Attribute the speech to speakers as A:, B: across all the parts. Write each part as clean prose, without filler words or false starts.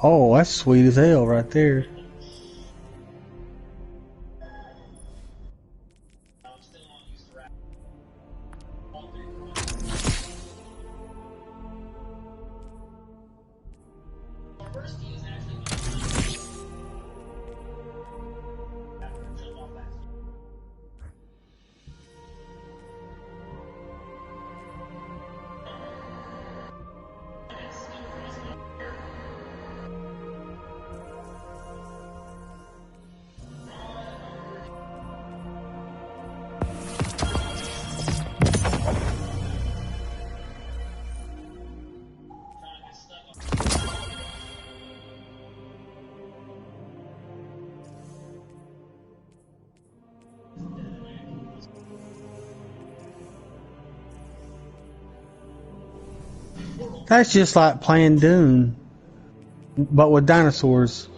A: Oh, that's sweet as hell right there. That's just like playing Dune, but with dinosaurs.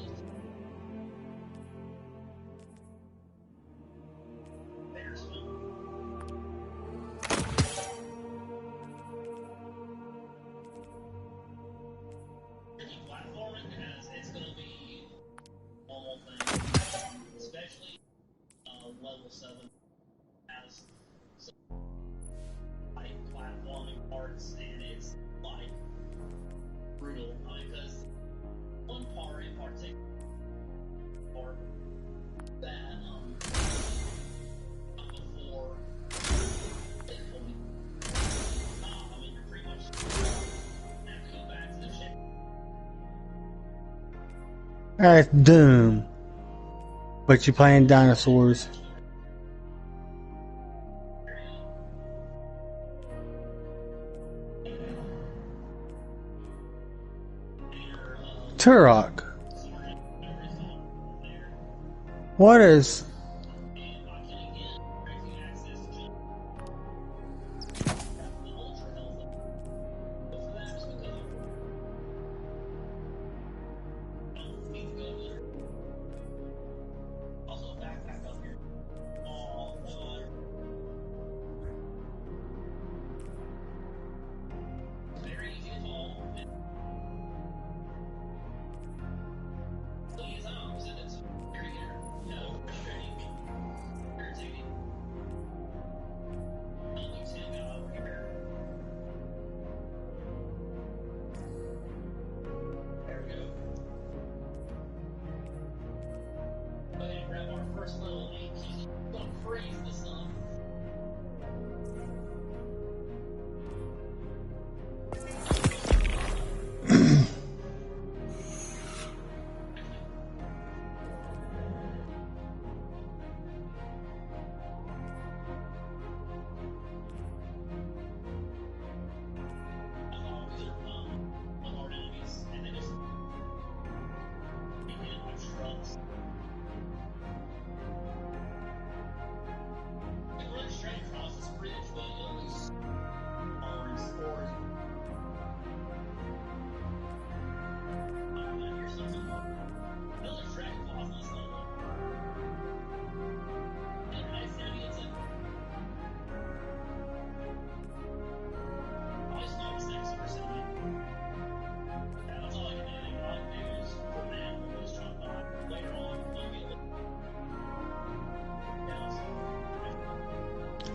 A: That's Doom, but you're playing dinosaurs. Turok. What is...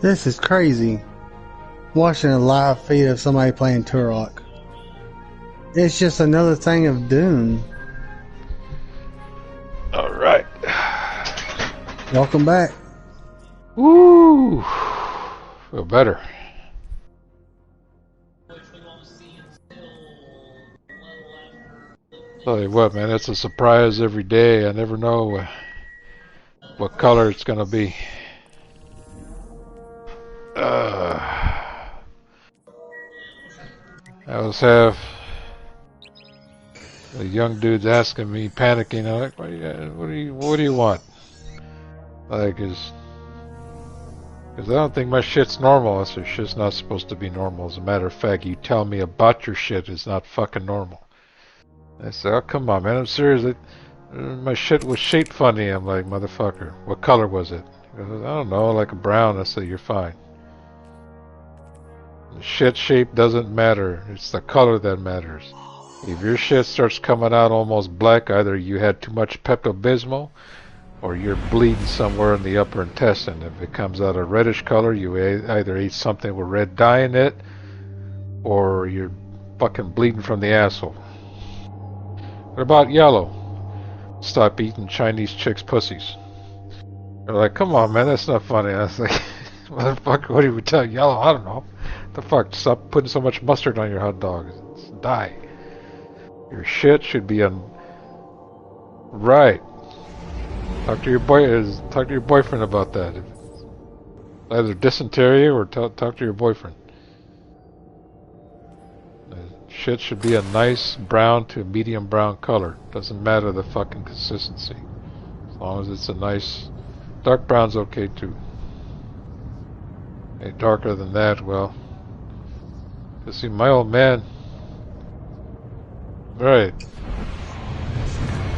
A: This is crazy. Watching a live feed of somebody playing Turok. It's just another thing of Doom.
B: Alright.
A: Welcome back.
B: Woo! Feel better. Tell you what, man, it's a surprise every day. I never know what color it's gonna be. I always have the young dudes asking me, panicking. I'm like, what do you want? Like, because I don't think my shit's normal. I said, shit's not supposed to be normal. As a matter of fact, you tell me about your shit is not fucking normal. I said, oh, come on, man, I'm serious. My shit was shaped funny. I'm like, motherfucker, what color was it? He goes, I don't know, like a brown. I said, you're fine. The shit shape doesn't matter. It's the color that matters. If your shit starts coming out almost black, either you had too much Pepto-Bismol or you're bleeding somewhere in the upper intestine. If it comes out a reddish color, you either ate something with red dye in it or you're fucking bleeding from the asshole. What about yellow? Stop eating Chinese chicks' pussies. They're like, come on, man, that's not funny. I was like, motherfucker, what do you tell yellow? I don't know. The fuck? Stop putting so much mustard on your hot dog. It's dye. Your shit should be on. Right. Talk to your boyfriend about that. Either dysentery or talk to your boyfriend. Shit should be a nice brown to medium brown color. Doesn't matter the fucking consistency. As long as it's a nice dark brown's okay too. Any darker than that, well. You see, my old man. Right.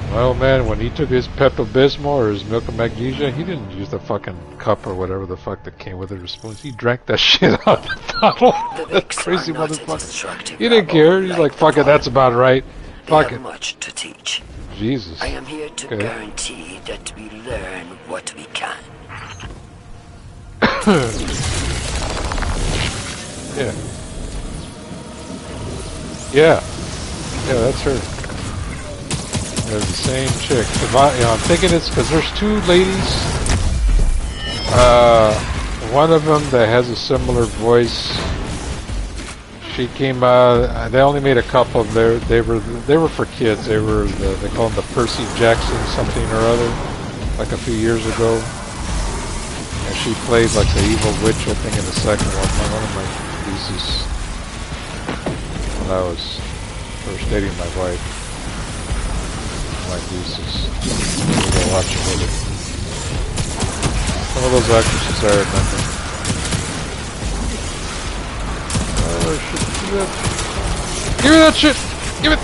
B: My old man, when he took his Pepto-Bismol or his milk of magnesia, he didn't use the fucking cup or whatever the fuck that came with it or spoons. He drank that shit out of the bottle. That crazy motherfucker. He didn't care. He's like, fuck it, that's about right. Fuck it.
C: Much to teach.
B: Jesus.
C: I am here to guarantee that we learn what we can.
B: Yeah. Yeah. Yeah, that's her. They're the same chick. I'm thinking it's because there's two ladies. One of them that has a similar voice. She came out. They only made a couple of them. They were for kids. They call them the Percy Jackson something or other, like a few years ago. And she played like the evil witch, I think, in the second one. One of my nieces. When I was first dating my wife. My nieces. We were watching with it. Some of those actresses I remember. Oh shit, give me that shit! Give it!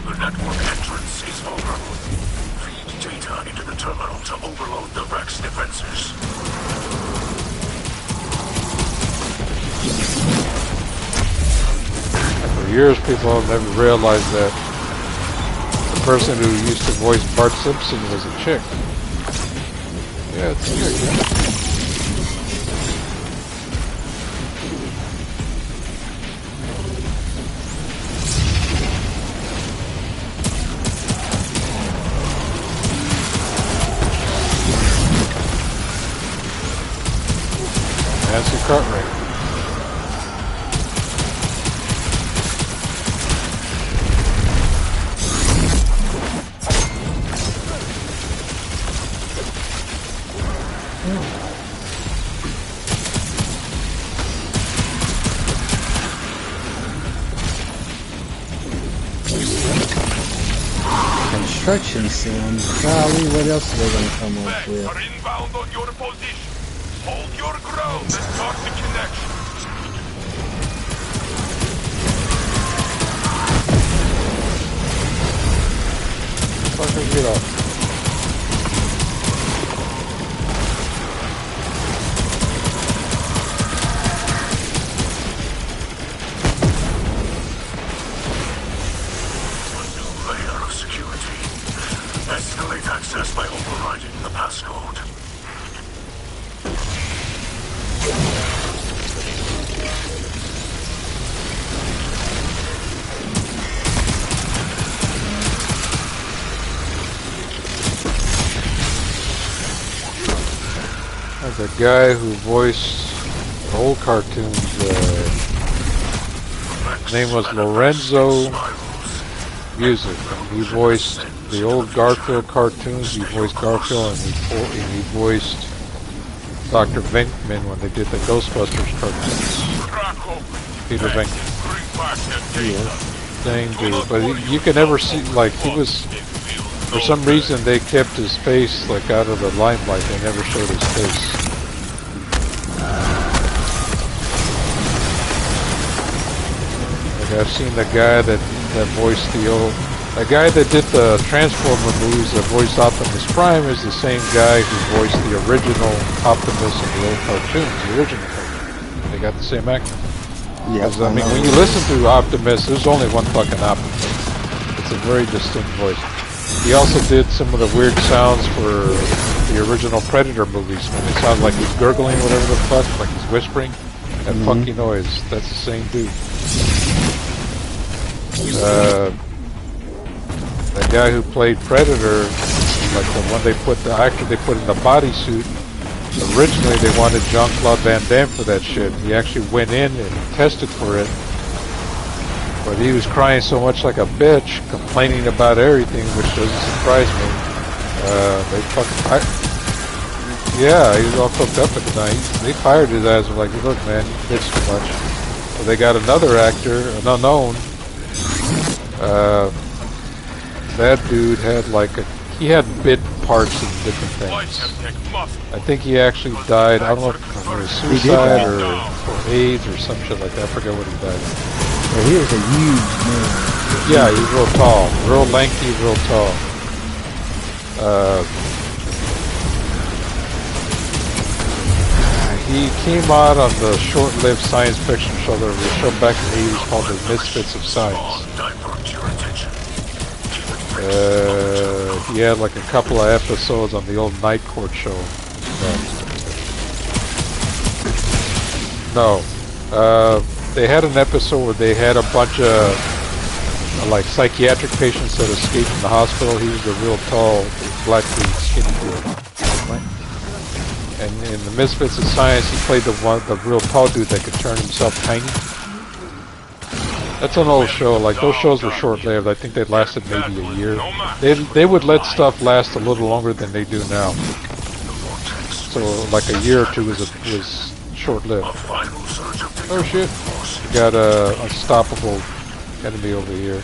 D: The network entrance is over. Feed data into the terminal to overload the Rex defenses.
B: For years, people have never realized that the person who used to voice Bart Simpson was a chick. Yeah, it's a chick, yeah. Nancy Cartwright.
A: Construction sim. Golly, what else are they going to come up with?
D: Are inbound on your position. Hold your ground and start the connection.
B: Fucking get off.
D: Escalate access by overriding the passcode.
B: There's a guy who voiced old cartoons. His name was Lorenzo Music. And he voiced the old Garfield cartoons. He voiced Garfield, and he voiced Dr. Venkman when they did the Ghostbusters cartoons. Peter Venkman. Yeah, same dude. But you can never see, like, he was, for some reason they kept his face like out of the limelight. They never showed his face. Like, I've seen the guy that voiced the old. The guy that did the Transformer movies that voiced Optimus Prime is the same guy who voiced the original Optimus in the old cartoons, the original cartoons. They got the same actor.
A: Yeah,
B: I mean, when you listen to Optimus, there's only one fucking Optimus. It's a very distinct voice. He also did some of the weird sounds for the original Predator movies when it sounds like he's gurgling, whatever the fuck, like he's whispering. That funky noise. That's the same dude. The guy who played Predator, like the one the actor they put in the bodysuit. Originally, they wanted Jean-Claude Van Damme for that shit. He actually went in and tested for it. But he was crying so much like a bitch, complaining about everything, which doesn't surprise me. Yeah, he was all cooked up at the night. They fired his ass and were like, look man, you bitch too much. So they got another actor, an unknown. That dude had he had bit parts and different things. I think he actually died, I don't know if it was suicide or AIDS or some shit like that. I forget what he died of.
A: Yeah, he was a huge man.
B: Yeah, he was real tall. Real lanky, real tall. He came out on the short-lived science fiction show that was shown back in the 80s called The Misfits of Science. He had like a couple of episodes on the old Night Court show. They had an episode where they had a bunch of like psychiatric patients that escaped from the hospital. He was a real tall, black dude, skinny dude. And in The Misfits of Science, he played the real tall dude that could turn himself tiny. That's an old show. Like those shows were short-lived. I think they lasted maybe a year. They would let stuff last a little longer than they do now. So like a year or two was short-lived. Oh shit! We got a unstoppable enemy over here.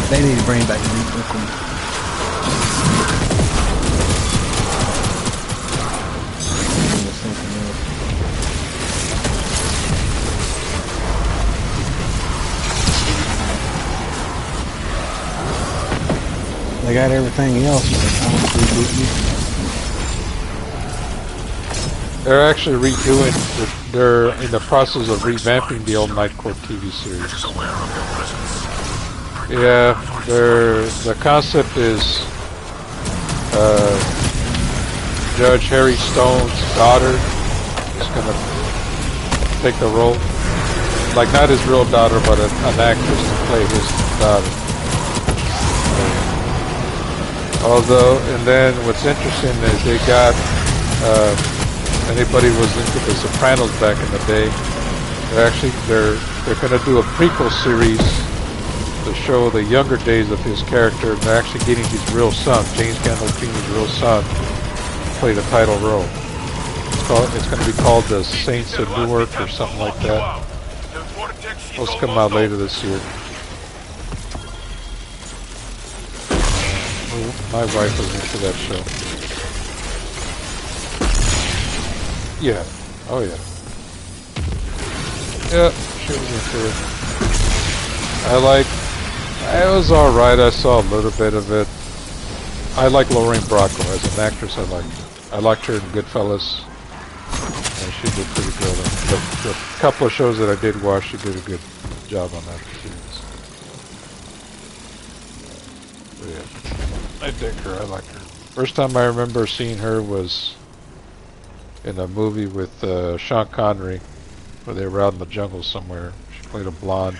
A: They need to bring back the Brooklyn. They got everything else, but
B: they're actually redoing. They're in the process of revamping the old Night Court TV series. Yeah, the concept is Judge Harry Stone's daughter is gonna take the role, like not his real daughter, but an actress to play his daughter. And then what's interesting is they got anybody was into The Sopranos back in the day. They're gonna do a prequel series to show the younger days of his character, and they're actually getting his real son, James Gandolfini's real son, to play the title role. It's going to be called The Saints of Newark or something like that. Supposed to come out later this year. My wife was into that show. Yeah. Oh yeah. Yeah, she was into it. It was alright, I saw a little bit of it. I like Lorraine Bracco as an actress. I liked her in Goodfellas, and she did pretty good. The couple of shows that I did watch, she did a good job on that series. But yeah, I dig her. I like her. First time I remember seeing her was in a movie with Sean Connery, where they were out in the jungle somewhere. She played a blonde.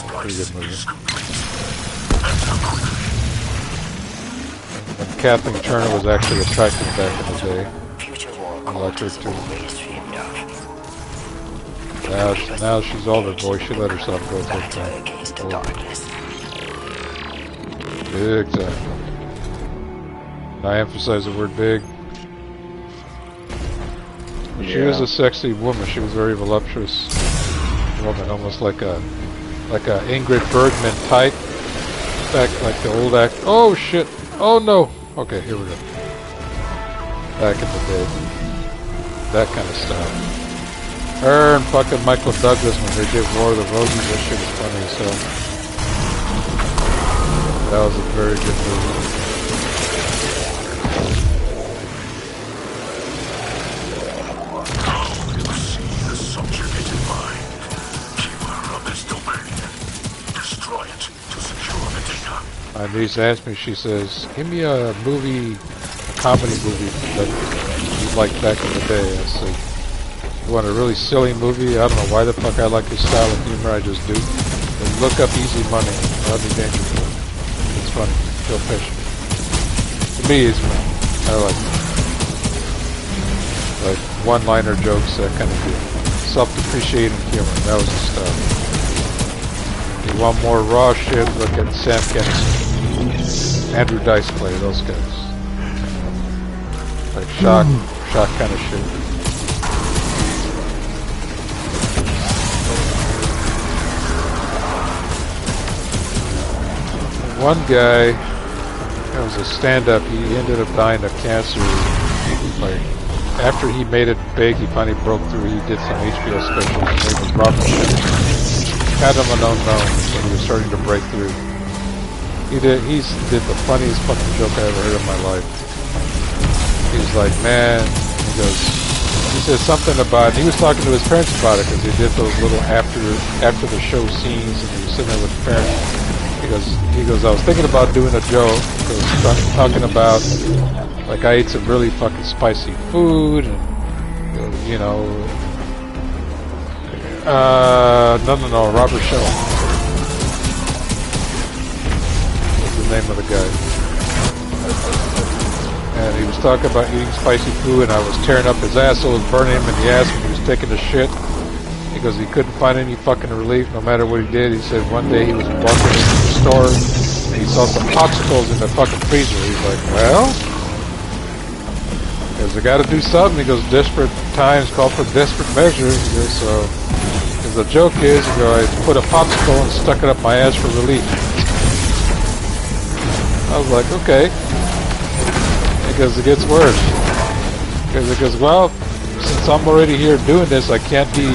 B: Pretty good movie. And Kathleen Turner was actually attractive back in the day. I liked her too. Now she's older, boy. She let herself go big time. Big time. And I emphasize the word big. She was a sexy woman. She was a very voluptuous woman, almost like a Ingrid Bergman type. back like the old act. Oh shit! Oh no! Okay, here we go. Back in the day, that kind of stuff. Her and fucking Michael Douglas when they did War of the Roses, that shit was funny as hell. That was a very good movie. My niece asked me, she says, give me a movie, a comedy movie that you liked back in the day. I said, you want a really silly movie? I don't know why the fuck I like this style of humor, I just do. Then look up Easy Money, Rodney Dangerfield. It's funny, Joe Pesci. To me, it's funny. I like it. Like one-liner jokes, that kind of deal. Self-depreciating humor, that was the style. You want more raw shit, look at Sam Kinison. Andrew Dice Clay, those guys. Like shock kind of shit. One guy, that was a stand-up, he ended up dying of cancer. Like, after he made it big, he finally broke through, he did some HBO specials. His name was Robert Shimon. Kind of an unknown when he was starting to break through. He did the funniest fucking joke I ever heard in my life. He's like, man, he said something about, he was talking to his parents about it because he did those little after the show scenes and he was sitting there with his parents. He goes, I was thinking about doing a joke. He was talking about, like, I ate some really fucking spicy food and, you know, no, Robert Shell. The name of the guy. And he was talking about eating spicy food and I was tearing up his asshole, was burning him in the ass when he was taking a shit. Because he couldn't find any fucking relief no matter what he did. He said one day he was walking into the store and he saw some popsicles in the fucking freezer. He's like, well, because I gotta do something. He goes, desperate times call for desperate measures. He goes, so, because the joke is, you know, I put a popsicle and stuck it up my ass for relief. I was like, okay. Because it gets worse. Because it goes, well, since I'm already here doing this, I can't be,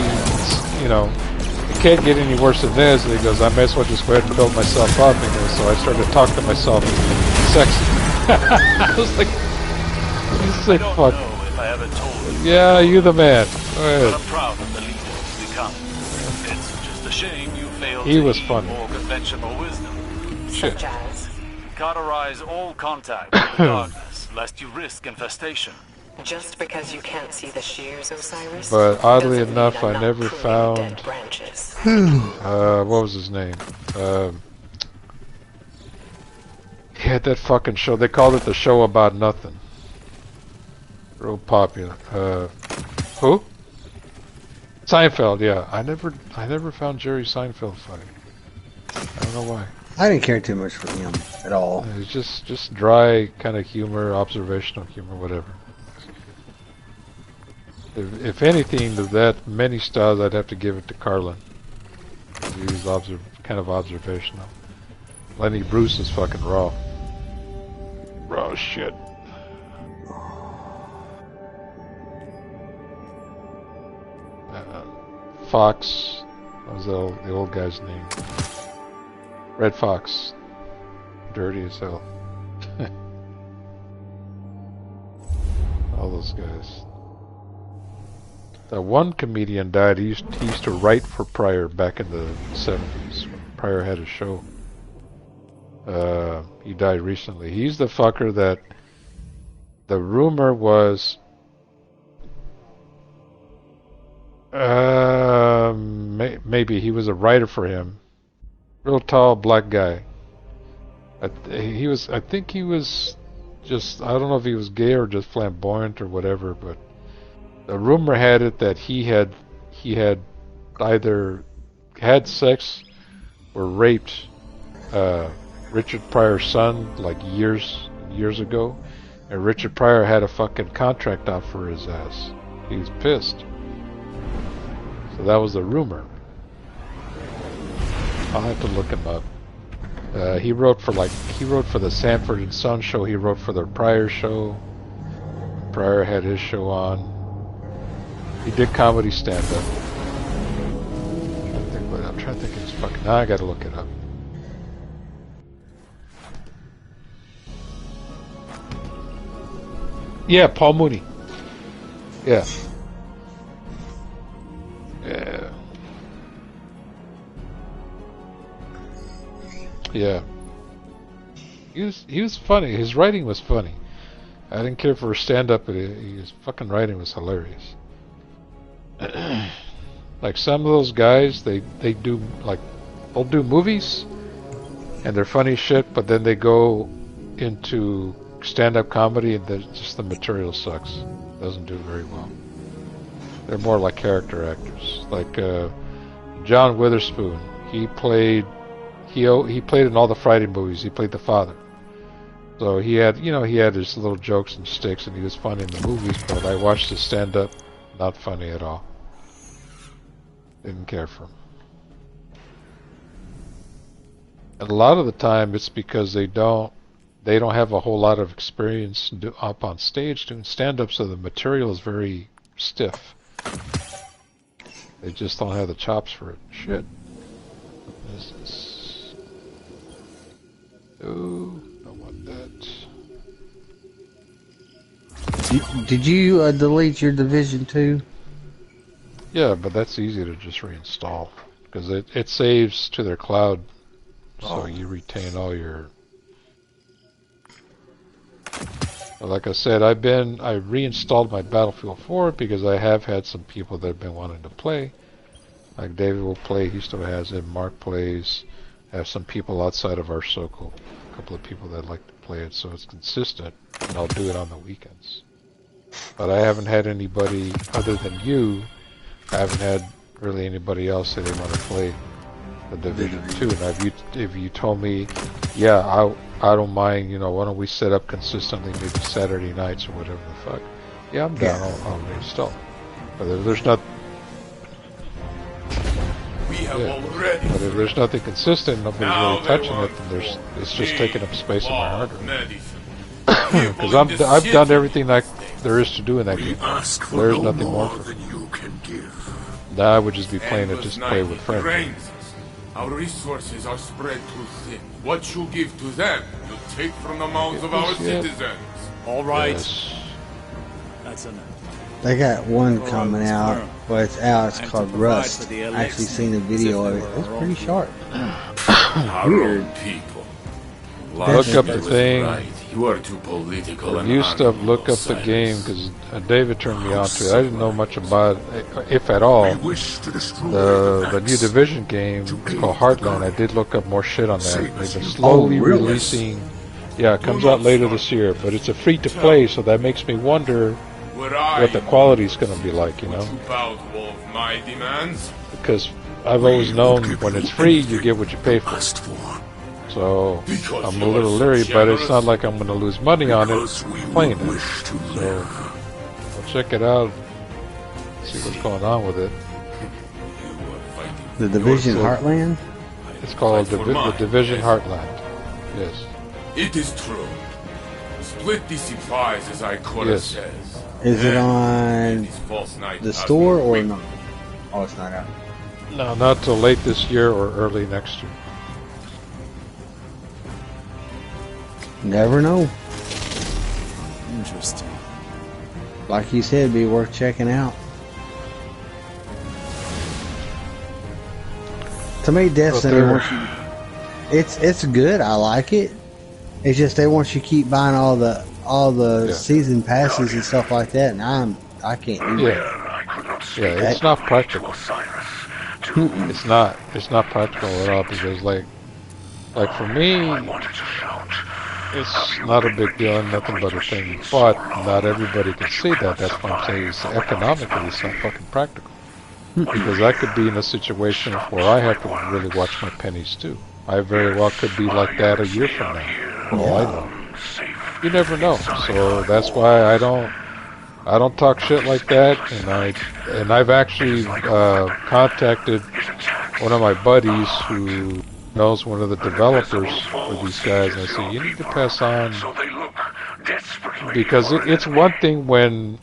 B: you know, it can't get any worse than this. And he goes, I may as well just go ahead and build myself up. And he goes, so I started talking to myself sexy. I was like, you sick fuck.
E: If I ever told you.
B: Yeah, you the man. Go ahead.
E: But I'm proud of the leader you've become. It's just a shame you failed
B: He
E: to
B: was
E: heed
B: funny.
E: more conventional wisdom.
B: Shit.
F: Such as?
E: Cauterize all contact with the darkness, lest you risk infestation.
F: Just because you can't see the shears, Osiris.
B: But oddly
F: doesn't
B: enough,
F: mean I'm
B: I
F: not
B: never
F: pruning
B: found,
F: dead branches.
B: what was his name? He had that fucking show. They called it the show about nothing. Real popular. Who? Seinfeld, yeah. I never found Jerry Seinfeld funny. I don't know why.
A: I didn't care too much for him at all.
B: It's just dry kind of humor, observational humor, whatever. If anything, of that many styles, I'd have to give it to Carlin. He was kind of observational. Lenny Bruce is fucking raw. Raw shit. Fox. What was the old guy's name? Red Fox. Dirty as hell. All those guys. That one comedian died. He used to write for Pryor back in the 70s. When Pryor had a show. He died recently. He's the fucker that the rumor was maybe he was a writer for him. Real tall black guy. I think he was just, I don't know if he was gay or just flamboyant or whatever, but the rumor had it that he had either had sex or raped Richard Pryor's son like years ago, and Richard Pryor had a fucking contract out for his ass. He was pissed. So that was the rumor. I'll have to look him up. He wrote for the Sanford and Son show. He wrote for the Pryor show. Pryor had his show on. He did comedy stand-up. I'm trying to think of his fucking... Now I gotta look it up. Yeah, Paul Mooney. Yeah. Yeah. Yeah. He was funny. His writing was funny. I didn't care for stand-up, but his fucking writing was hilarious. Like some of those guys, they do like they'll do movies, and they're funny shit, but then they go into stand-up comedy, and just the material sucks. Doesn't do very well. They're more like character actors. Like John Witherspoon, he played in all the Friday movies. He played the father. So he had his little jokes and sticks, and he was funny in the movies, but I watched his stand-up, not funny at all. Didn't care for him. And a lot of the time it's because they don't have a whole lot of experience up on stage doing stand-up, so the material is very stiff. They just don't have the chops for it. Shit. What is this? Oh, don't want that.
A: Did you delete your Division 2?
B: Yeah, but that's easy to just reinstall because it saves to their cloud, so you retain all your. Like I said, I reinstalled my Battlefield 4 because I have had some people that have been wanting to play. Like David will play, he still has it. Mark plays. I have some people outside of our circle, a couple of people that like to play it, so it's consistent, and I'll do it on the weekends. But I haven't had anybody other than you. I haven't had really anybody else say they want to play the Division 2. And if you told me, yeah, I don't mind, why don't we set up consistently, maybe Saturday nights or whatever the fuck. Yeah, I'm down. I'll reinstall. But if there's not, but if there's nothing consistent, nobody's really touching it, then it's just taking up space in my hard drive. Because I've done everything there is to do in that game. There's nothing more for me. Now I would just be playing it, just play with friends.
D: Our resources are spread too thin. What you give to them, you take from the mouths of our citizens.
E: All right.
B: Yes.
E: That's enough.
A: They got one coming out. Well, it's out. It's called Rust. I actually seen the video of it. It's pretty sharp.
D: Weird people.
B: Look up the thing.
D: Right. You are too political and
B: New stuff. Look up the game because David turned me on to it. I didn't know much about it, if at all. The new Division game is called Heartland. I did look up more shit on that. They've been slowly releasing. Yeah, it comes out later this year, but it's a free to play, so that makes me wonder what the quality is going to be like, Because I've always known when it's free, you get what you pay for. So I'm a little leery, but it's not like I'm going to lose money on it playing it. So I'll check it out, see what's going on with it.
A: The Division Heartland?
B: It's called the Division Heartland. Yes.
D: It is true. Split DC-5s, as Ikora says.
A: Is it on the store or not? Oh, it's not out.
B: No, not till late this year or early next year.
A: Never know.
E: Interesting.
A: Like you said, it'd be worth checking out. To me, Destiny, it's good. I like it. It's just they want you to keep buying all the season passes and stuff like that, and I can't do that.
B: Yeah, it's not practical. It's not practical at all because like for me, it's not a big deal, nothing but a thing. But not everybody can see that. That's why I'm saying it's economically, it's not fucking practical. Because I could be in a situation where I have to really watch my pennies too. I very well could be like that a year from now. For all I know. You never know. So that's why I don't talk shit like that. And I've actually contacted one of my buddies who knows one of the developers for these guys, and I said, you need to pass on,
D: So they look desperately
B: because
D: for
B: it's one thing when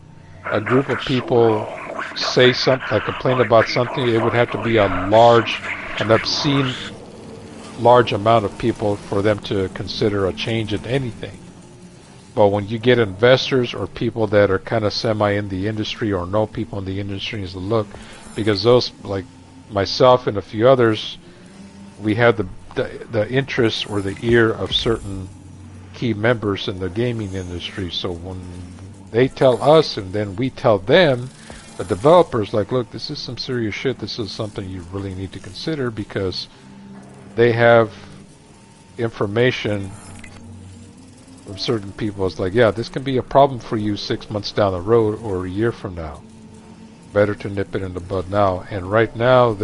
B: a group of people say something, like complain about something, it would have to be an obscene large amount of people for them to consider a change in anything. But when you get investors or people that are kind of semi in the industry or know people in the industry, is to look, because those, like myself and a few others, we have the interest or the ear of certain key members in the gaming industry. So when they tell us and then we tell them, the developers, like, look, this is some serious shit. This is something you really need to consider, because they have information from certain people. It's like, yeah, this can be a problem for you 6 months down the road or a year from now. Better to nip it in the bud now. And right now,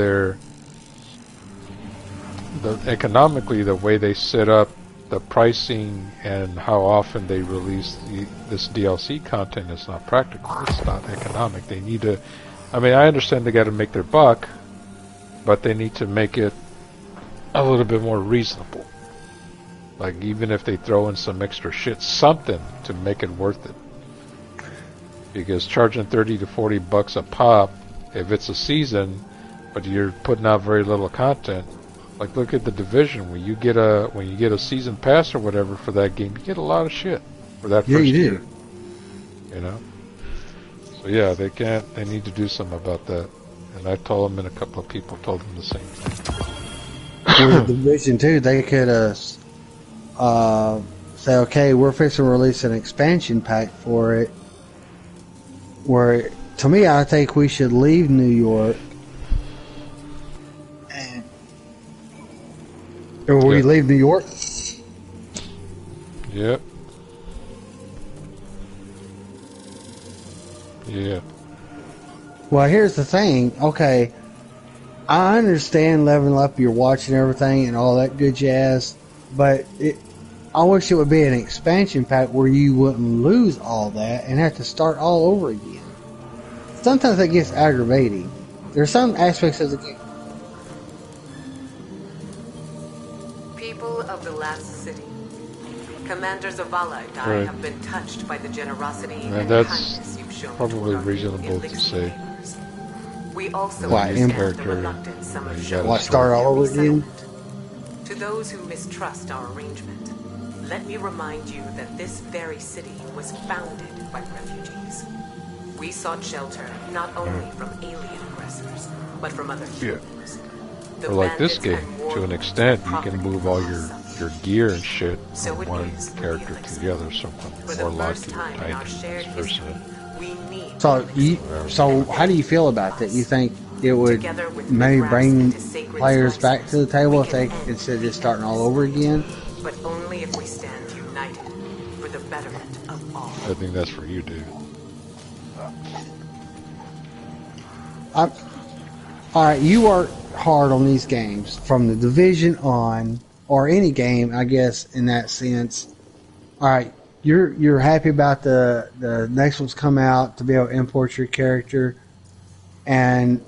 B: economically, the way they set up the pricing and how often they release this DLC content is not practical. It's not economic. They need to, I mean, I understand they got to make their buck, but they need to make it a little bit more reasonable. Like, even if they throw in some extra shit, something to make it worth it. Because charging $30 to $40 a pop, if it's a season, but you're putting out very little content, like, look at The Division. When you get a season pass or whatever for that game, you get a lot of shit for that first year. You know? So yeah, they need to do something about that. And I told them, and a couple of people told them the same thing.
A: With The Division 2, they could say, okay, we're fixing to release an expansion pack for it, where, to me, I think we should leave New York. Or we leave New York?
B: Yep. Yeah.
A: Well, here's the thing. Okay, I understand leveling up your watch and everything and all that good jazz, but I wish it would be an expansion pack where you wouldn't lose all that and have to start all over again. Sometimes that gets aggravating. There are some aspects of the game.
F: People of the last city, Commander Zavala and I have been touched by the generosity and kindness you've shown
B: probably
F: toward our
B: reasonable to
F: Elixir
B: say.
F: neighbors. We also
A: Why,
F: understand the reluctance some have shown
A: What, start all over again?
F: To those who mistrust our arrangement, let me remind you that this very city was founded by refugees. We sought shelter not only from alien aggressors, but from other humans.
B: Or like this game, to an extent, you can move all your gear and shit from one character to the other, so more locked tied to this person.
A: So how do you feel about that? You think it would maybe bring players back to the table if they, instead of just starting all over again?
F: But only if we stand united for the betterment of all.
B: I think that's for you, dude.
A: Alright, you work hard on these games from the Division on, or any game, I guess, in that sense. Alright, you're happy about the next one's come out to be able to import your character, and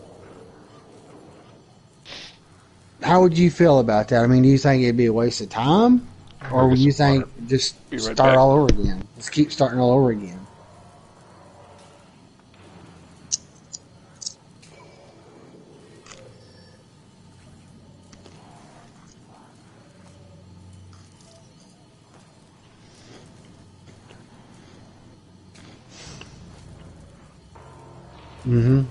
A: how would you feel about that? I mean, do you think it'd be a waste of time, or would you think just start all over again? Just keep starting all over again. Mm-hmm.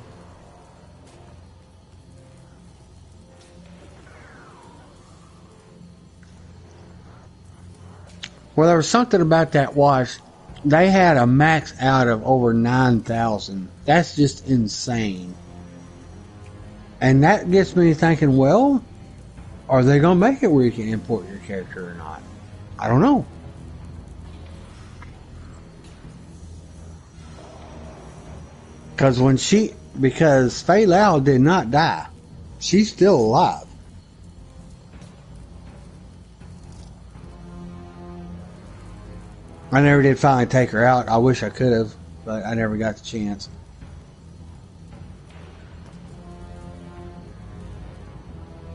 A: Well, there was something about that watch. They had a max out of over 9,000. That's just insane. And that gets me thinking, well, are they going to make it where you can import your character or not? I don't know. Because Fei Lao did not die. She's still alive. I never did finally take her out. I wish I could have, but I never got the chance.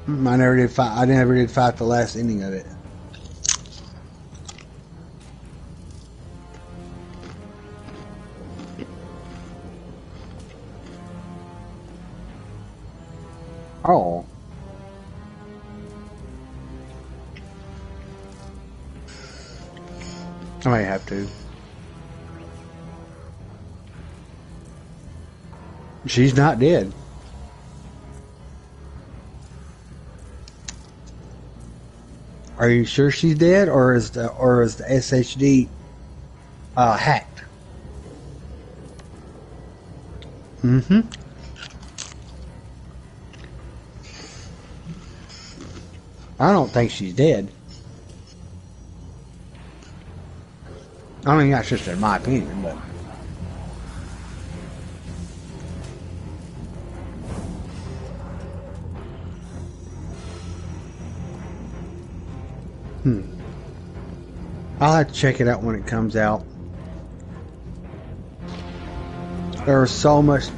A: I never did fight. I never did fight the last ending of it. Oh. I might have to. She's not dead. Are you sure she's dead, or is the SHD hacked? Mm-hmm. I don't think she's dead. I mean, that's just in my opinion, but. I'll have to check it out when it comes out. There's so much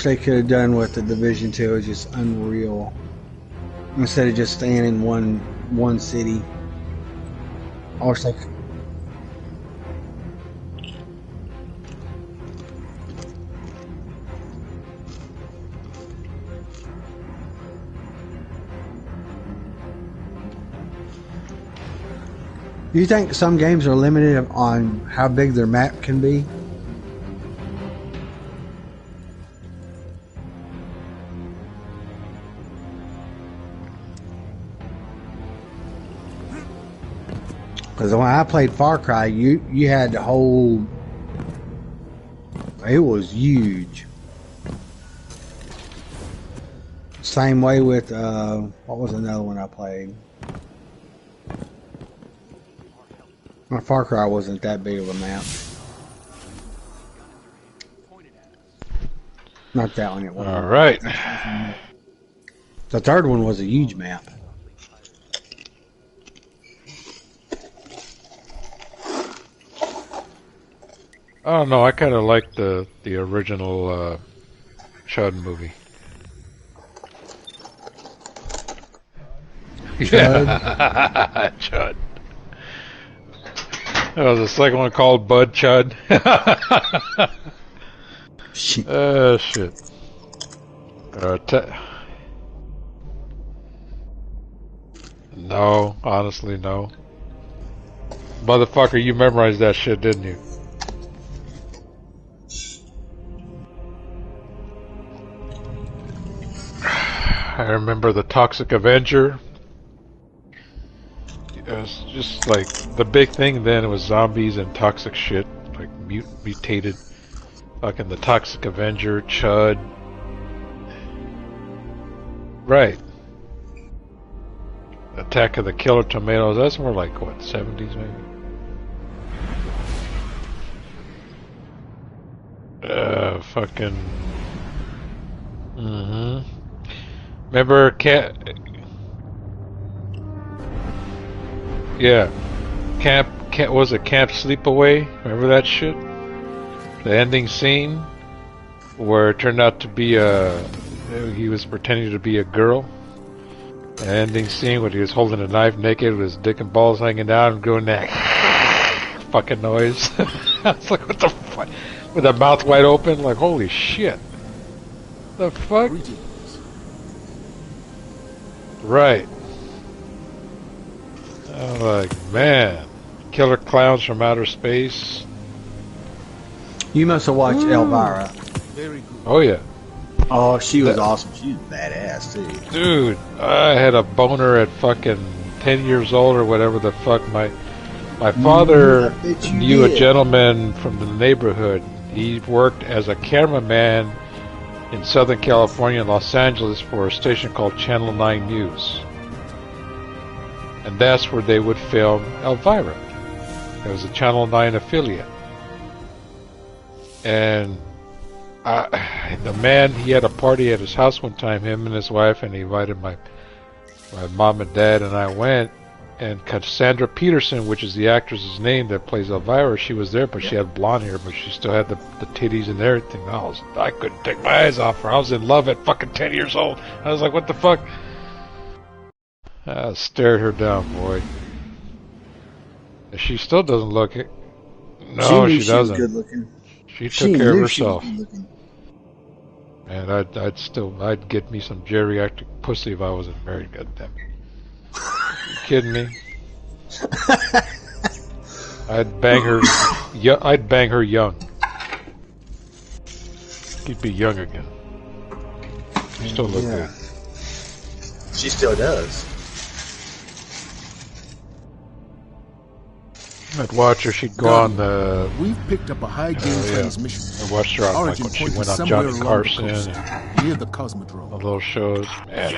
A: they could have done with the Division 2. It's just unreal. Instead of just staying in one city. I wish they could. Do you think some games are limited on how big their map can be? Because when I played Far Cry, you had the whole. It was huge. Same way with what was another one I played? My Far Cry wasn't that big of a map. Not that one, it wasn't.
B: Alright.
A: The third one was a huge map.
B: I don't know, I kind of like the original Chud movie. Yeah, Chud. Oh, the second one called Bud Chud.
A: Shit.
B: Shit. No, honestly, no. Motherfucker, you memorized that shit, didn't you? I remember the Toxic Avenger. It was just like the big thing then. It was zombies and toxic shit, like mutated. Fucking the Toxic Avenger, Chud. Right. Attack of the Killer Tomatoes. That's more like what, 70s maybe. Fucking. Remember Yeah. Camp was it Camp Sleepaway? Remember that shit? The ending scene where it turned out to be he was pretending to be a girl. The ending scene where he was holding a knife naked with his dick and balls hanging out and doing that fucking noise. I was like, what the fuck? With the mouth wide open, like, holy shit. The fuck? Right. I'm like, man. Killer Clowns from Outer Space.
A: You must have watched Elvira.
G: Very good.
B: Oh, yeah.
A: Oh, she was awesome. She was badass, too.
B: Dude, I had a boner at fucking 10 years old or whatever the fuck. My father knew a gentleman from the neighborhood. He worked as a cameraman in Southern California and Los Angeles for a station called Channel 9 News. And that's where they would film Elvira. It was a Channel 9 affiliate. And the man, he had a party at his house one time, him and his wife, and he invited my mom and dad, and I went. And Cassandra Peterson, which is the actress's name that plays Elvira, she was there, but she had blonde hair, but she still had the titties and everything. I couldn't take my eyes off her. I was in love at fucking 10 years old. I was like, what the fuck? I stared her down, boy. She still doesn't look it. No, she doesn't.
A: Was good looking.
B: She took care of herself. And I'd get me some geriatric pussy if I wasn't married. Goddamn. You kidding me? I'd bang her. I'd bang her young. She'd be young again. She still look good.
A: She still does.
B: I'd watch her. She'd go on the.
G: We've picked up a high gain transmission.
B: I watched her on like when she went on Johnny Carson and
G: near the Cosmodrome.
B: The little shows. Man.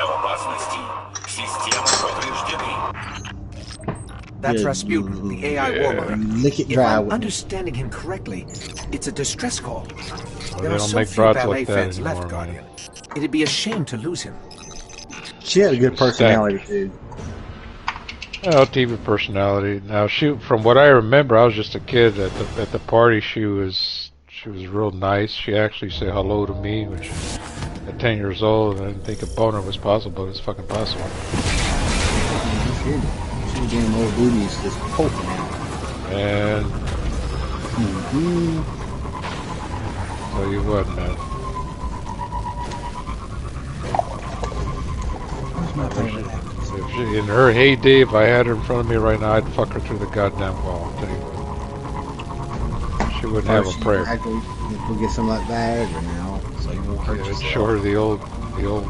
H: That's Rasputin, the AI warlord.
A: Lick it dry.
H: If I'm understanding him correctly, it's a distress call.
B: Well,
H: there are so few ballet fans left, Guardian. It'd be a shame to lose him.
A: She had a good personality too.
B: Oh, TV personality. Now, from what I remember, I was just a kid at the party. She was real nice. She actually said hello to me, which at 10 years old, I didn't think a boner was possible. It's fucking possible.
A: She damn old booties just poking out.
B: And tell you what, man.
A: Where's my favorite?
B: In her heyday, if I had her in front of me right now, I'd fuck her through the goddamn wall. I'll tell you what. She wouldn't have a prayer.
A: We'll get some of that Viagra now, so you won't hurt yourself.
B: Show her the old chode.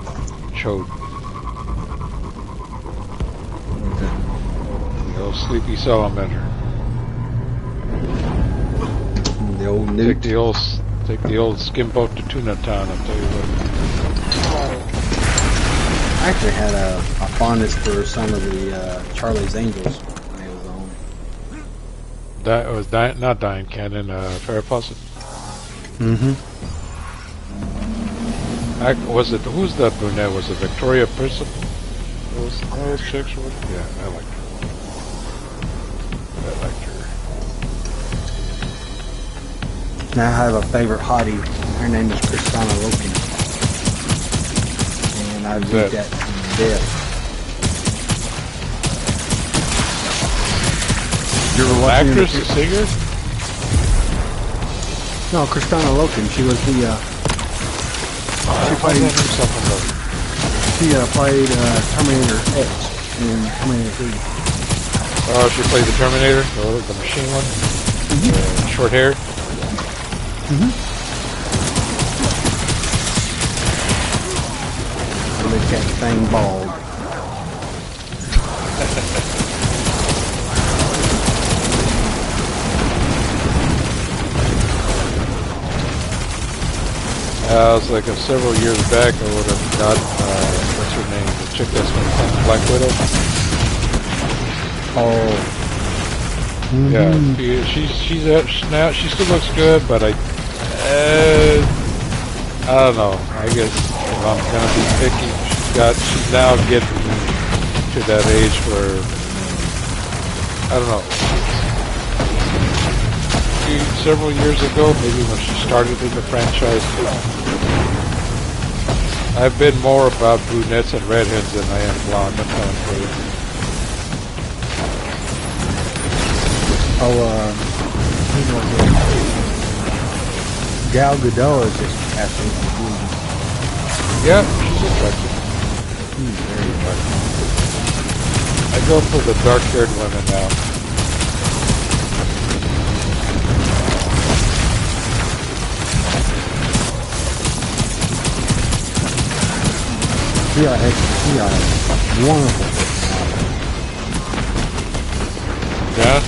B: The old Sleepy Salamander.
A: The old nuke.
B: Take the old skimboat to Tuna Town, I'll tell you what.
A: I actually had a fondness for some of the Charlie's Angels when they was on.
B: That was not Diane Cannon, Farrah Fawcett. Was it? Who's that brunette? Was it Victoria Principal? Was those chicks? Yeah, I liked her.
A: Now I have a favorite hottie. Her name is Kristana Loken. And I read that to death. You ever watching
B: actress, the singer?
A: No, Kristana Loken. She was the. She played Terminator X in Terminator 3.
B: Oh, she played the Terminator, the machine one, short hair.
A: Make that thing bald.
B: It was like several years back. I would have got what's her name? The chick that's been playing Black Widow.
A: Oh.
B: Yeah, she's now. She still looks good, but I don't know. I guess if I'm gonna be picky, she's now getting to that age where I don't know. Several years ago, maybe when she started in the franchise, I've been more about brunettes and redheads than I am blonde. I'm telling you.
A: Gal Gadot is just absolutely beautiful.
B: Yeah, she's attractive.
A: Very attractive.
B: I go for the dark-haired women now.
A: Yeah, wonderful.
B: Yeah?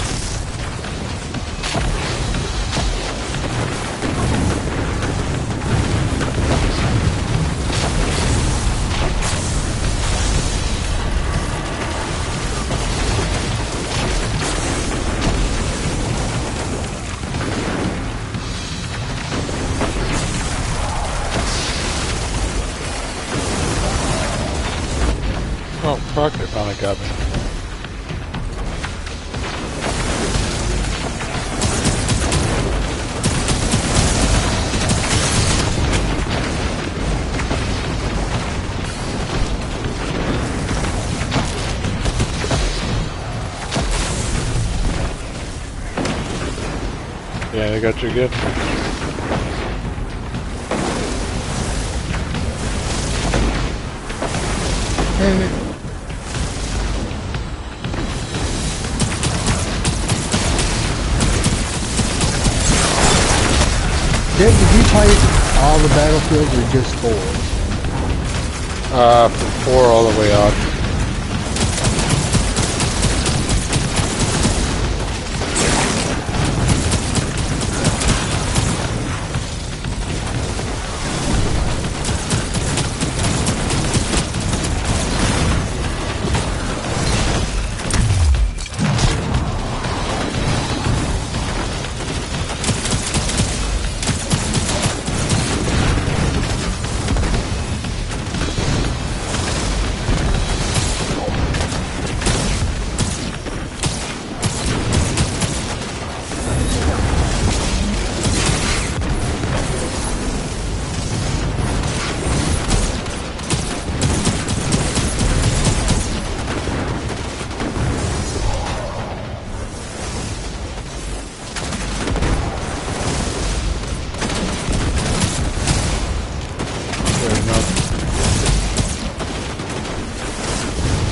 B: Oh, fuck, they finally got me. Yeah, they got you good.
A: Dang it. Did you play all the battlefields or just 4?
B: From 4 all the way out.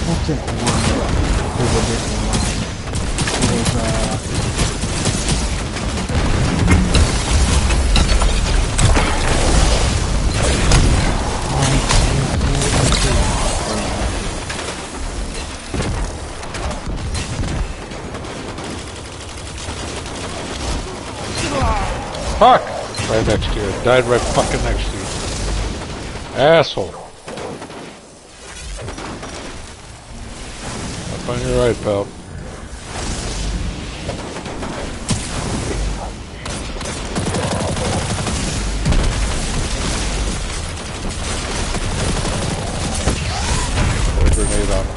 A: What's that one? There's a different one. It was,
B: Fuck! Right next to you. Died right fucking next to you. Asshole. Up on your right, pal. Put a grenade on him.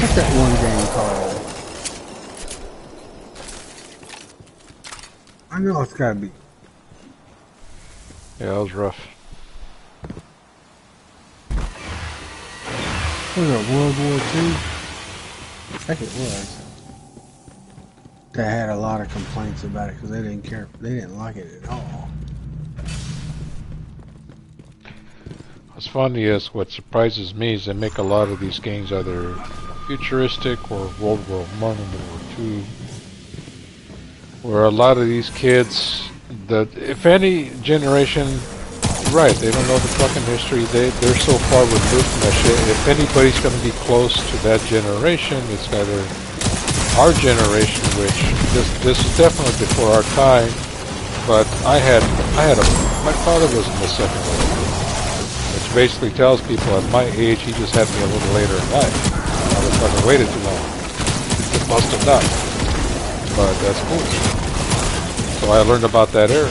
A: what's that one game called? I know it's gotta be.
B: Yeah, that was rough.
A: Was it World War II? I think it was. They had a lot of complaints about it because they didn't care. They didn't like it at all.
B: What's funny is what surprises me is they make a lot of these games either futuristic or World War I and World War II, where a lot of these kids, that if any generation, right, they don't know the fucking history. They're so far removed from that shit. If anybody's going to be close to that generation, it's either our generation, which this is definitely before our time. But my father was in the Second World War, which basically tells people at my age he just had me a little later in life. Motherfucker waited too long. It must have not. But that's cool. So I learned about that era.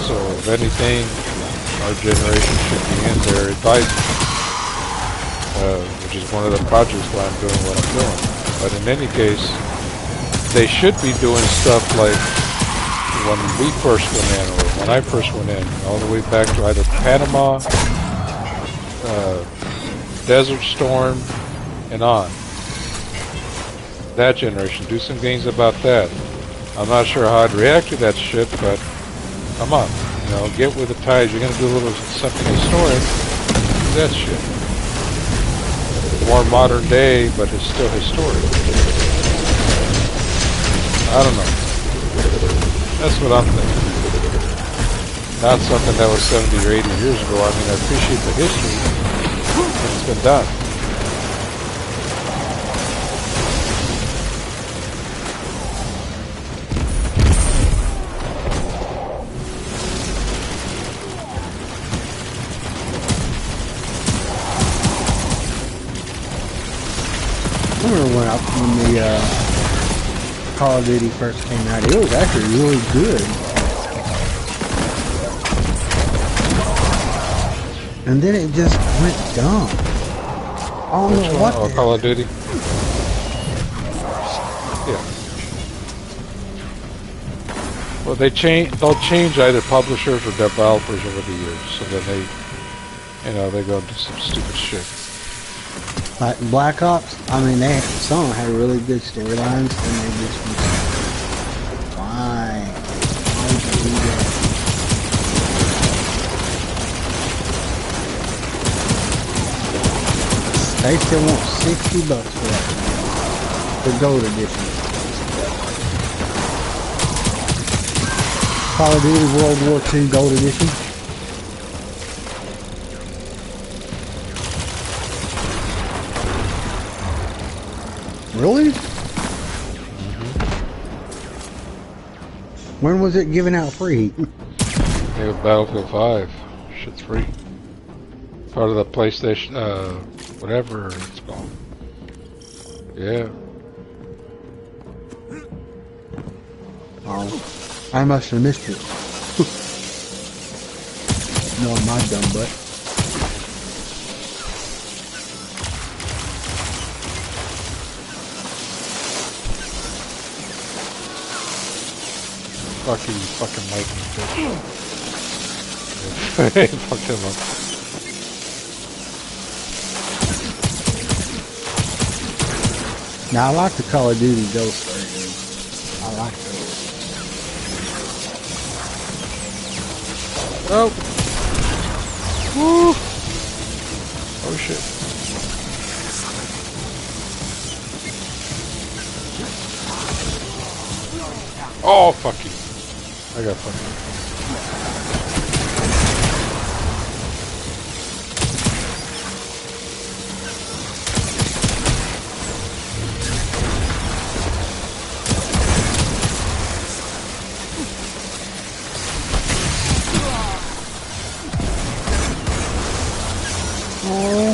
B: So if anything, our generation should be in their advice, which is one of the projects why I'm doing what I'm doing. But in any case, they should be doing stuff like when we first went in, or when I first went in, all the way back to either Panama, Desert Storm, and on. That generation, do some games about that. I'm not sure how I'd react to that shit, but come on. You know, get with the tides. You're going to do a little something historic. Do that shit. More modern day, but it's still historic. I don't know. That's what I'm thinking. Not something that was 70 or 80 years ago. I mean, I appreciate the history, but it's been done.
A: I remember when the Call of Duty first came out, it was actually really good. And then it just went dumb. I don't know what.
B: Oh, Call of Duty? Yeah. Well, they'll change either publishers or developers over the years, so then they go into some stupid shit.
A: Like Black Ops, I mean, some of them had really good storylines, and they just was, why would you do that? They still want $60 for that, the gold edition. Call of Duty World War II Gold Edition. Really? When was it given out free?
B: It was Battlefield 5. Shit's free. Part of the PlayStation, whatever it's called. Yeah.
A: Oh, I must have missed it. No, my dumb butt.
B: Fuck you, fucking lightning bitch. Fuck him up.
A: Now, I like the Call of Duty Ghost version. I like those.
B: Oh! Woo! Oh shit. Oh, fuck you. I got fucking.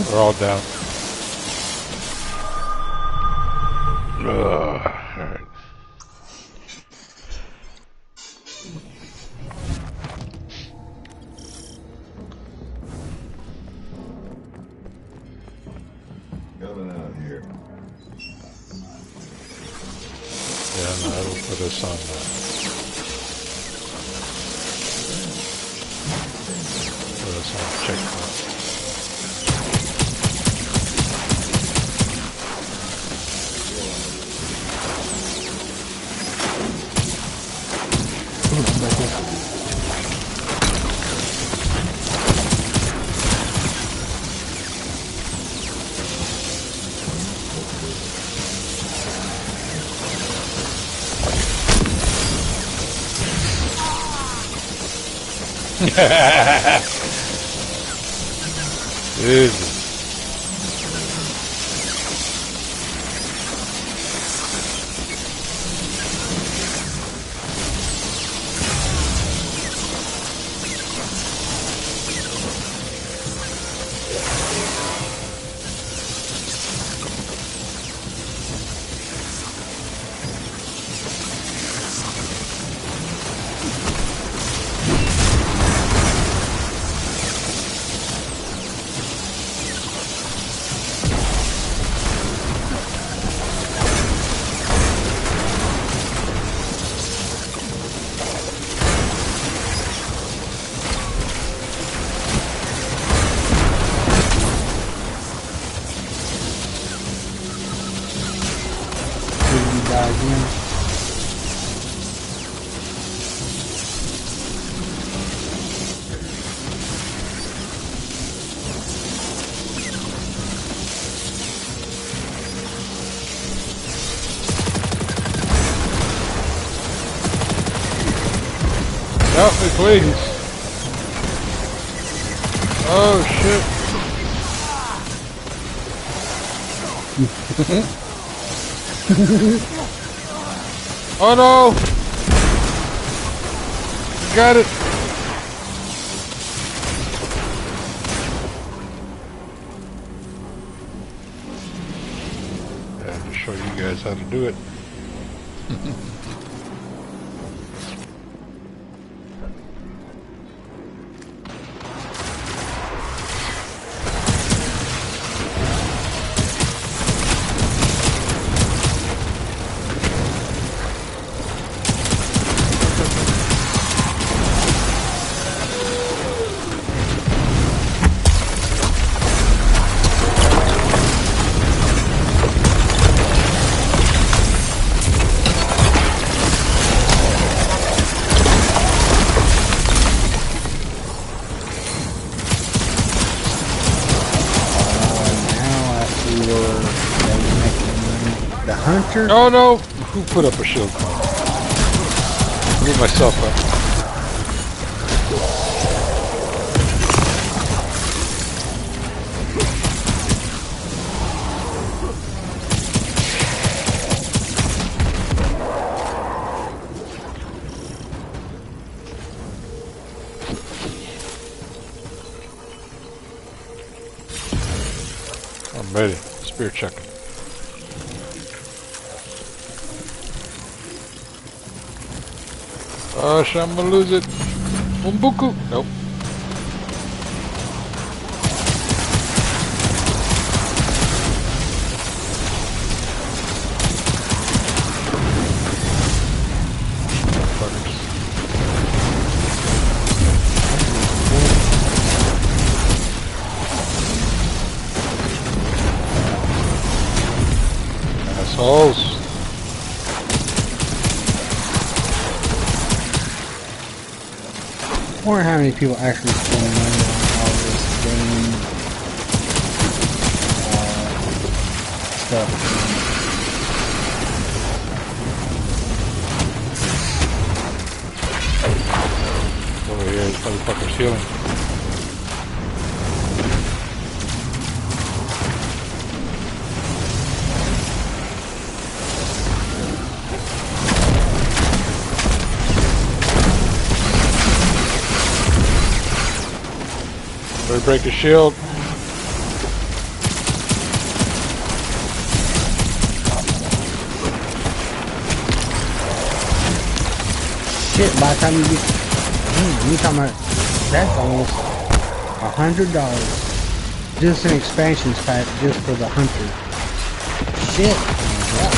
B: They're all down. Alright.
I: Coming out here.
B: Yeah, no, I will put this on put this on checkpoint. Jesus. Help me, please. Oh, shit. Oh, no. Got it. Yeah, to show you guys how to do it.
A: hunter?
B: Oh no! Who put up a shield? Move myself up. I'm ready. Spear checking. Oh, I'm gonna lose it. Umbuku. Nope. Assholes.
A: I wonder how many people actually spend money on all this game stuff.
B: Over here, this motherfucker's healing. Better break the shield.
A: Shit, by the time you get... you talking about... That's almost $100. Just an expansions pack just for the hunter. Shit. Yeah.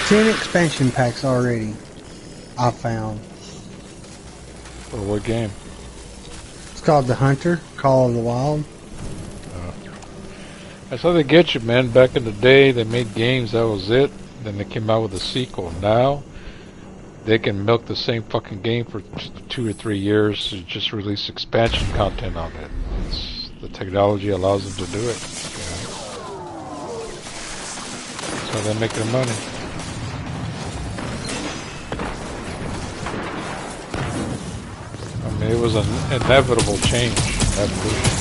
A: 10 expansion packs already. I found.
B: For what game?
A: It's called The Hunter, Call of the Wild.
B: That's how they get you, man. Back in the day, they made games, that was it. Then they came out with a sequel. Now, they can milk the same fucking game for 2 or 3 years to just release expansion content on it. The technology allows them to do it. That's how they make their money. I mean, it was an inevitable change, evolution.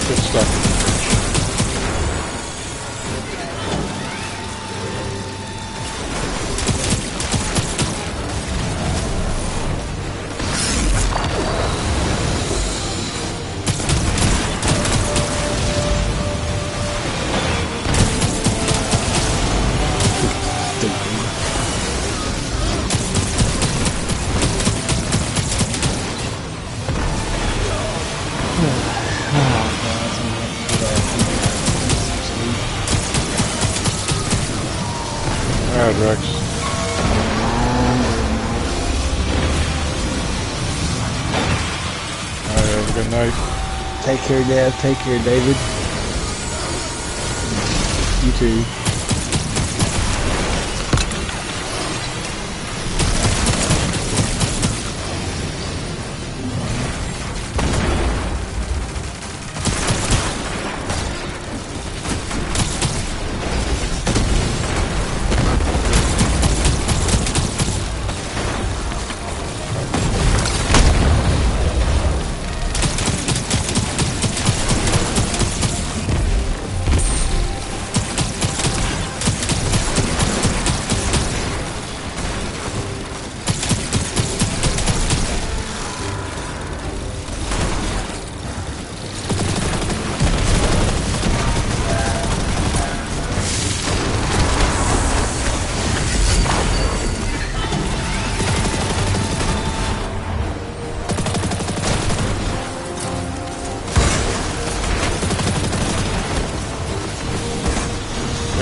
B: Good stuff. Alright, Rex. Alright, have a good night.
A: Take care, Dad. Take care, David. You too.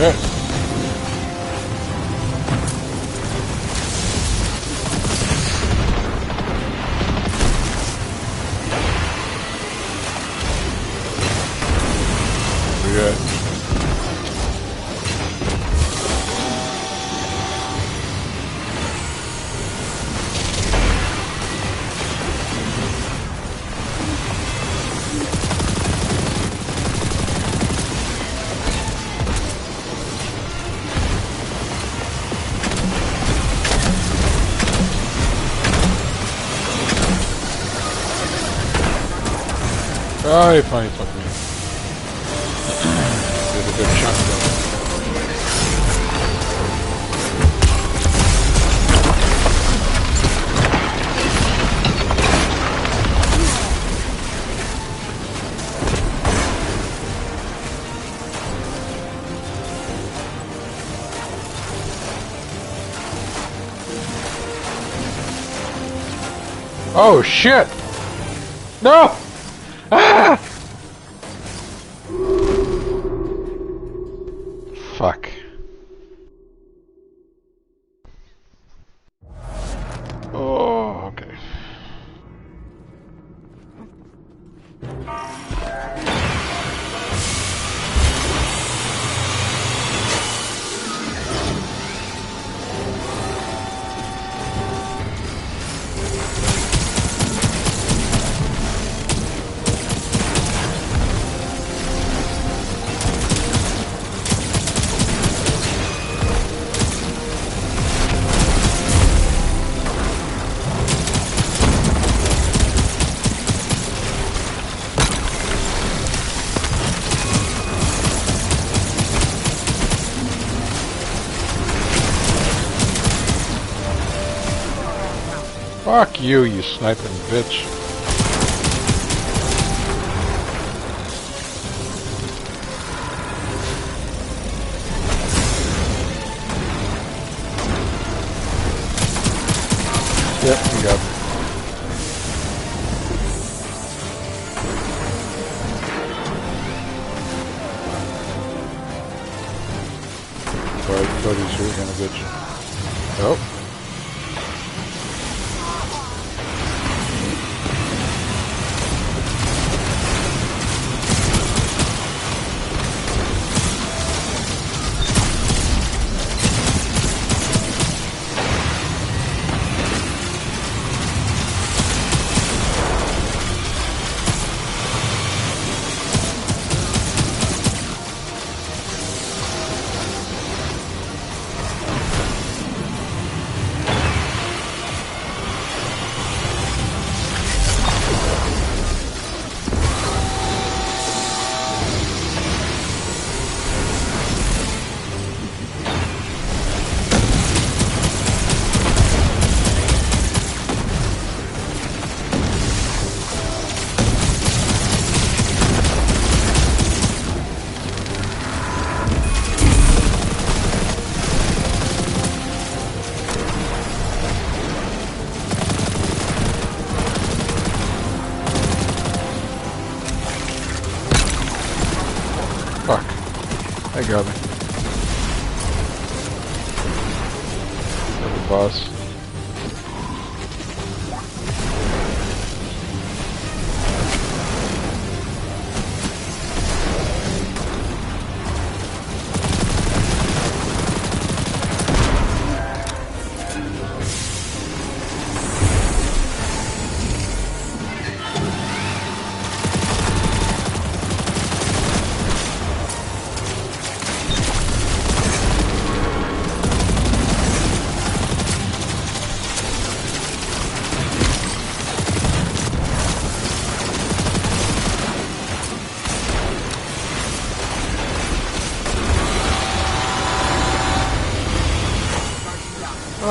B: shit. We got. Oh, you finally fucked me. Did a good shot though. Oh shit! No! Ah! Fuck. Oh, okay. Fuck you, you sniping bitch. Yep, we got it. Alright, Cody's here, gonna bitch. Oh. Fuck. They got me. The boss.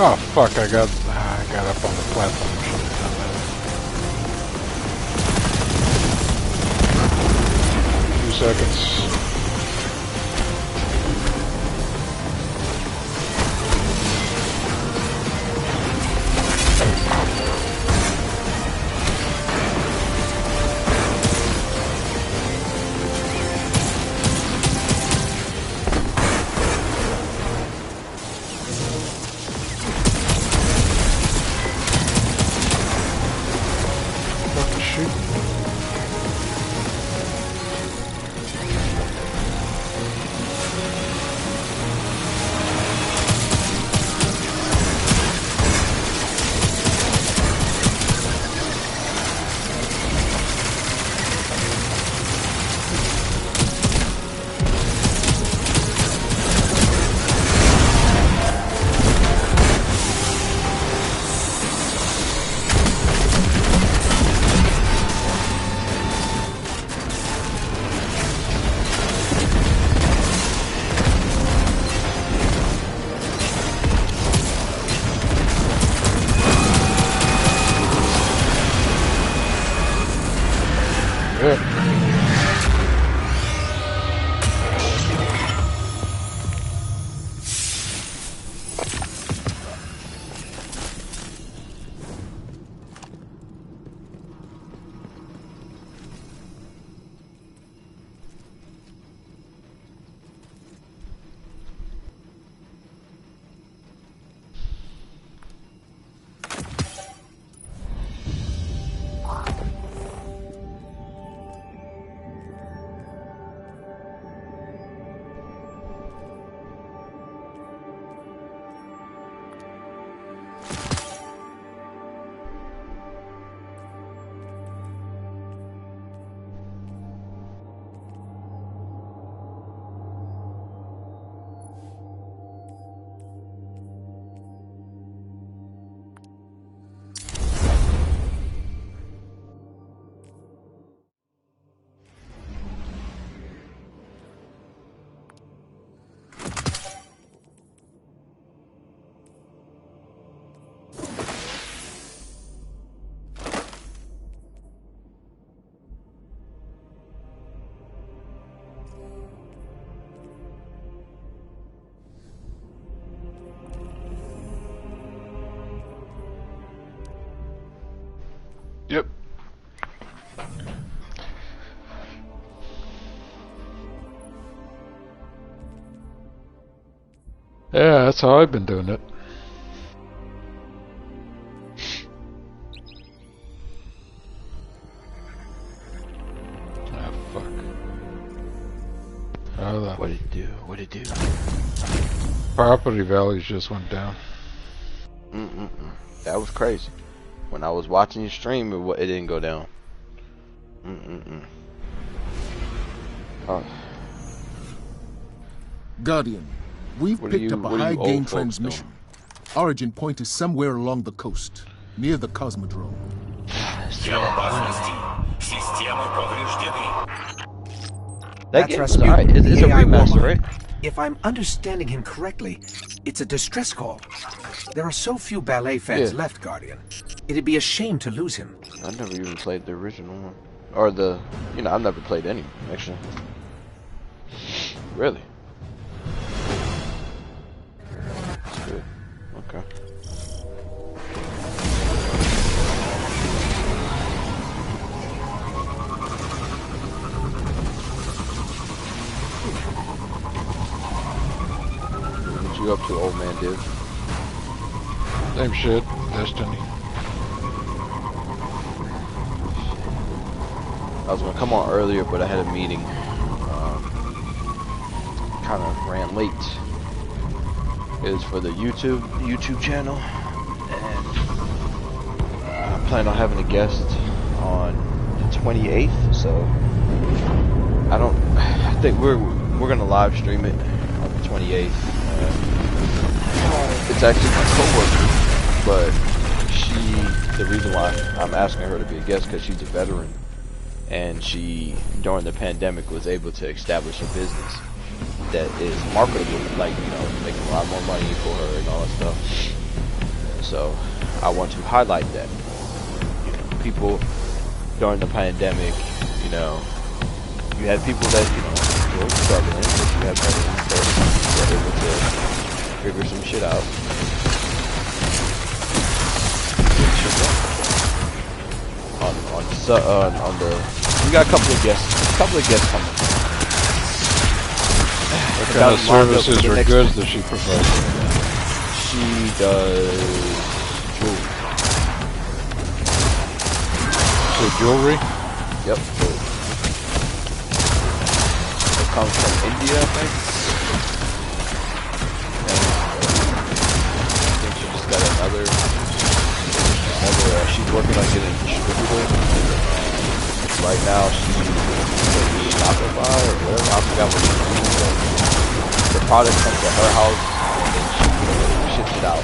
B: Oh fuck, I got up on the platform. 2 seconds. Yep. Yeah, that's how I've been doing it. Ah, fuck. Oh, the
J: What'd it do? What'd it do?
B: property values just went down.
J: That was crazy. When I was watching you stream, it didn't go down. Oh.
G: Guardian, we've
J: What are
G: picked
J: you-
G: up a
J: what are
G: high
J: you
G: gain
J: old folks
G: transmission. Origin point is somewhere along the coast, near the Cosmodrome.
J: That game was alright. It's a remaster, right?
H: If I'm understanding him correctly, it's a distress call. There are so few ballet fans left, Guardian. It'd be a shame to lose him.
J: I never even played the original one. Or the, I've never played any, actually. Really? That's good. Okay. What you up to, old man Div?
B: Same shit. Destiny.
J: I was gonna come on earlier, but I had a meeting. Kind of ran late. It was for the YouTube channel, and I plan on having a guest on the 28th. So I think we're gonna live stream it on the 28th. It's actually my coworker, but the reason why I'm asking her to be a guest because she's a veteran, and she during the pandemic was able to establish a business that is marketable, like, making a lot more money for her and all that stuff. So I want to highlight that. People during the pandemic, you had people that, were struggling, but you had veterans that were able to figure some shit out. On the, we got a couple of guests coming.
B: What kind of services or goods does she provide?
J: She does jewelry.
B: So jewelry?
J: Yep, jewelry. It comes from India, I think. And I think she just got another. She's working on getting a distributor. Right now, she's using Shopify or whatever. I forgot what she's doing. The product comes to her house and then she ships it out.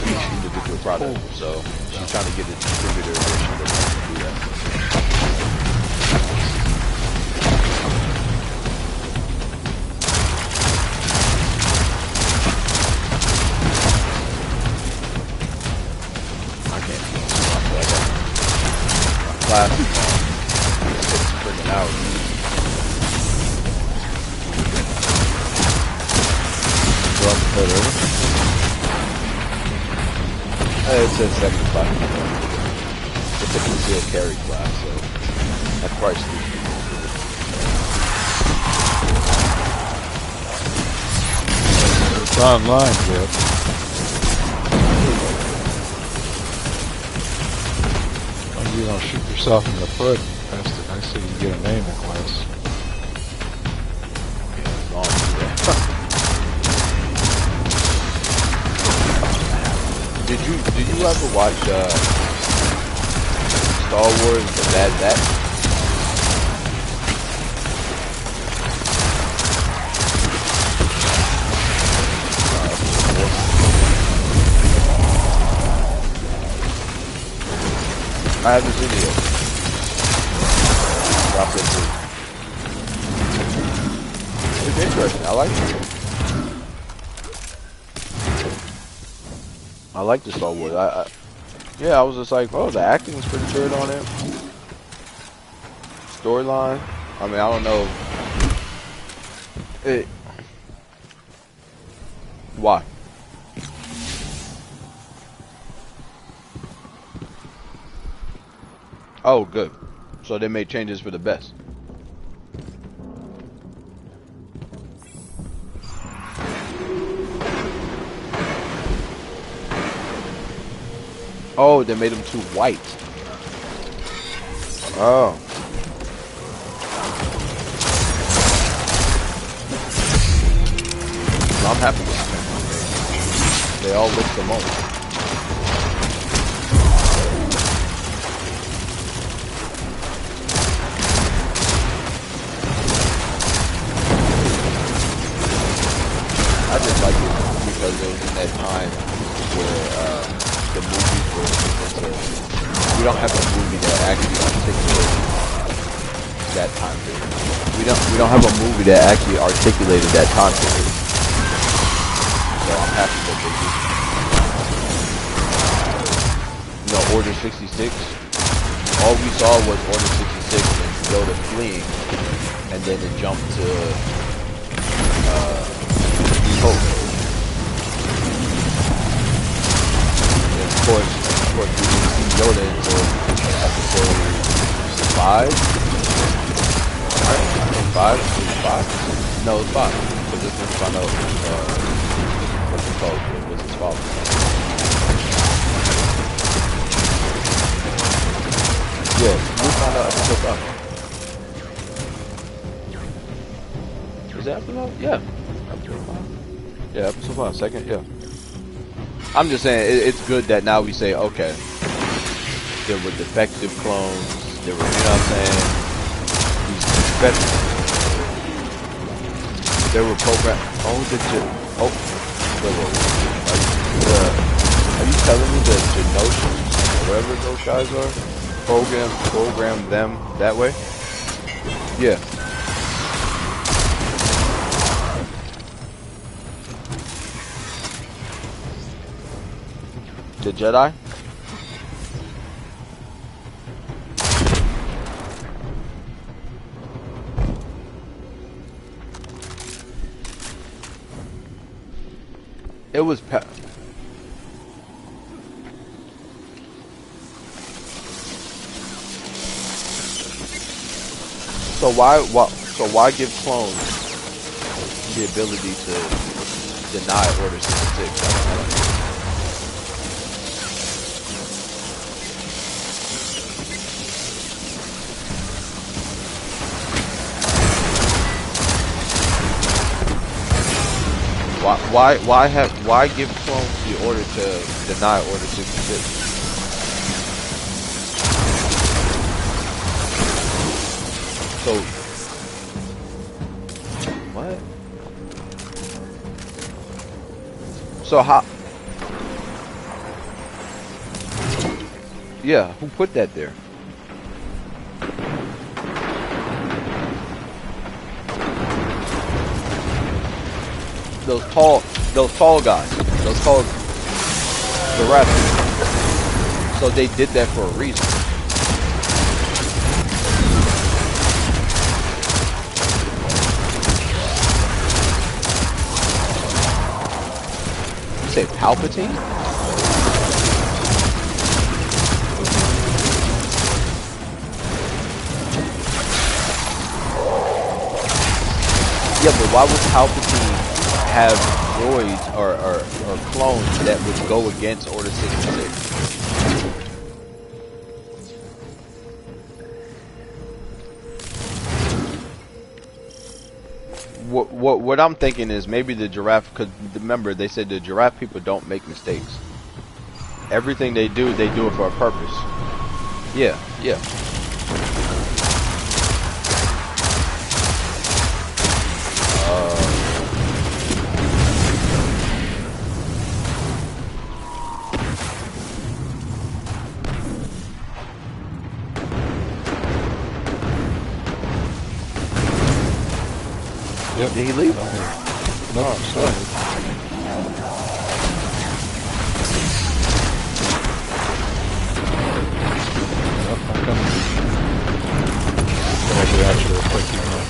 J: Each individual product. So she's trying to get a distributor, but she doesn't have to do that. I can't do it. I got class 6 freaking hours. It's a 75. It's a concealed carry class, so that's pricey.
B: It's online, Jeff. Well, you don't shoot yourself in the foot. I say you get a name in class.
J: Did you ever watch Star Wars: The Bad Batch? I have this video. Drop it too. It's interesting. I like it. I like the Star Wars. I was just like, oh, the acting was pretty good on it. Storyline. I mean, I don't know. Why? Oh, good. So they made changes for the best. Oh, they made them too white. Oh. I'm happy with them. They all look similar. I just like it because it was in that time where the movies were into, we don't have a movie that actually articulated that time period. We don't have a movie that actually articulated that time period. So I'm happy that they did. You know, Order 66. All we saw was Order 66 and Yoda fleeing, and then it jumped to Hope. And of course, we didn't see Yoda until episode 5. Right? 5? Was it 5? No, it was 5. Because this one found out what's it called? What was his father? Yeah, we found out episode 5. Is that episode 5? Yeah. Episode 5. Yeah, episode 5, second, yeah. I'm just saying, it's good that now we say, okay, there were defective clones, there were, you know what I'm saying, these defective, there were programmed, are you telling me that the Notions, whoever those guys are, program them that way? Yeah. The Jedi? It was so why give clones the ability to deny Order 66? Why give clones the order to deny Order 66? So what? So how? Yeah, who put that there? Those tall guys, those tall giraffes. So they did that for a reason. You say Palpatine? Yeah, but why would Palpatine have droids or clones that would go against Order 66? What I'm thinking is maybe the giraffe, because remember they said the giraffe people don't make mistakes. Everything they do it for a purpose. Yeah.
B: Yep.
J: Did he leave?
B: No, I'm sorry. Yep, I'm coming. Can I do actually real quick, you know?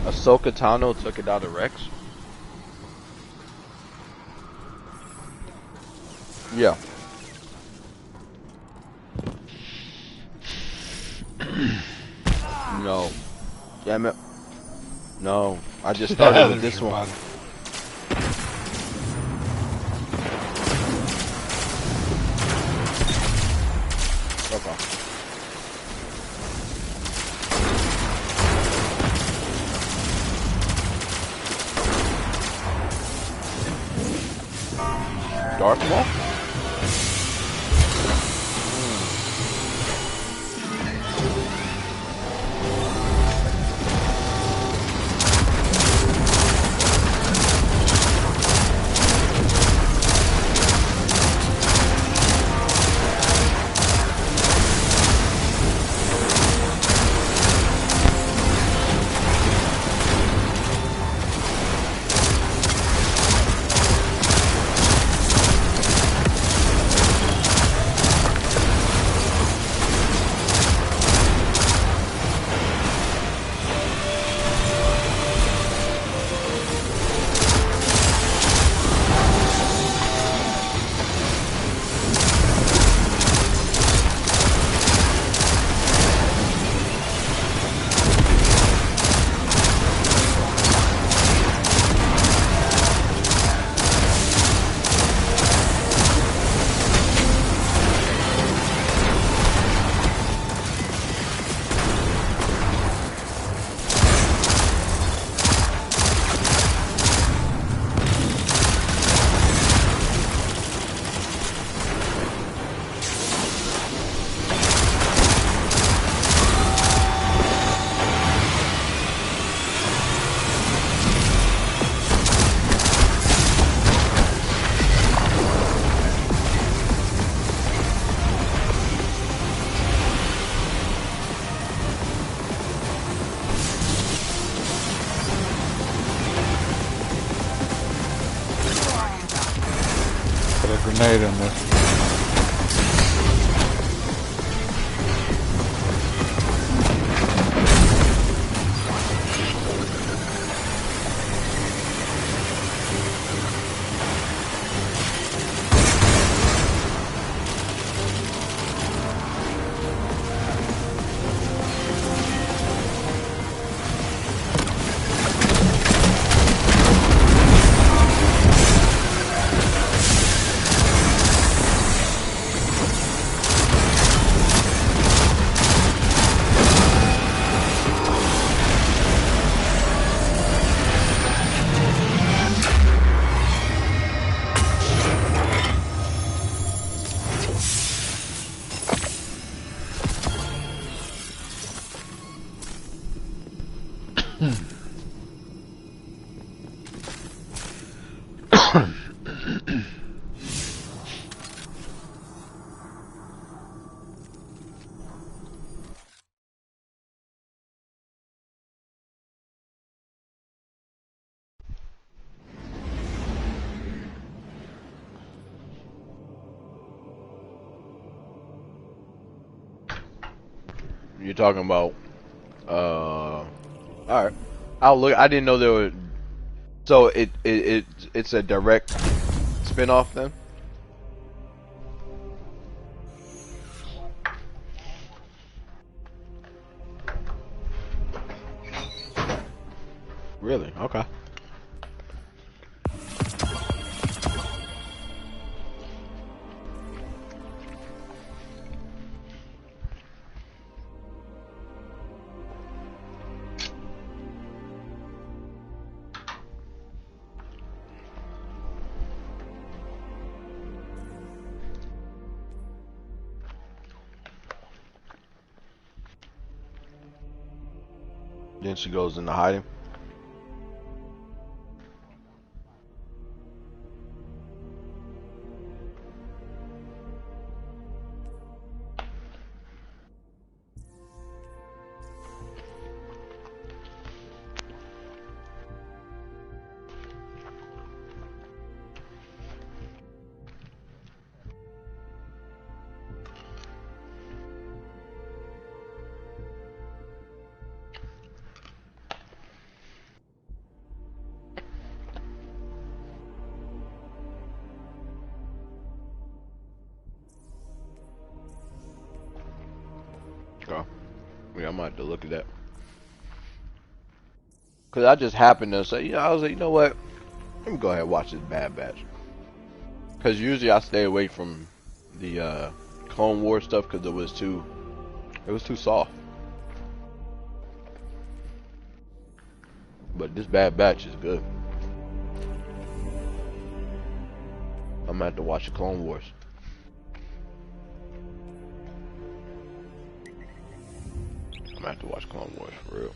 J: Ahsoka Tano took it out of Rex? Yeah. No. Damn it. No. I just started with this one. Okay. Darth Maul?
B: Grenade in this.
J: You're talking about, alright. I'll look. I didn't know there were. So it's a direct spin-off then? Really? Okay. Then she goes into hiding. Yeah, I might have to look at that. Cause I just happened to say, I was like, you know what? Let me go ahead and watch this Bad Batch. Cause usually I stay away from the Clone Wars stuff because it was too soft. But this Bad Batch is good. I'm gonna have to watch the Clone Wars. I'm gonna have to watch Clone Wars for real.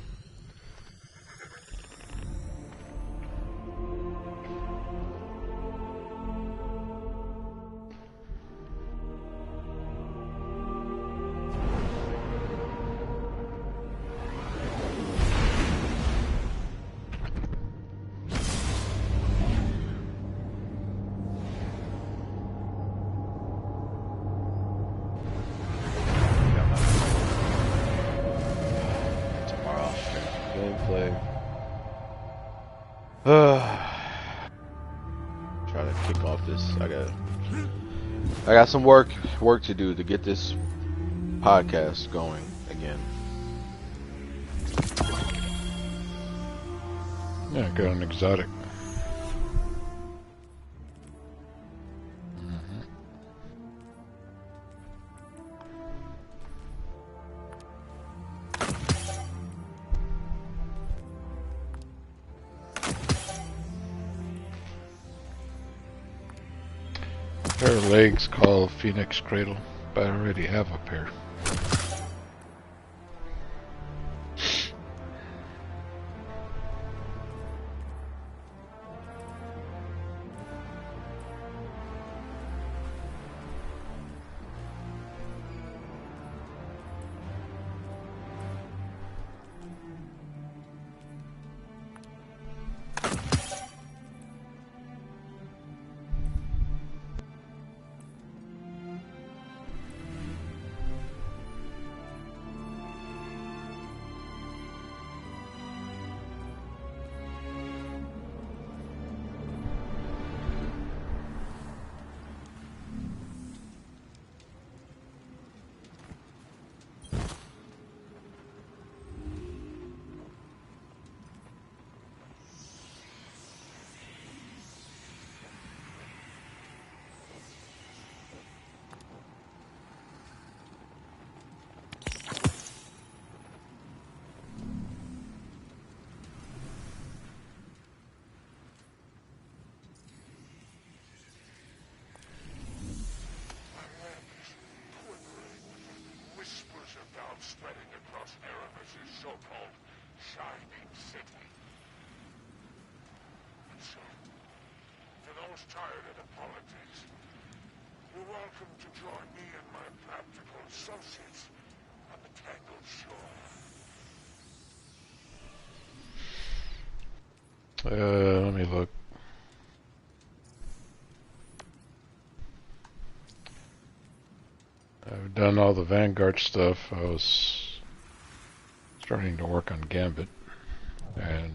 J: Trying to kick off this. I got some work to do to get this podcast going again.
B: Yeah, got an exotic. Pair of legs called Phoenix Cradle, but I already have a pair.
D: Spreading across Erebus' so-called Shining City. And so, for those tired of the politics, you're welcome to join me and my practical associates on the Tangled Shore.
B: Let me look. I've done all the Vanguard stuff. I was starting to work on Gambit, and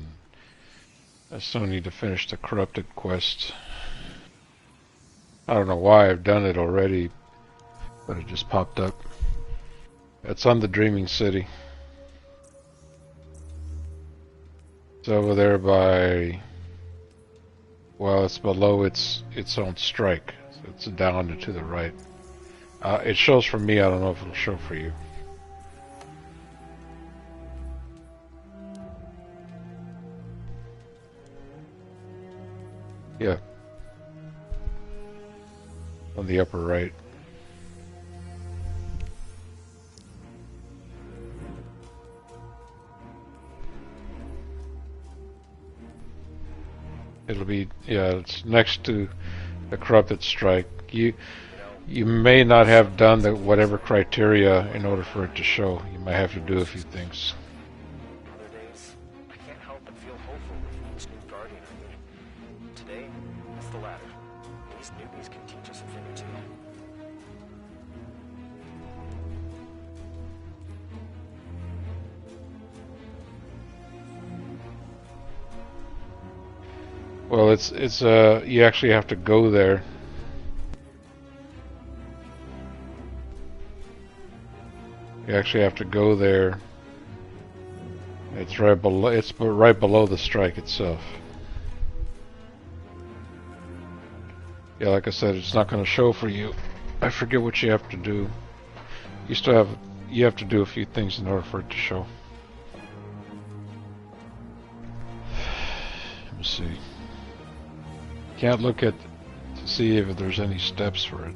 B: I still need to finish the Corrupted quest. I don't know why I've done it already, but it just popped up. It's on the Dreaming City. It's over there by, well, it's below its own strike. So it's down and to the right. It shows for me, I don't know if it'll show for you. Yeah. On the upper right. It'll be, yeah, it's next to the Corrupted Strike. You may not have done the whatever criteria in order for it to show. You might have to do a few things.
K: Other days, I can't help but feel hopeful with each new Guardian I meet. Today, it's the latter. These newbies can teach us a thing or two.
B: Well, it's you actually have to go there. You actually have to go there It's right below. It's right below the strike itself. Yeah, like I said, it's not going to show for you. I forget what you have to do. You have to do a few things in order for it to show. Let me see. Can't look at to see if there's any steps for it.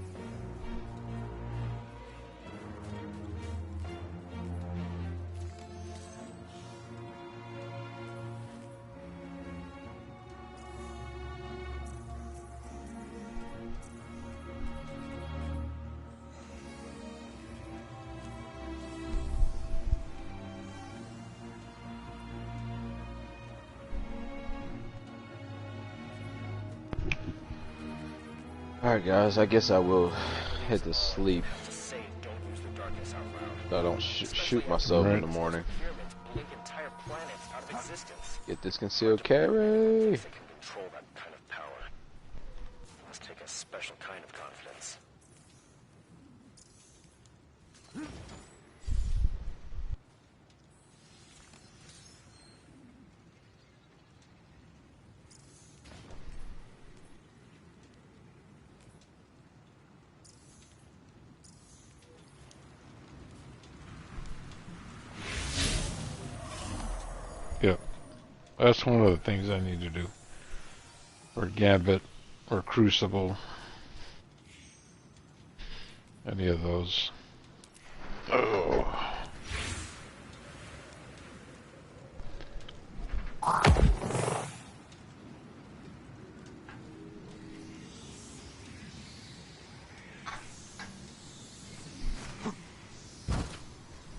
J: Alright guys, I guess I will head to sleep. So I don't shoot myself in the morning. Get this concealed carry.
K: Control that kind of power. Must take a special kind of confidence.
B: Yep. That's one of the things I need to do. Or Gambit, or Crucible. Any of those. Oh.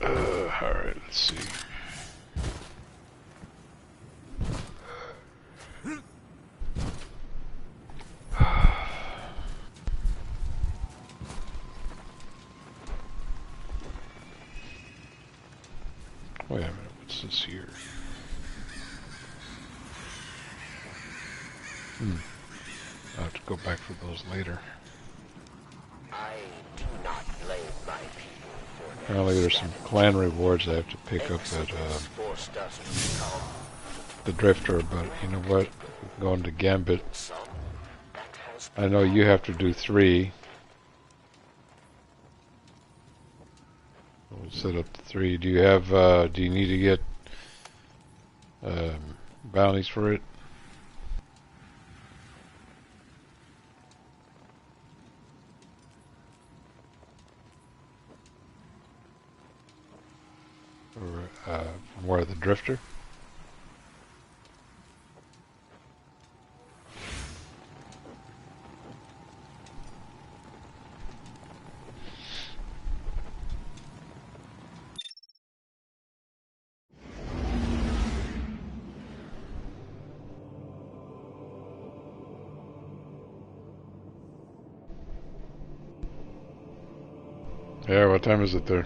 B: Alright, let's see. Wait a minute, what's this here? I'll have to go back for those later.
C: I do not blame my people for their
B: Apparently there's some clan rewards I have to pick up at the Drifter, but you know what? Going to Gambit. I know you have to do 3. We'll set up the 3. Do you have, do you need to get bounties for it? Or, more of the Drifter? Yeah, what time is it there?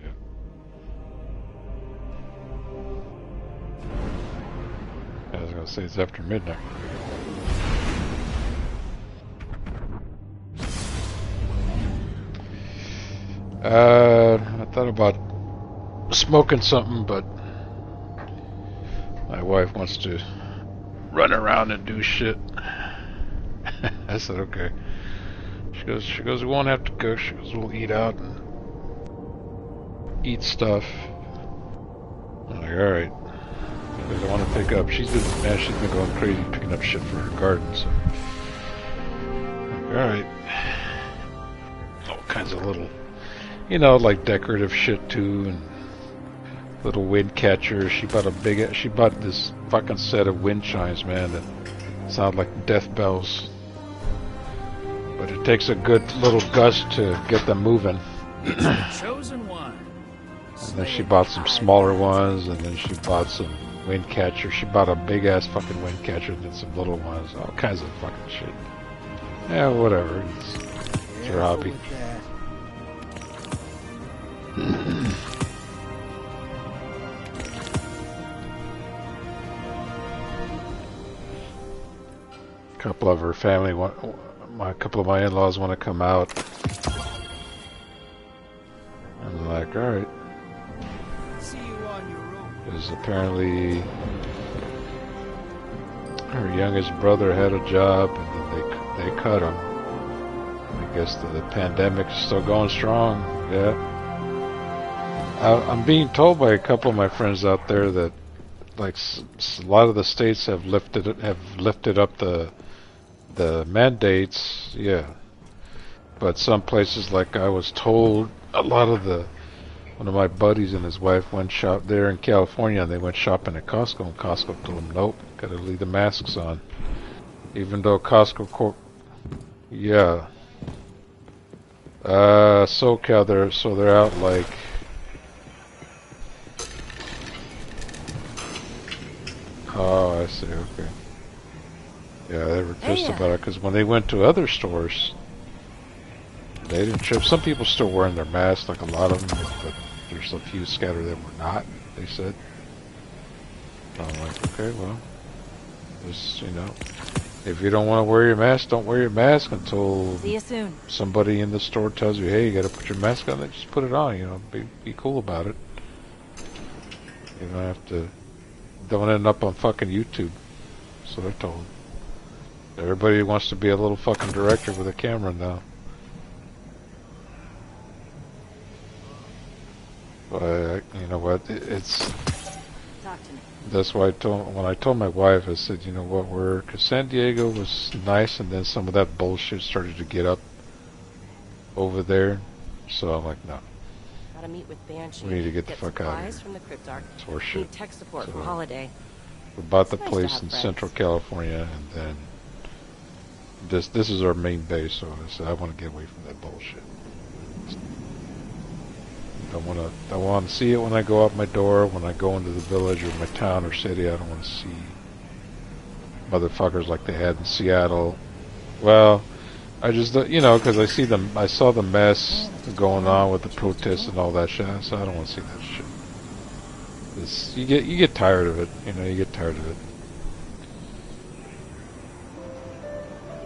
B: Yeah. I was gonna say it's after midnight. I thought about smoking something, but my wife wants to run around and do shit. I said, okay. She goes, we won't have to cook. She goes, we'll eat out and eat stuff. I'm like, alright. Because I want to pick up. She's been going crazy picking up shit for her garden, so. Alright. All kinds of little, you know, like decorative shit too, and little wind catchers. She bought this fucking set of wind chimes, man, that sound like death bells. But it takes a good little gust to get them moving.
L: Chosen one.
B: And then she bought some smaller ones, and then she bought some wind catchers. She bought a big ass fucking wind catcher, and then some little ones. All kinds of fucking shit. Yeah, whatever. It's her hobby. A couple of her family a couple of my in-laws want to come out. like, alright.
L: See you on your road.
B: Because apparently her youngest brother had a job and then they cut him. I guess the pandemic is still going strong. Yeah. I'm being told by a couple of my friends out there that like a lot of the states have lifted up the mandates. Yeah. But some places, like I was told, one of my buddies and his wife went shop there in California, and they went shopping at Costco, and Costco told them, nope, gotta leave the masks on. Even though Costco yeah. SoCal, they're out like, oh, I see, okay. Yeah, they were pissed about it, because when they went to other stores, they didn't trip. Some people still wearing their masks, like a lot of them, but there's a few scattered that were not, they said. I'm like, okay, well, just, you know, if you don't want to wear your mask, don't wear your mask until
M: see you soon.
B: Somebody in the store tells you, hey, you gotta put your mask on, then just put it on, you know, be cool about it. You don't have to, don't end up on fucking YouTube. So they're told. Everybody wants to be a little fucking director with a camera now. But you know what? It's.
M: Talk to me.
B: That's why when I told my wife, I said, you know what? Because San Diego was nice, and then some of that bullshit started to get up over there. So I'm like, no.
M: Gotta meet with Banshee.
B: We need to get the fuck out of here.
M: From the Cryptarch.
B: It's horseshit.
M: Need tech support for Holiday.
B: We bought the
M: It's nice
B: place
M: to have
B: in
M: friends.
B: Central California, and then this is our main base. So I said, I want to get away from that bullshit. I want to see it when I go out my door, when I go into the village or my town or city. I don't want to see motherfuckers like they had in Seattle. Well, I just, you know, because I saw the mess going on with the protests and all that shit. So I don't want to see that shit. You get tired of it, you know. You get tired of it.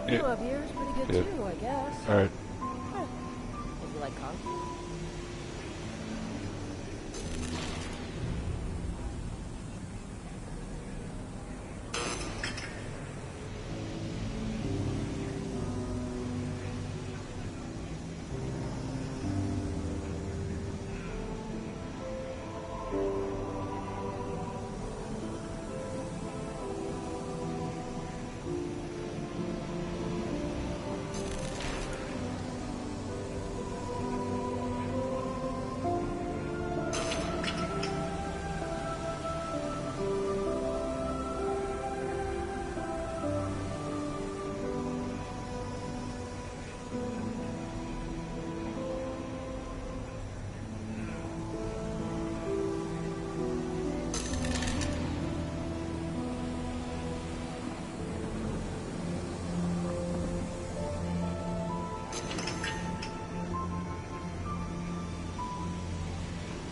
M: The view up here is pretty good too, I guess.
B: All right.
M: If you like concrete.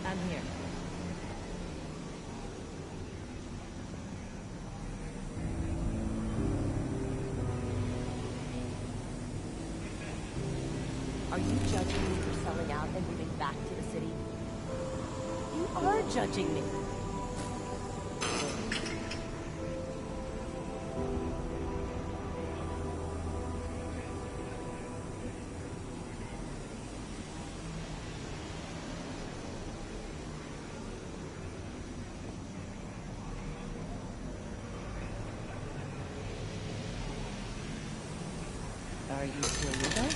M: I'm here. Are you judging me for selling out and moving back to the city? You are judging me. Are you still with us?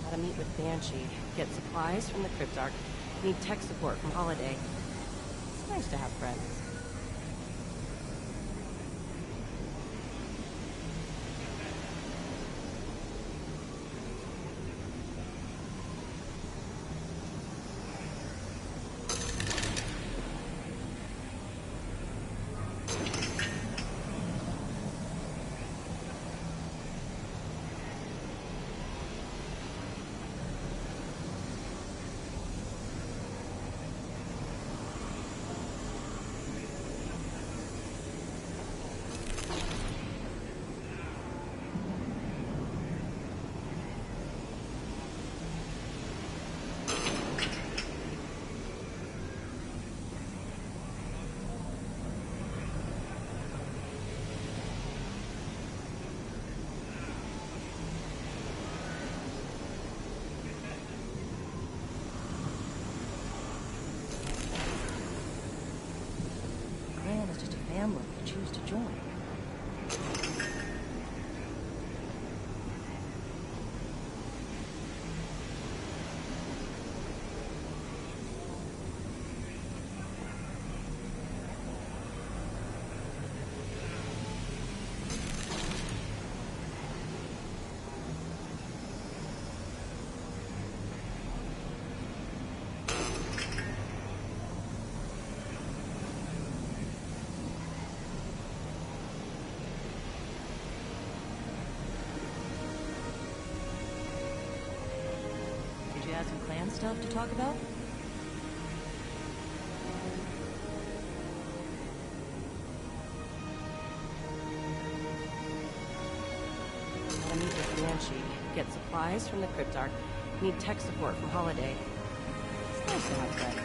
M: Gotta meet with Banshee. Get supplies from the Cryptarch. Need tech support from Holiday. It's nice to have friends. stuff to talk about? I need the Comanche. Get supplies from the Cryptarch. Need tech support from Holiday. It's nice to have friends.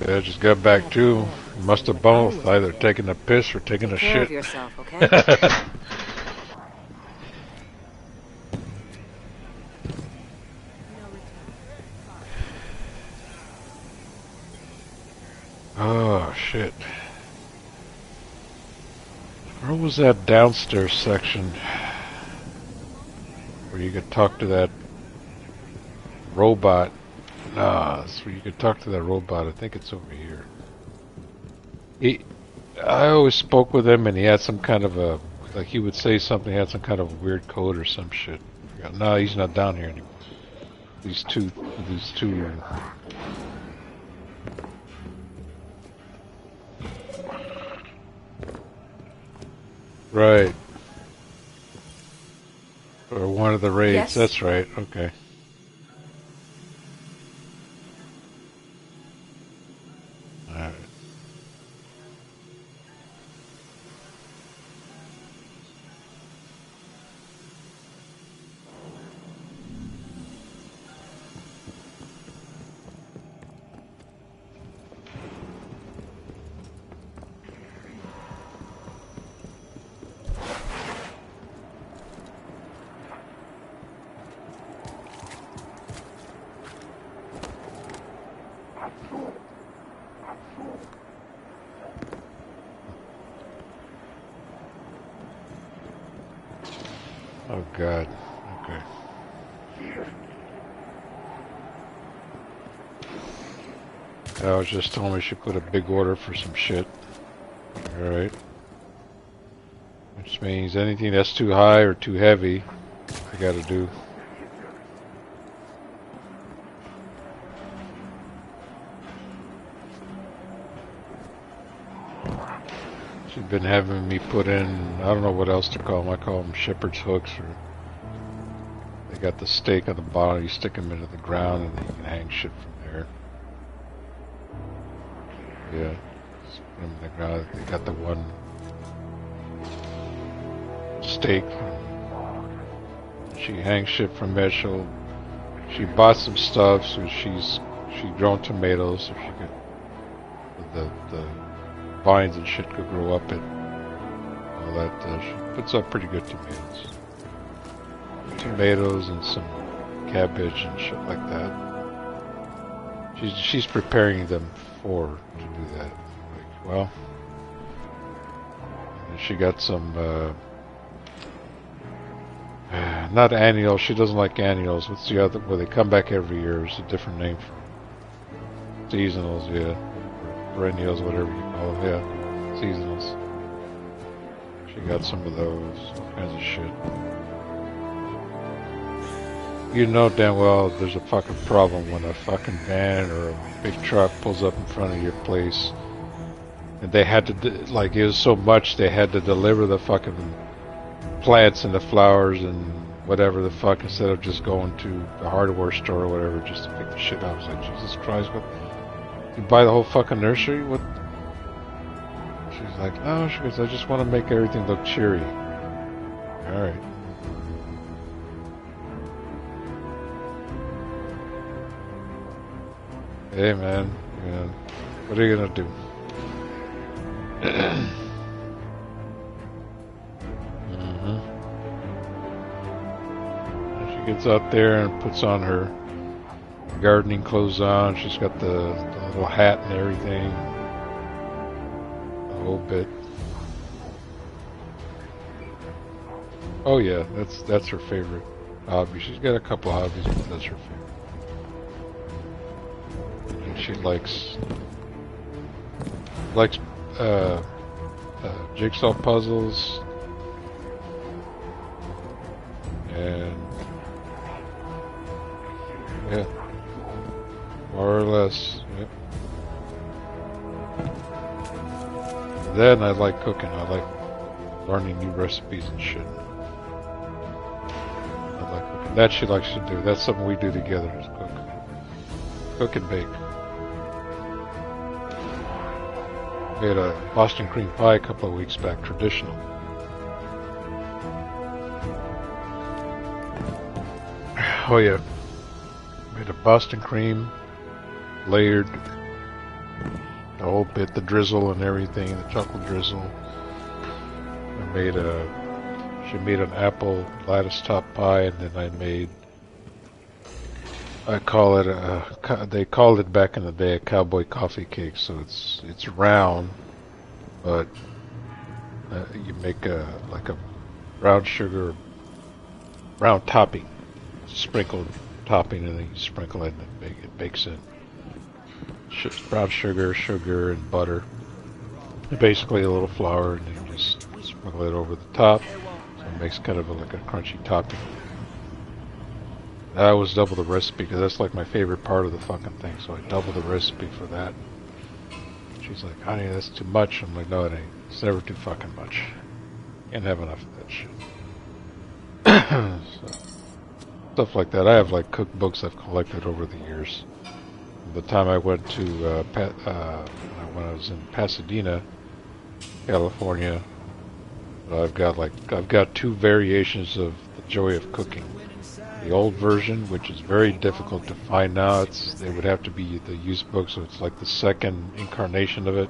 B: Yeah, I just got back too. Must have both, either taking a piss or taking a shit.
F: Take care of yourself, okay?
B: Oh shit. Where was that downstairs section where you could talk to that robot? Nah, that's where you could talk to that robot. I think it's over here. I always spoke with him and he had some kind of a, like he would say something, he had some kind of weird code or some shit. No, he's not down here anymore. These two. Right. Or one of the raids, yes. That's right, okay. Alright. Oh God, okay. I was just told me she put a big order for some shit. Alright. Which means anything that's too high or too heavy, I gotta do. She's been having me put in, I don't know what else to call them. I call them shepherd's hooks, or they got the stake on the bottom. You stick them into the ground and then you can hang shit from there. Yeah, just put them in the ground. They got the one stake. She hangs shit from there. She bought some stuff, so she grown tomatoes, so she could the vines and shit could grow up it. All that. She puts up pretty good tomatoes. Tomatoes and some cabbage and shit like that. She's preparing them to do that. Like, well, and she got some not annuals. She doesn't like annuals. What's the other? Well, they come back every year. It's a different name for seasonals. Yeah. Perennials, whatever you call them, yeah, seasonals. She got some of those, all kinds of shit. You know damn well there's a fucking problem when a fucking van or a big truck pulls up in front of your place, and they had to, like, it was so much they had to deliver the fucking plants and the flowers and whatever the fuck, instead of just going to the hardware store or whatever just to pick the shit up. I was like, Jesus Christ, what? You buy the whole fucking nursery? What? She's like, no, she goes, I just want to make everything look cheery. Alright. Hey man, what are you gonna do? She gets out there and puts on her gardening clothes on. She's got the little hat and everything, the whole bit. Oh yeah, that's her favorite hobby. She's got a couple hobbies, but that's her favorite. She likes jigsaw puzzles and yeah, more or less. Yep. Then I like cooking. I like learning new recipes and shit. I like cooking. That she likes to do. That's something we do together, is cook. Cook and bake. We had a Boston cream pie a couple of weeks back, traditional. Oh yeah. Made a Boston cream, layered, the whole bit, the drizzle and everything, the chocolate drizzle. She made an apple lattice top pie, and then they called it back in the day a cowboy coffee cake. So it's round, but you make like a brown sugar, brown topping, sprinkled topping, and then you sprinkle it and it bakes in. Brown sugar, and butter. And basically a little flour, and then you just sprinkle it over the top, so it makes kind of like a crunchy topping. I always double the recipe because that's like my favorite part of the fucking thing, so I double the recipe for that. She's like, honey, that's too much. I'm like, no, it ain't. It's never too fucking much. Can't have enough of that shit. So, stuff like that. I have like cookbooks I've collected over the years. The time I went to when I was in Pasadena, California, I've got two variations of The Joy of Cooking. The old version, which is very difficult to find now, they would have to be the used book, so it's like the second incarnation of it.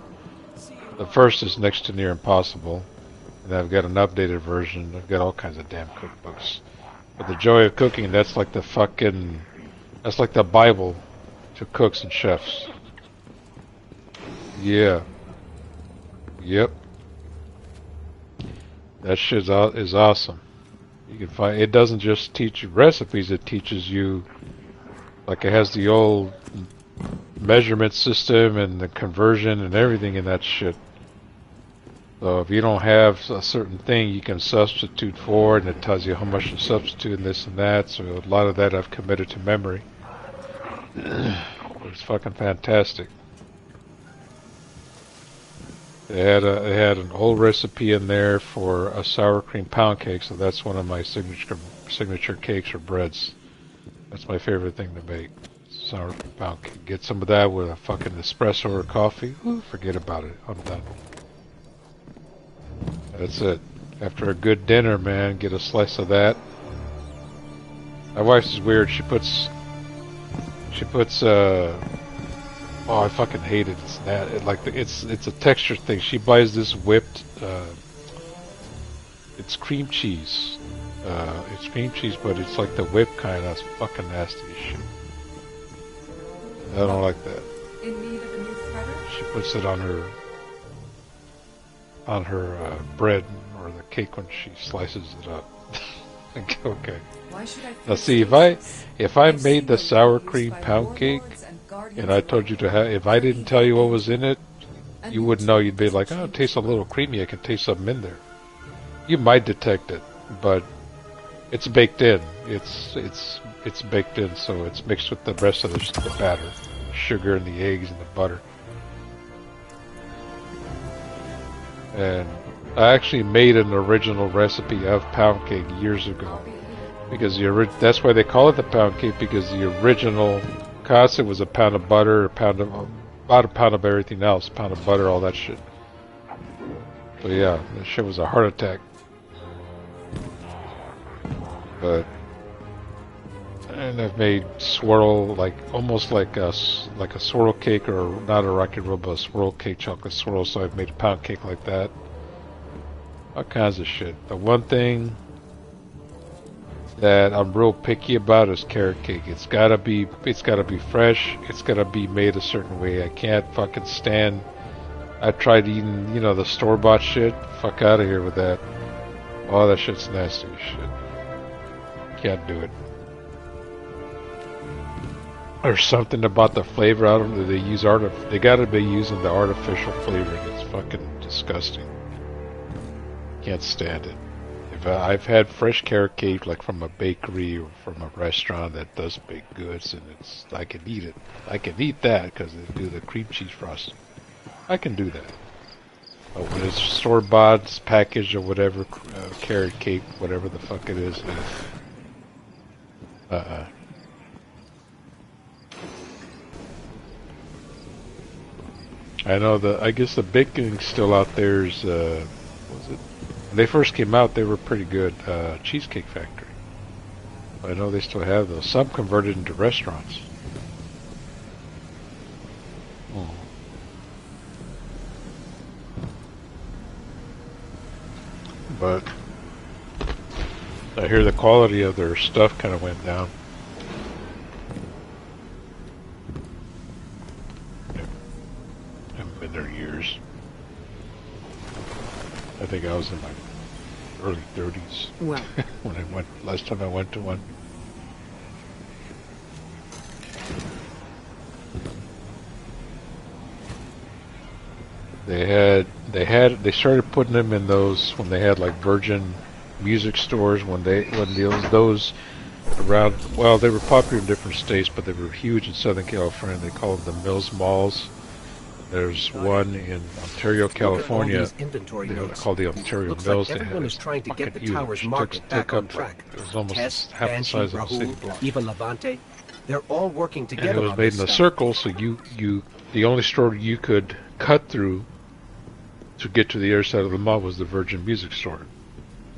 B: The first is next to near impossible, and I've got an updated version. I've got all kinds of damn cookbooks. But The Joy of Cooking, that's like the Bible to cooks and chefs. Yeah. Yep. That shit is awesome. You can find, it doesn't just teach you recipes, it teaches you, like it has the old measurement system and the conversion and everything in that shit. So if you don't have a certain thing you can substitute for, and it tells you how much to substitute and this and that, so a lot of that I've committed to memory. It's fucking fantastic. They had an old recipe in there for a sour cream pound cake, so that's one of my signature cakes or breads. That's my favorite thing to make. Sour cream pound cake. Get some of that with a fucking espresso or coffee. Ooh, forget about it. I'm done. That's it. After a good dinner, man, get a slice of that. My wife's is weird. She puts oh, I fucking hate it. It's it's a texture thing. She buys this whipped, it's cream cheese. It's cream cheese, but it's like the whipped kind. That's fucking nasty as shit. I don't like that.
F: In need of a new threader?
B: She puts it on her bread or the cake when she slices it up. Okay.
F: Why should I
B: now see, if I made the sour cream pound cake and I told you to have, if I didn't tell you what was in it, you wouldn't know. You'd be like, oh, it tastes a little creamy. I can taste something in there. You might detect it, but it's baked in. It's baked in, so it's mixed with the rest of the batter, the sugar and the eggs and the butter. And I actually made an original recipe of pound cake years ago, because that's why they call it the pound cake, because the original concept was a pound of butter, about a pound of everything else, a pound of butter, all that shit. So yeah, that shit was a heart attack. And I've made swirl, almost like a swirl cake, or not a Rocky Road, but a swirl cake, chocolate swirl. So I've made a pound cake like that. All kinds of shit. The one thing that I'm real picky about is carrot cake. It's gotta be fresh. It's gotta be made a certain way. I can't fucking stand. I tried eating, the store-bought shit. Fuck out of here with that. Oh, that shit's nasty as shit. Can't do it. There's something about the flavor. I don't know. They use They gotta be using the artificial flavoring. It's fucking disgusting. Can't stand it. I've had fresh carrot cake like from a bakery or from a restaurant that does baked goods, and I can eat it. I can eat that because they do the cream cheese frosting. I can do that. But when it's store-bought, packaged or whatever, carrot cake, whatever the fuck it is, I know I guess the baking's still out there is, what was it? When they first came out, they were pretty good. Cheesecake Factory. I know they still have those. Some converted into restaurants. Oh. But I hear the quality of their stuff kind of went down. Haven't been there years. I think I was in my early 30s.
F: Well,
B: when I went last time I went to one. They started putting them in those when they had like Virgin music stores when those around. Well, they were popular in different states, but they were huge in Southern California. They called them Mills Malls. There's one in Ontario, California. Called the Ontario Mills.
H: Like everyone is trying to get the tower's market back on track.
B: It was almost
H: Tess,
B: half the size of the city
H: Rahul,
B: block.
H: even Levante, they're all working together.
B: And it was made in a circle, so the only store you could cut through to get to the other side of the mall was the Virgin Music Store.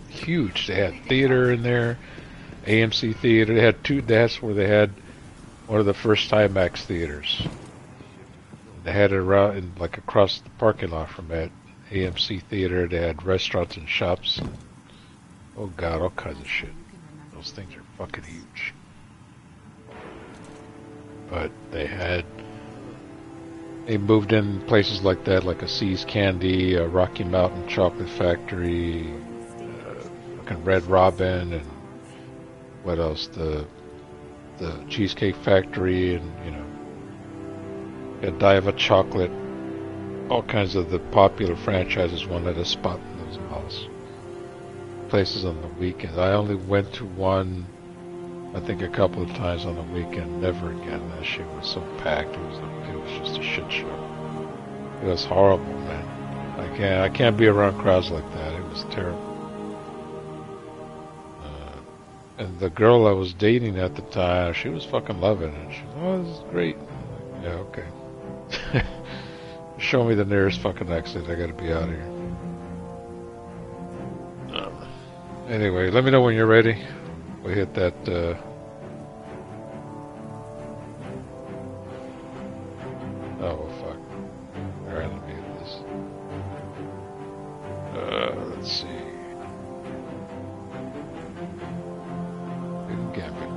B: Huge. They had theater in there, AMC Theater. They had two. That's where they had one of the first IMAX theaters. They had it around in, like across the parking lot from that AMC Theater. They had restaurants and shops. Oh God, all kinds of shit. Those things are fucking huge. But they moved in places like that, like a See's Candy, a Rocky Mountain Chocolate Factory, fucking Red Robin, and what else? The Cheesecake Factory, and Godiva Chocolate. All kinds of the popular franchises wanted a spot in those malls. Places on the weekends. I only went to one, I think a couple of times on the weekend. Never again. That shit was so packed. It was just a shit show. It was horrible, man. I can't be around crowds like that. It was terrible. And the girl I was dating at the time, she was fucking loving it. She was, oh, this is great. I'm like, yeah, okay. Show me the nearest fucking exit. I gotta be out of here. Anyway, let me know when you're ready. We hit that, oh, fuck. Alright, let me hit this. Let's see. Gambit.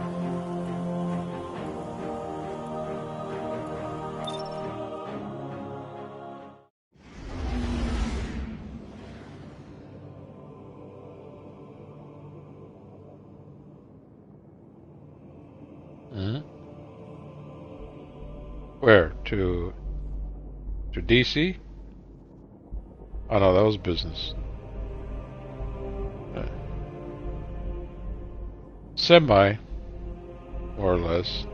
B: Where? To DC? Oh no, that was business. Semi, more or less.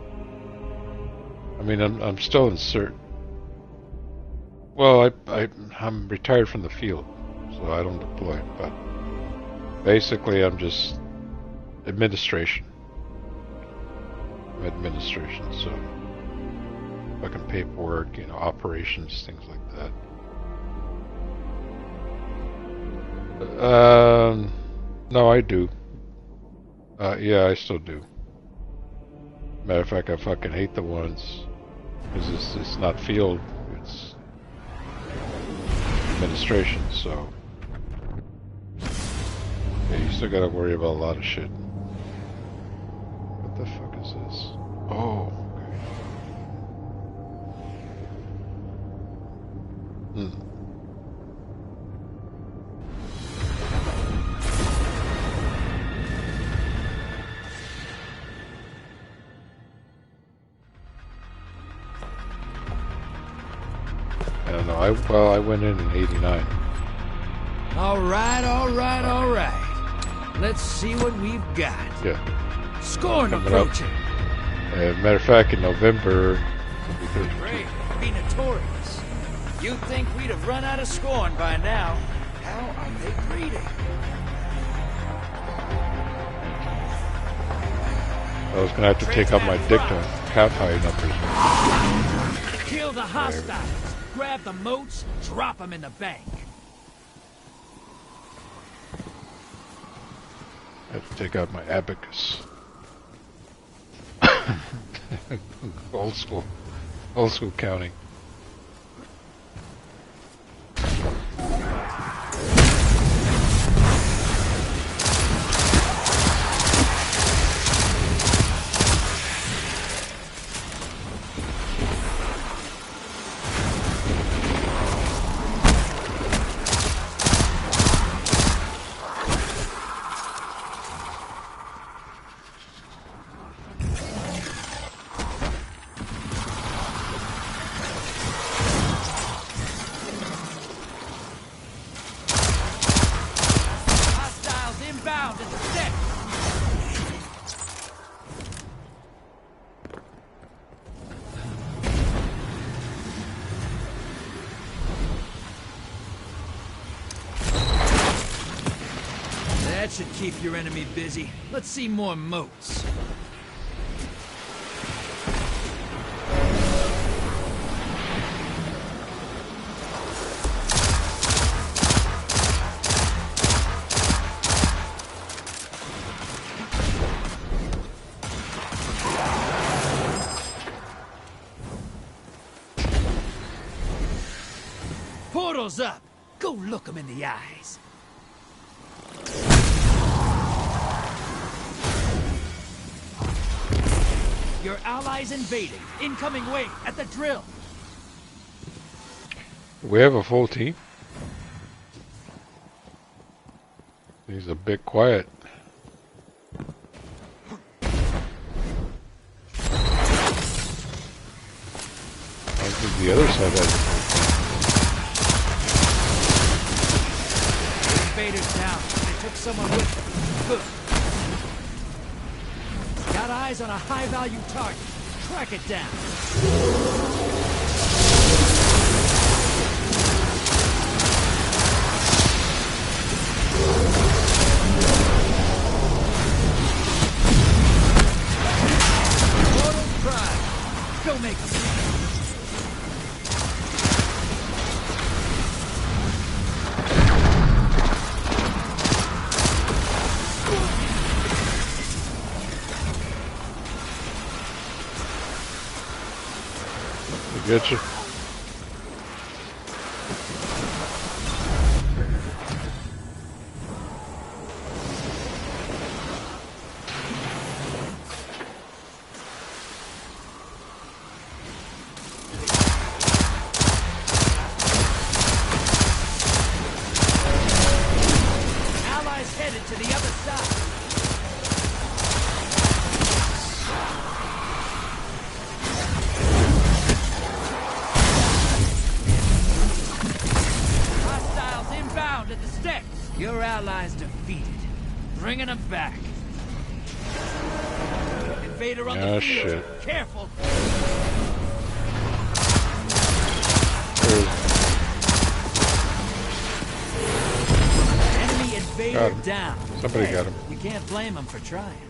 B: I mean, I'm still in cert. Well, I'm retired from the field, so I don't deploy. But basically, I'm just administration. So fucking paperwork, operations, things like that. No, I do. Yeah, I still do. Matter of fact, I fucking hate the ones, because it's not field, it's administration, so yeah, you still gotta worry about a lot of shit. What the fuck is this? Oh, okay. I went in '89.
L: All right. Let's see what we've got.
B: Yeah.
L: Scorn
B: Coming
L: approaching.
B: Matter of fact, in November,
L: Great, be notorious. You'd think we'd have run out of Scorn by now. How are they greeting?
B: I was gonna have to take out my dick to have high numbers.
L: Kill the hostiles. Grab the moats. Drop them in the bank.
B: I have to take out my abacus. Old school counting.
L: That should keep your enemy busy. Let's see more moats. Portal's up. Go look them in the eyes. Your allies invading. Incoming wave at the drill.
B: We have a full team. He's a bit quiet. I think the other side has.
L: Invaders down. They took someone with them. Good. Got eyes on a high-value target. Track it down. Mortal Pride. Go make them.
B: Get you.
L: Allies headed to the other side. At the steps. Your allies defeated. Bringing them back. Invader on the field.
B: Shit.
L: Careful. Enemy invader down.
B: Somebody got him.
L: You can't blame them for trying.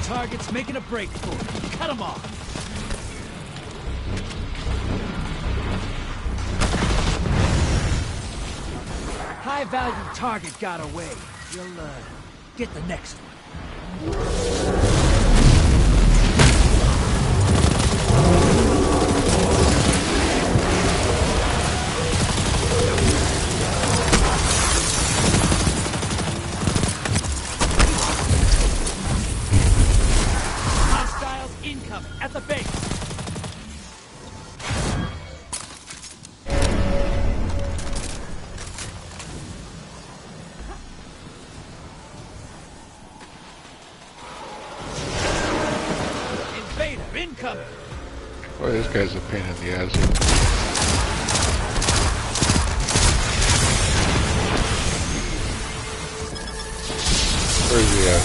L: Target's making a break for it. Cut him off. High-value target got away. You'll, get the next one. At the base. coming.
B: Boy, this guy's a pain in the ass. Where is he at?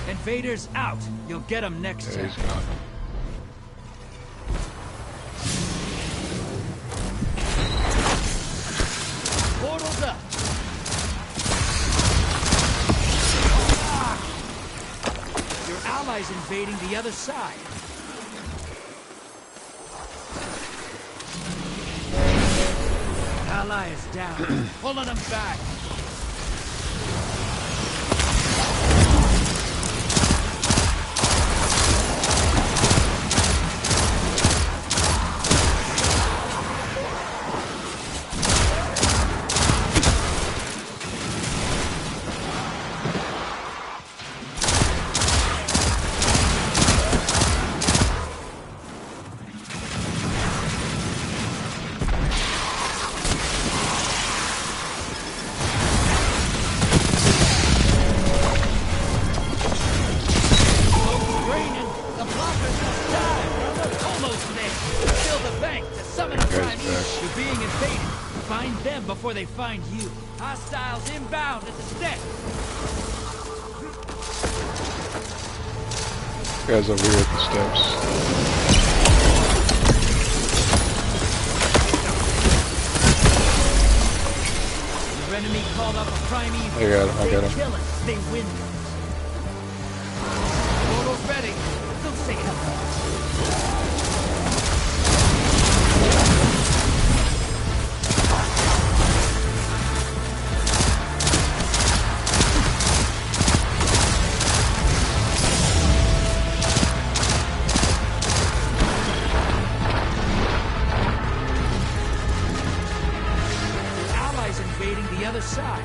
L: Invaders out. You'll get them next time.
B: He's gone.
L: Portals up. Your allies invading the other side. Ally is down. Pulling them back. Before they find you. Hostiles inbound at the steps.
B: Guys over here at the steps.
L: Your enemy called up a Primeval.
B: I got him, I got him.
L: They kill us, they win. Portal's ready. Don't say hello. Side.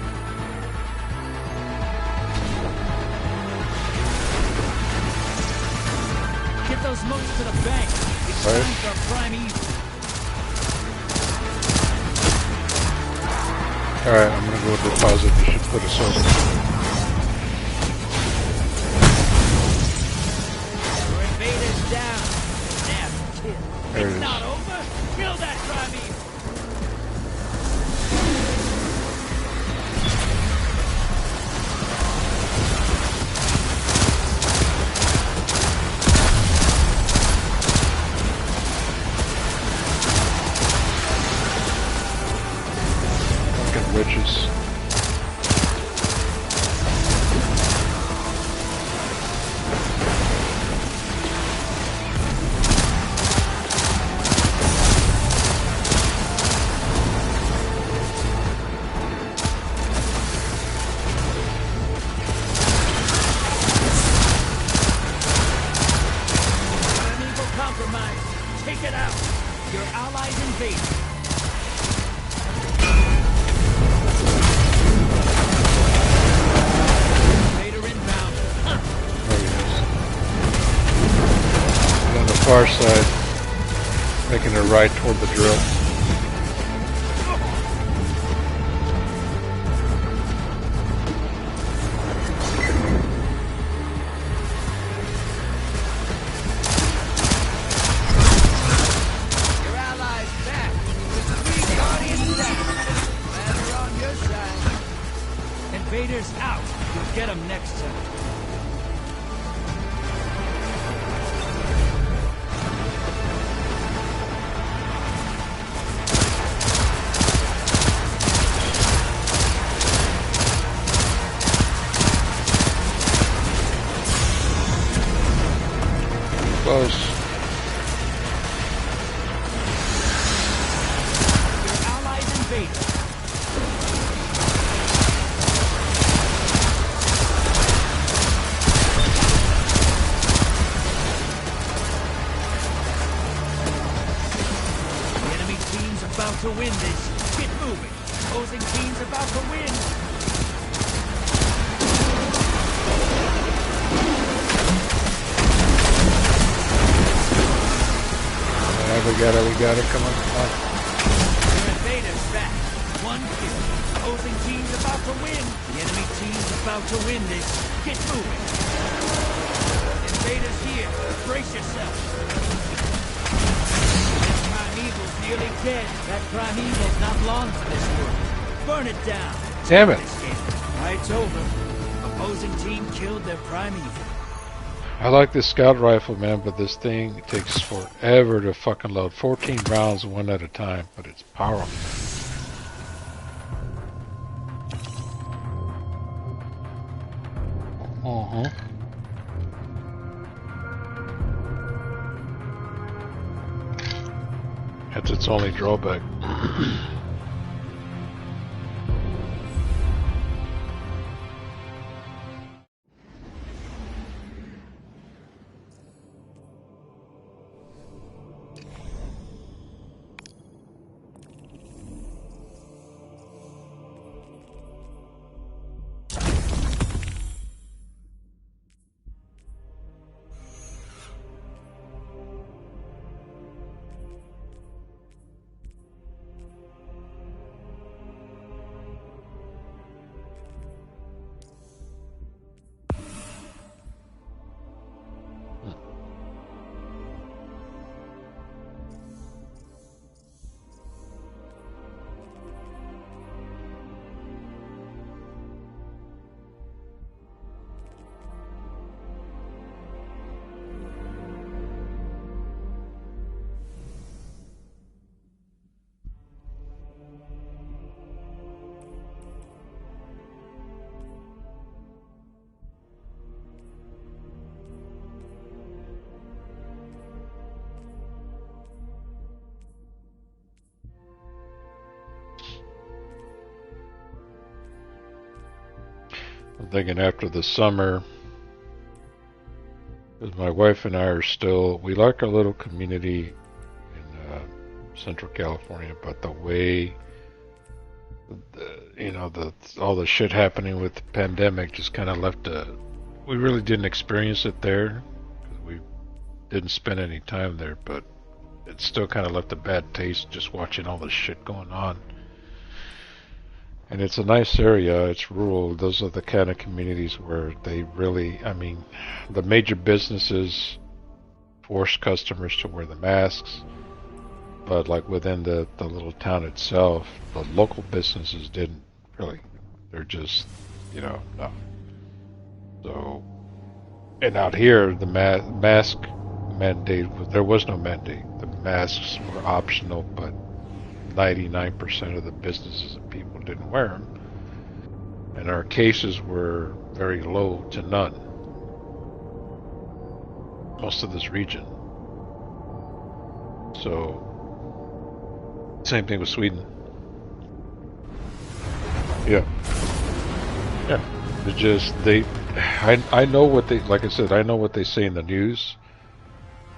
L: Get those moats to the bank. It's time for Primeval.
B: Alright, I'm gonna go deposit. You should put us over.
L: Your invaders down. Nasty kill.
B: There
L: It's
B: it
L: not
B: is.
L: over. Kill that Primeval.
B: Witches.
L: Primeval compromise. Take it out. Your allies invade.
B: Far side, making a right toward the drill.
L: Your allies back with 3 Guardians down. Ladder on your side. Invaders out. You'll get them next time.
B: Close.
L: Your allies invade. The enemy team's about to win this. Get moving. Opposing team's about to win.
B: We got it. Come on, come on.
L: Your invader's back. One kill. Opposing team's about to win. The enemy team's about to win this. Get moving. Invaders here. Brace yourself. That primeval's nearly dead. That primeval's not long for this world. Burn it down.
B: Damn it.
L: Fight's over. Opposing team killed their primeval.
B: I like this scout rifle, man, but this thing takes forever to fucking load. 14 rounds, one at a time, but it's powerful. That's its only drawback. I'm thinking after the summer, because my wife and I are still, we like our little community in Central California, but the way, all the shit happening with the pandemic just kind of left we really didn't experience it there, because we didn't spend any time there, but it still kind of left a bad taste just watching all this shit going on. And it's a nice area, it's rural. Those are the kind of communities where they really, the major businesses force customers to wear the masks, but like within the little town itself, the local businesses didn't really. They're just, no. So, and out here, the mask mandate, there was no mandate. The masks were optional, but 99% of the businesses and people didn't wear them, and our cases were very low to none. Most of this region. So, same thing with Sweden. Yeah. It's just I know what they, like I said, I know what they say in the news,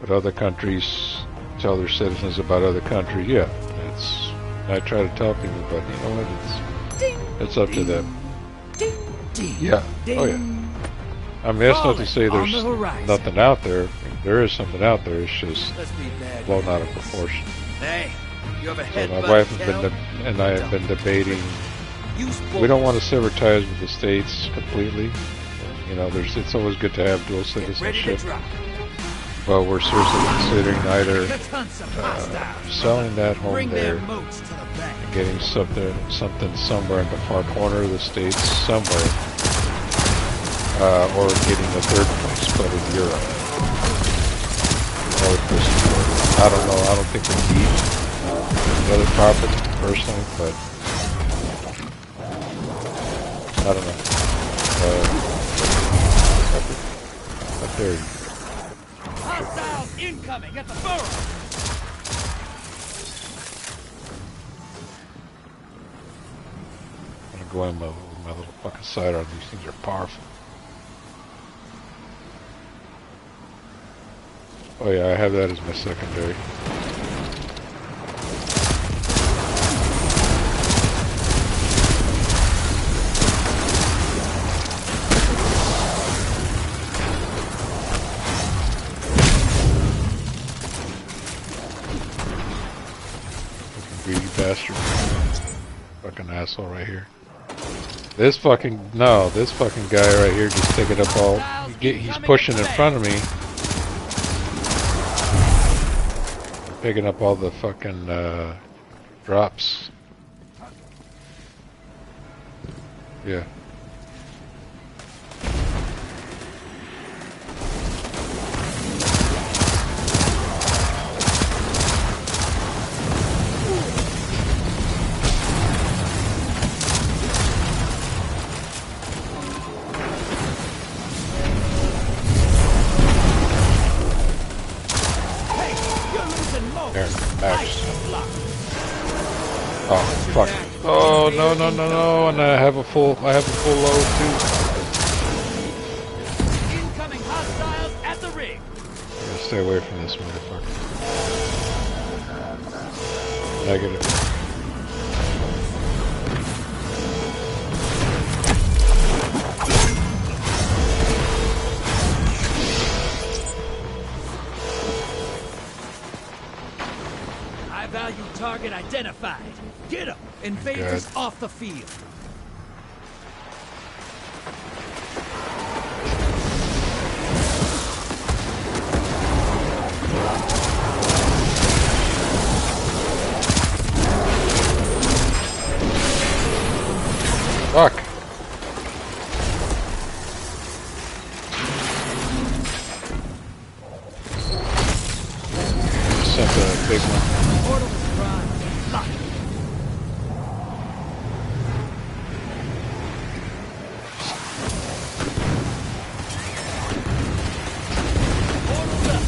B: but other countries tell their citizens about other countries. Yeah. I try to tell people, but you know what? It's up to them. Yeah. Oh yeah. That's not to say there's nothing out there. There is something out there. It's just blown out of proportion. So my wife and I have been debating. We don't want to sever ties with the States completely. It's always good to have dual citizenship. But we're seriously considering either selling that home there and getting something somewhere in the far corner of the States, somewhere, or getting a third place, but in Europe. I don't know. I don't think we need another property personally, but I don't know. But there you go.
L: Hostiles incoming at the burrow!
B: I'm gonna go in with my little fucking sidearm. These things are powerful. Oh yeah, I have that as my secondary. bastard. Fucking asshole right here. This fucking guy right here just taking up all. He's pushing in front of me, picking up all the fucking drops. Yeah. Oh fuck! Oh no no no no! And I have a full load too.
L: Incoming hostiles at the rig.
B: I'm gonna stay away from this motherfucker. Negative.
L: Value target identified. Get him! Invaders off the field.
B: Fuck. Sent a big one.
L: Portal is prime. Lock. Portal's up.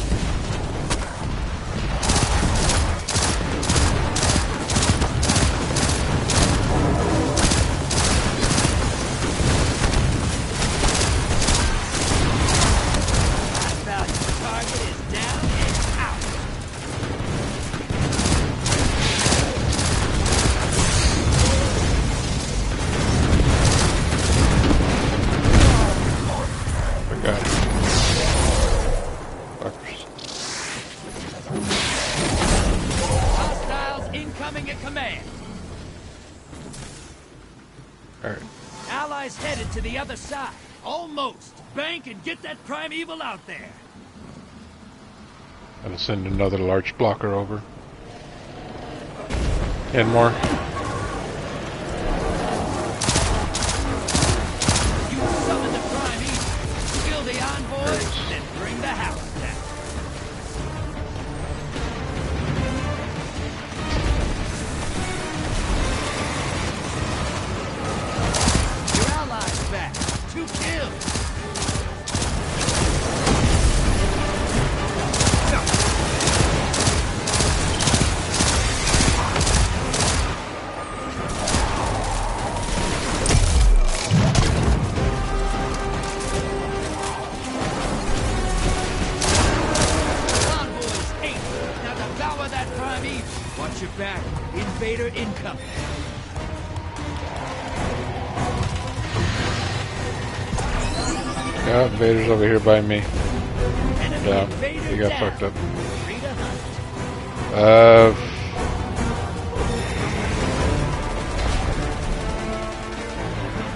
L: High value target is down and out.
B: Got it. Fuckers.
L: Hostiles incoming at command.
B: Alright.
L: Allies headed to the other side. Almost. Bank and get that primeval out there.
B: Gotta send another large blocker over. And more.
L: You summon the primeval. Kill the envoy, then bring the house down. Your allies back. 2 kills. Convoys 8. Now devour that primeval. Watch your back. Invader incoming.
B: Yeah, invaders over here by me.
L: Enemy
B: Yeah,
L: invader
B: he got
L: down.
B: fucked up.
L: Free to hunt.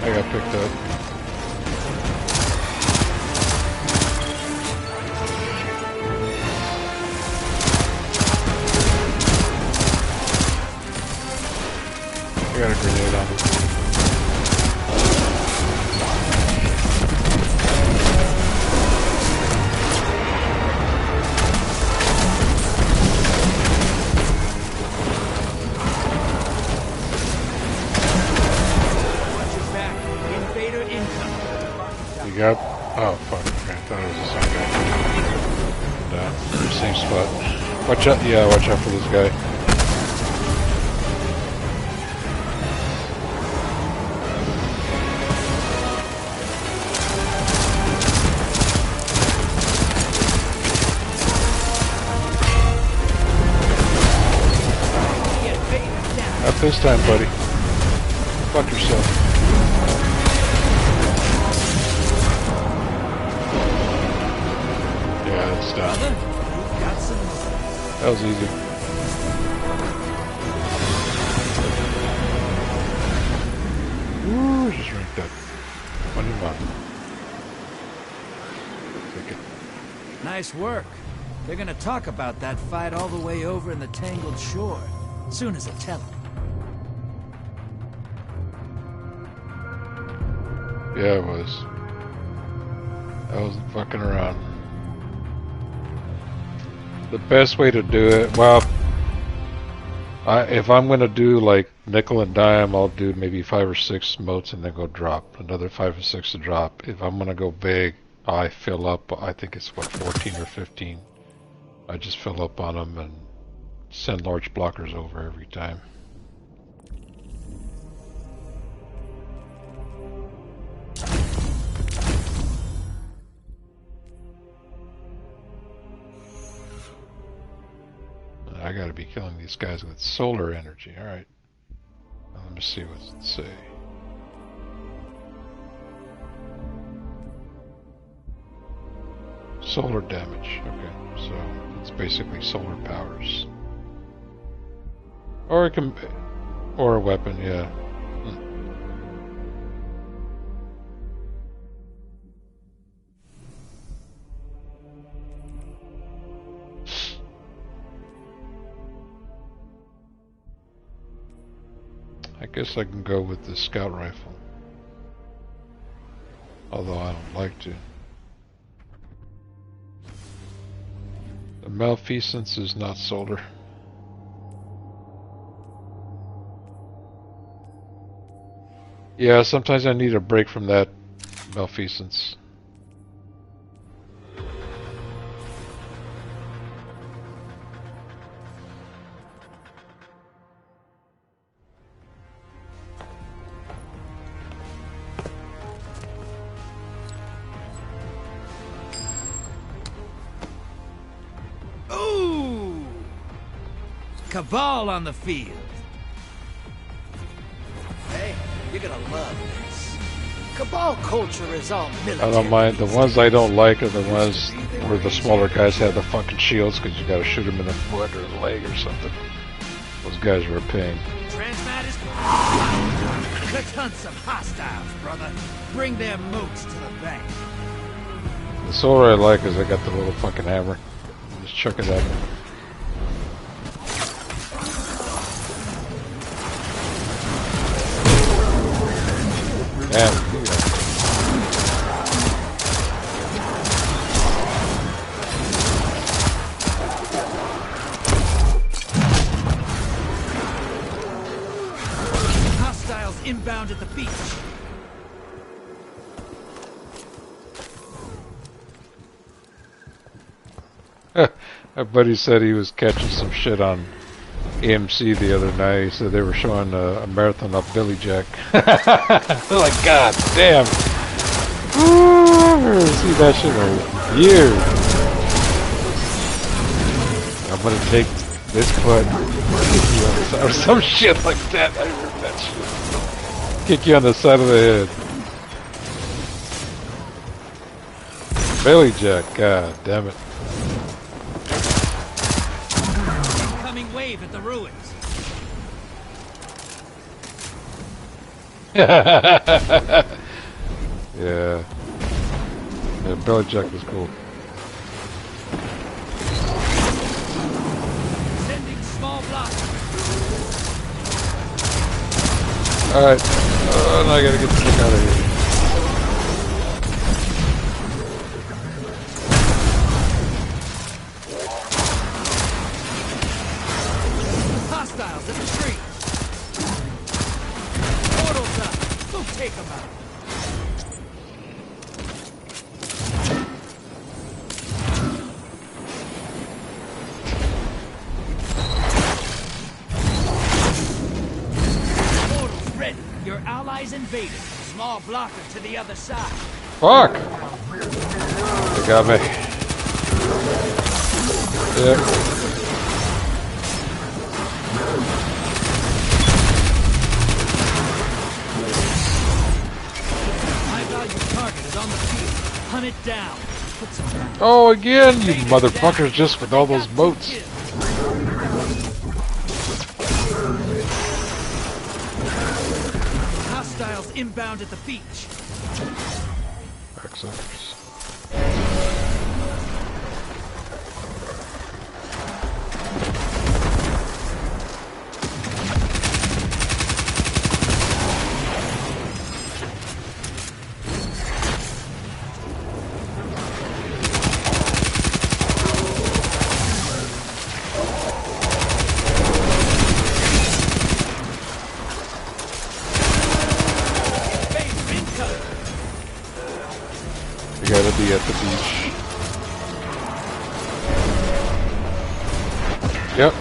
B: I got picked up. I got a grenade on him.
L: Watch your back. Invader incoming.
B: You got? Oh fuck! Okay, I thought it was the same guy. No, same spot. Watch out! Yeah, watch out for this guy. Not this time, buddy. Fuck yourself. Yeah, it's done. That was easy. Ooh, just ranked up. 21. Take it.
L: Nice work. They're gonna talk about that fight all the way over in the Tangled Shore. Soon as I tell them.
B: Yeah, it was. I wasn't fucking around. The best way to do it, well, if I'm gonna do like nickel and dime, I'll do maybe 5 or 6 motes and then go drop. Another 5 or 6 to drop. If I'm gonna go big, I fill up, I think it's what, 14 or 15. I just fill up on them and send large blockers over every time. I gotta be killing these guys with solar energy. Alright. Let me see what's it say. Solar damage. Okay, so it's basically solar powers. Or it can, or a weapon, yeah. I guess I can go with the scout rifle. Although I don't like to. The malfeasance is not solar. Yeah, sometimes I need a break from that malfeasance.
L: Cabal on the field. Hey, you're gonna love this. Cabal culture is all military.
B: I don't mind. The ones I don't like are the ones where the smaller guys have the fucking shields because you gotta shoot them in the foot or the leg or something. Those guys are a pain.
L: Transmat is... Let's hunt some hostiles, brother. Bring their moats to the bank.
B: The solar I like is I got the little fucking hammer. Just chuck it at them. Damn.
L: Hostiles inbound at the beach.
B: My buddy said he was catching some shit on AMC the other night. He said they were showing a marathon of Billy Jack. They're like, God damn. Ooh, see that shit in years. I'm gonna take this foot, kick you on the side, or some shit like that. I heard that shit. Kick you on the side of the head. Billy Jack, God damn it.
L: Wave at the ruins.
B: Yeah, Billy Jack was cool.
L: Sending small blocks.
B: Alright. Now I gotta get the fuck out of here.
L: Hostiles in the tree. Portals up. Go take them out. Portals ready. Your allies invaded. Small blocker to the other side.
B: Fuck! They got me. Yep.
L: Hunt it down.
B: Oh, again, you motherfuckers, just with all those boats.
L: Hostiles inbound at the beach.
B: Backsuckers. Gotta be at the beach. Yep.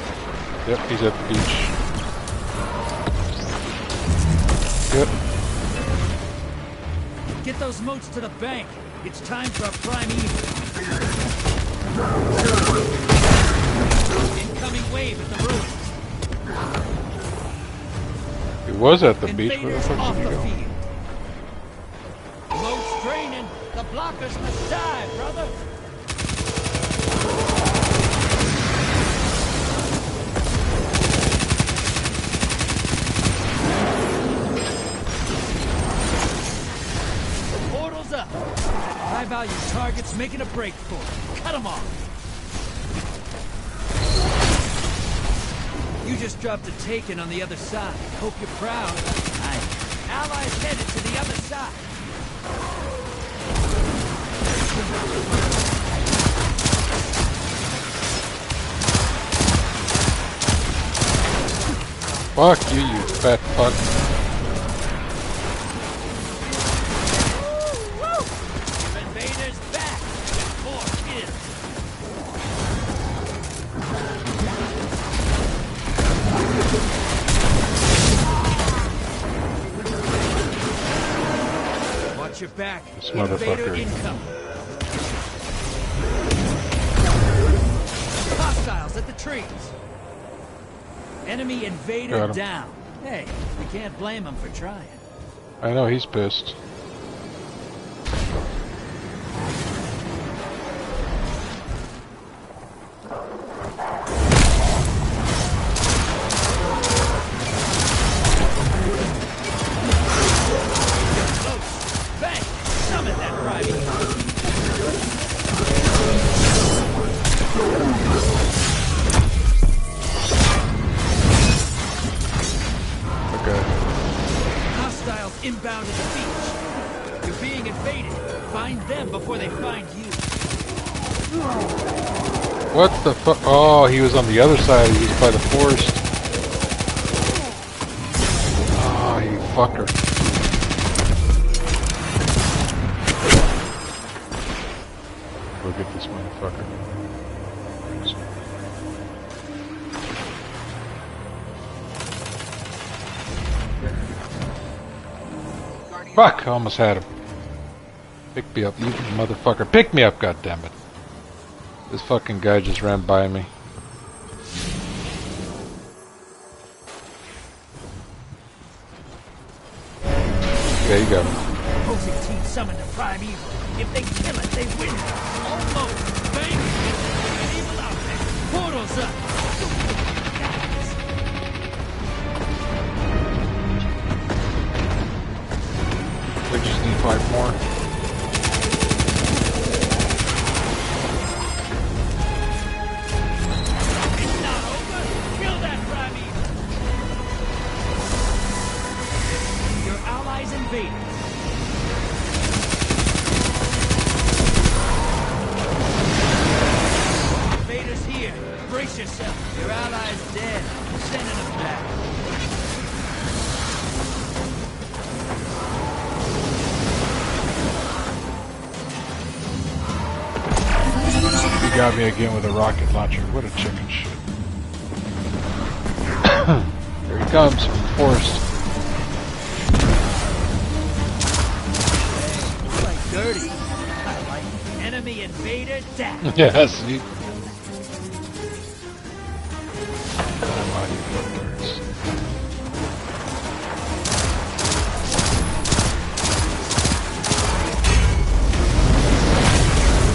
B: Yep, he's at the beach. Yep.
L: Get those moats to the bank. It's time for a prime evil. Incoming wave at the ruins.
B: He was at the beach. Where the fuck did he go?
L: Moats draining. The blockers must die, brother! The portal's up! High-value targets making a break for it. Cut them off! You just dropped a taken on the other side. Hope you're proud. Aye. Allies headed to the other side.
B: Fuck you, you fat fuck.
L: Invaders back! More kills! Watch your back.
B: This motherfucker.
L: Hostiles at the trees. Enemy invader down. Hey, we can't blame him for trying.
B: I know, he's pissed.
L: Bang! Summon that private. Hostiles inbound at the beach. You're being invaded. Find them before they find you.
B: What the fuck? Oh, he was on the other side. He was by the forest. Oh, you fucker. Go get this motherfucker. Fuck! I almost had him. Pick me up, you motherfucker. Pick me up, goddammit. This fucking guy just ran by me. There you go.
L: Opposing team summoned a prime evil. If they kill it, they win. Almost. Bang! An evil out there. Portal's up.
B: We just need 5 more.
L: It's not over. Kill that prime evil. Your allies invaded. Invaders here. Brace yourself. Your allies dead. Sending them back.
B: He got me again with a rocket launcher. What a chicken shit. Here he comes from the forest.
L: Like dirty. I like it. Enemy invader down.
B: Yeah, see? Come on, you fuckers.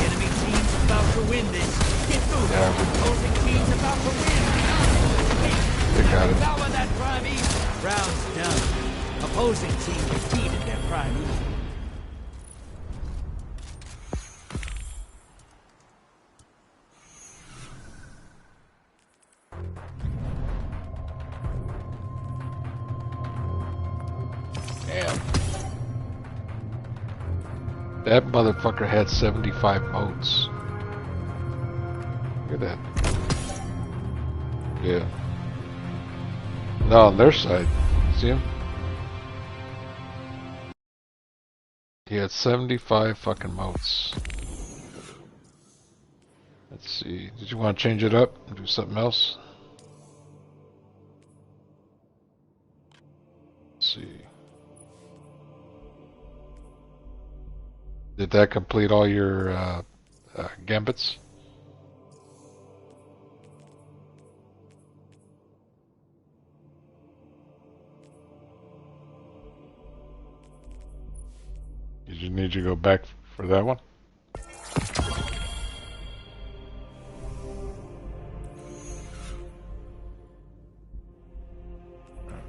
L: Enemy team's about to win this. Get moving.
B: Yeah.
L: Opposing team's about to win.
B: They got it.
L: Devour that prime evil. Round's done. A opposing team defeated their prime evil.
B: Damn. That motherfucker had 75 modes. Look at that. Yeah. No, on their side. See him? He had 75 fucking modes. Let's see. Did you want to change it up and do something else? Let's see. Did that complete all your gambits? Did you need to go back for that one?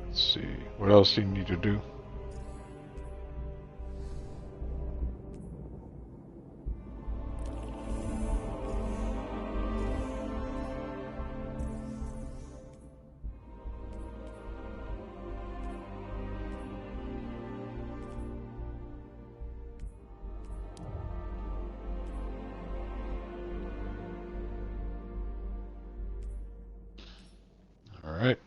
B: Let's see. What else do you need to do? Alright.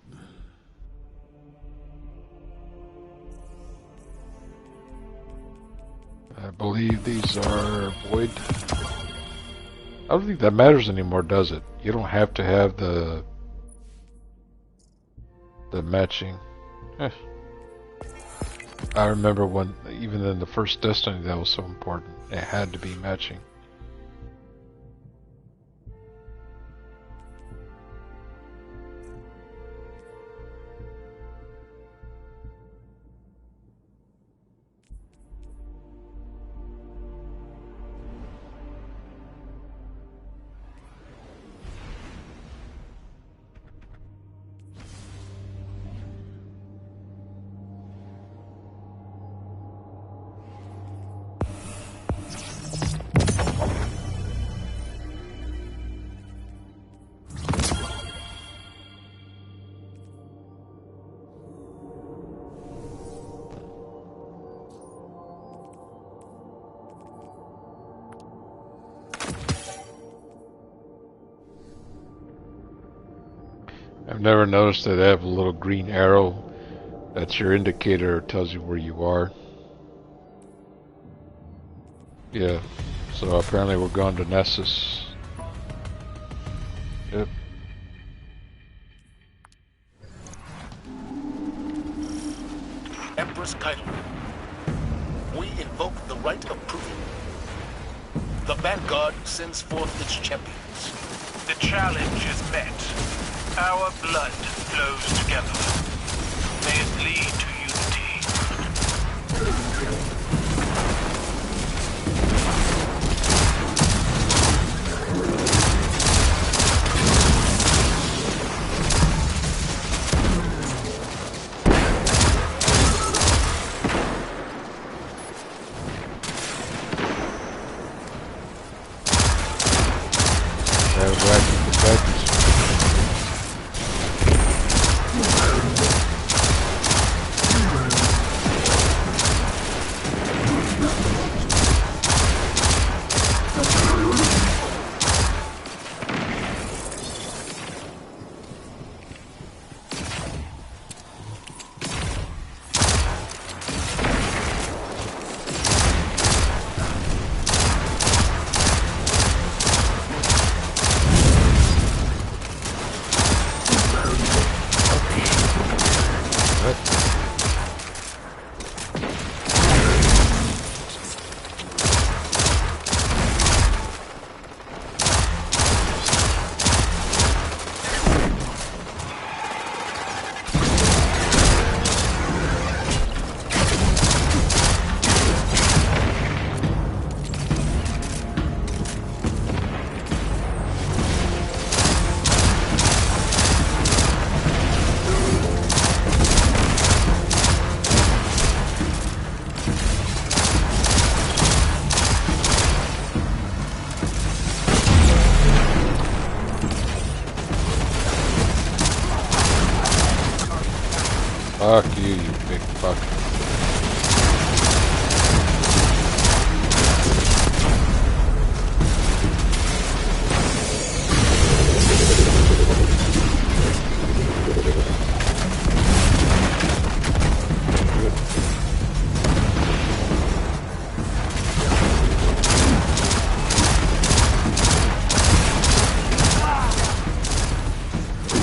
B: I believe these are void. I don't think that matters anymore, does it? You don't have to have the matching. I remember when, even in the first Destiny, that was so important. It had to be matching. I've never noticed that they have a little green arrow. That's your indicator, tells you where you are. Yeah, so apparently we're going to Nessus. Yep.
D: Empress Kylo, we invoke the right of proving. The Vanguard sends forth its champions.
N: The challenge is met. Our blood flows together. May it lead to
B: Fuck you, you big fuck.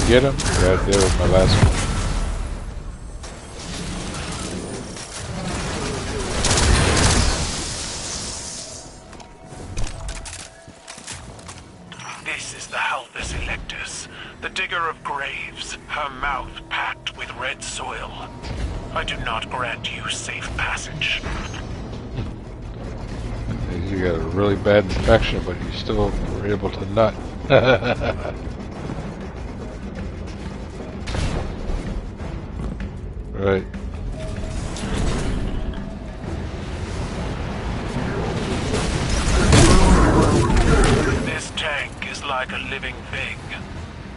B: Get him? Yeah, that was my last one.
N: This is the Halthus Electus, the digger of graves, her mouth packed with red soil. I do not grant you safe passage.
B: You got a really bad infection, but you still were able to nut. Right.
N: This tank is like a living thing.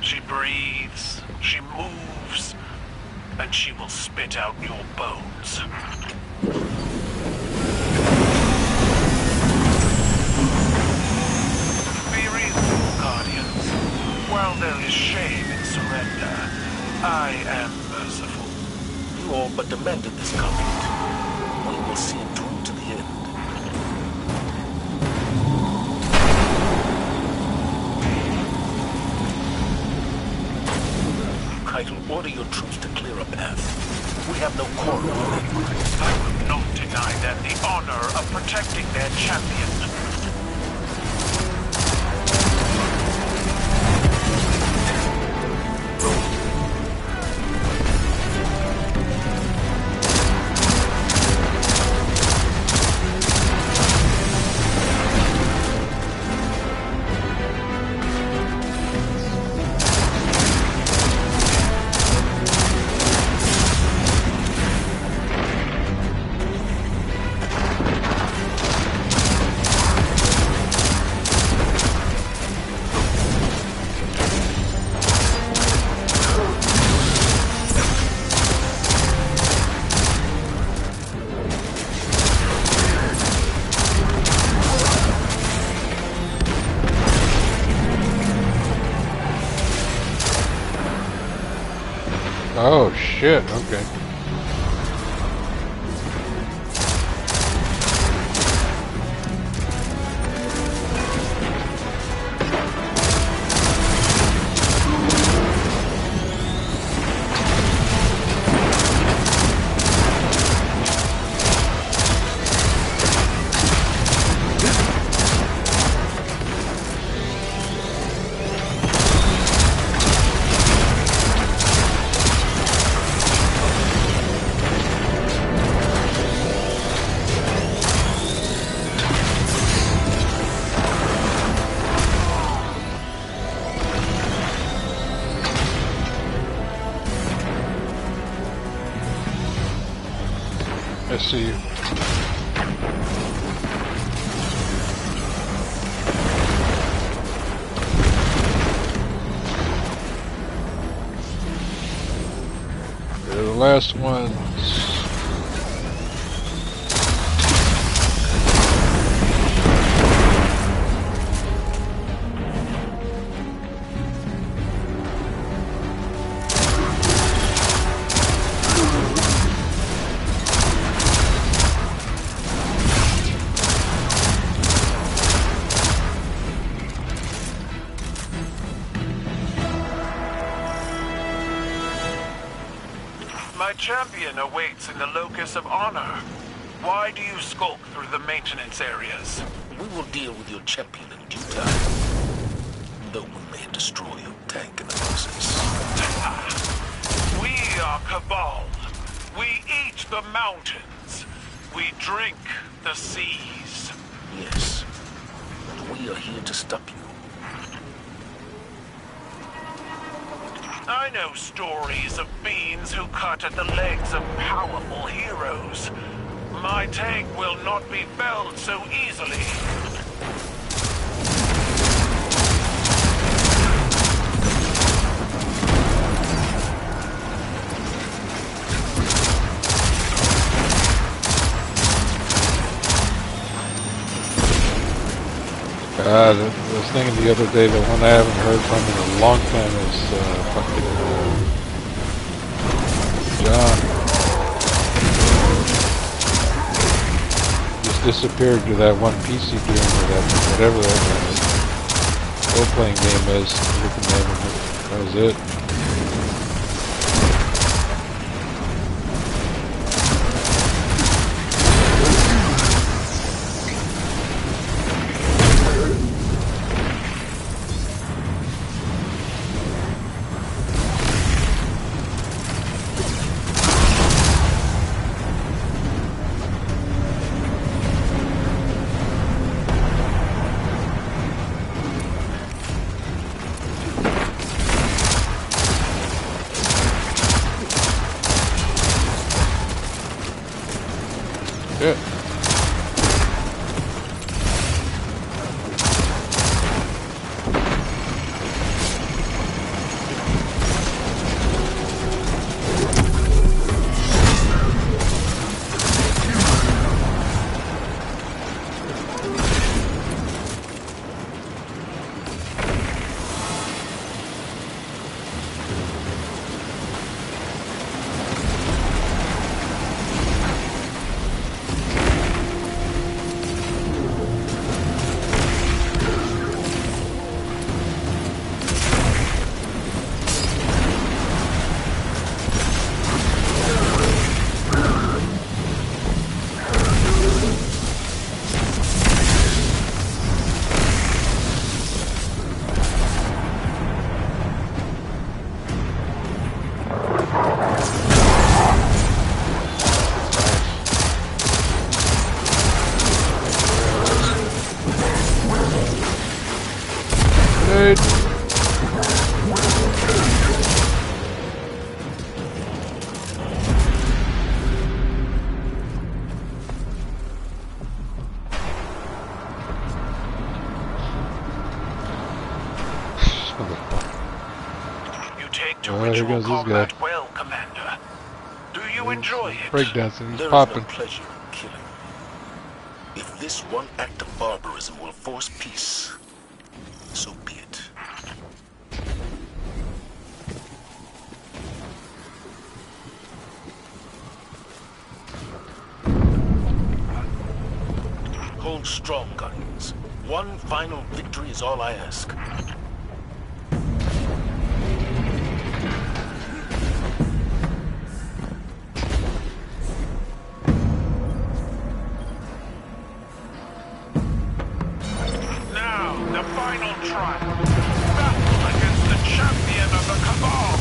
N: She breathes, she moves, and she will spit out your bones. Be reasonable, Guardians. While there is shame in surrender, I am merciful.
O: You all but demanded this conflict. We will see it through to the end. Keitel, order your troops to clear a path. We have no quarrel with anyone.
N: I will not deny them the honor of protecting their champion.
B: Oh shit, okay. I see you. They're the last ones.
N: My champion awaits in the locus of honor. Why do you skulk through the maintenance areas?
O: We will deal with your champion in due time. Though we may destroy your tank in the process.
N: We are Cabal. We eat the mountains. We drink the seas.
O: Yes. And we are here to stop you.
N: I know stories of beings who cut at the legs of powerful heroes. My tank will not be felled so easily.
B: God, I was thinking the other day that one I haven't heard from in a long time is fucking John. Just disappeared to that one PC game or that, whatever that role-playing game is. I forget the name of it. That was it. Yeah. Dude.
N: You take to
B: Here
N: ritual
B: goes this guy.
N: combat well, Commander. Do you enjoy it?
B: Breakdancing, he's
O: There is
B: popping.
O: no pleasure in killing. If this one act of barbarism will force peace, so be it. Hold strong, Guardians. One final victory is all I ask.
N: Now, the final trial. Battle against the champion of the Cabal.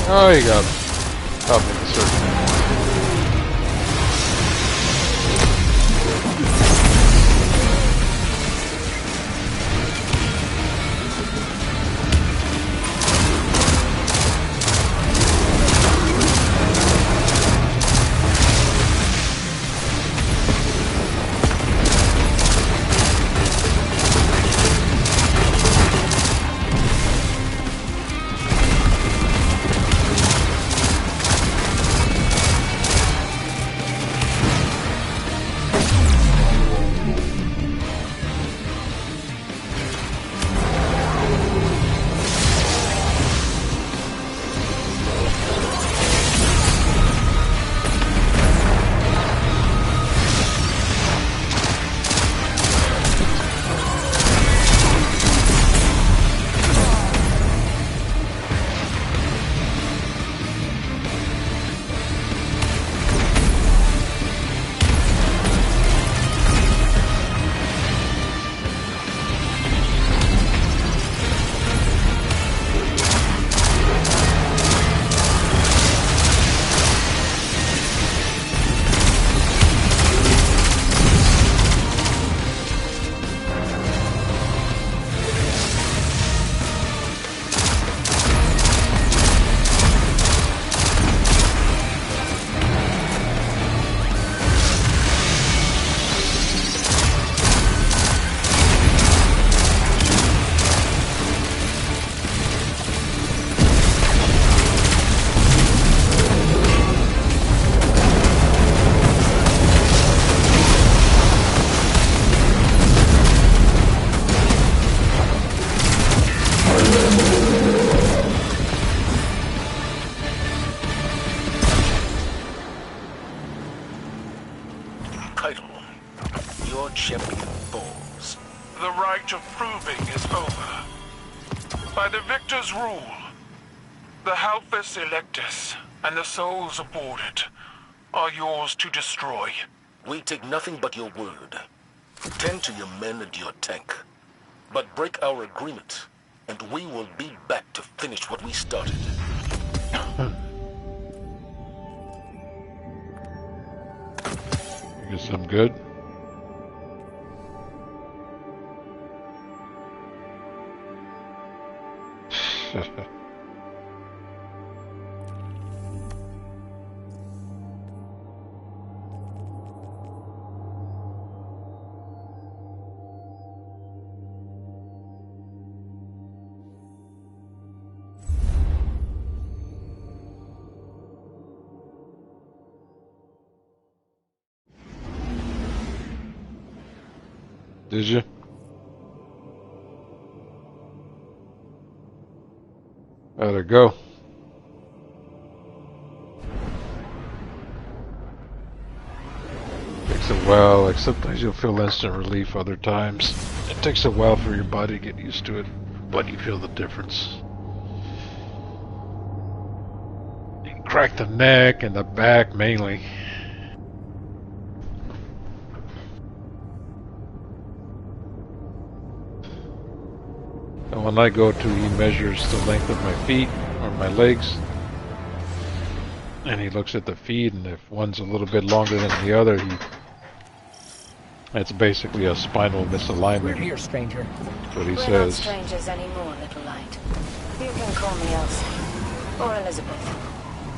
B: Oh, you got him. Help me the circle.
O: title, your champion falls.
N: The right of proving is over. By the victor's rule, the Halphus Electus and the souls aboard it are yours to destroy.
O: We take nothing but your word. Tend to your men and your tank. But break our agreement, and we will be back to finish what we started.
B: I guess I'm good. Did you? How'd it go? Takes a while, like sometimes you'll feel instant relief, other times it takes a while for your body to get used to it, but you feel the difference. You can crack the neck and the back mainly. And when I go to, he measures the length of my feet or my legs, and he looks at the feet, and if one's a little bit longer than the other, it's basically a spinal misalignment.
H: We're here, stranger.
B: That's what he
P: We're
B: says.
P: not strangers anymore, little light. You can call me Elsie or Elizabeth,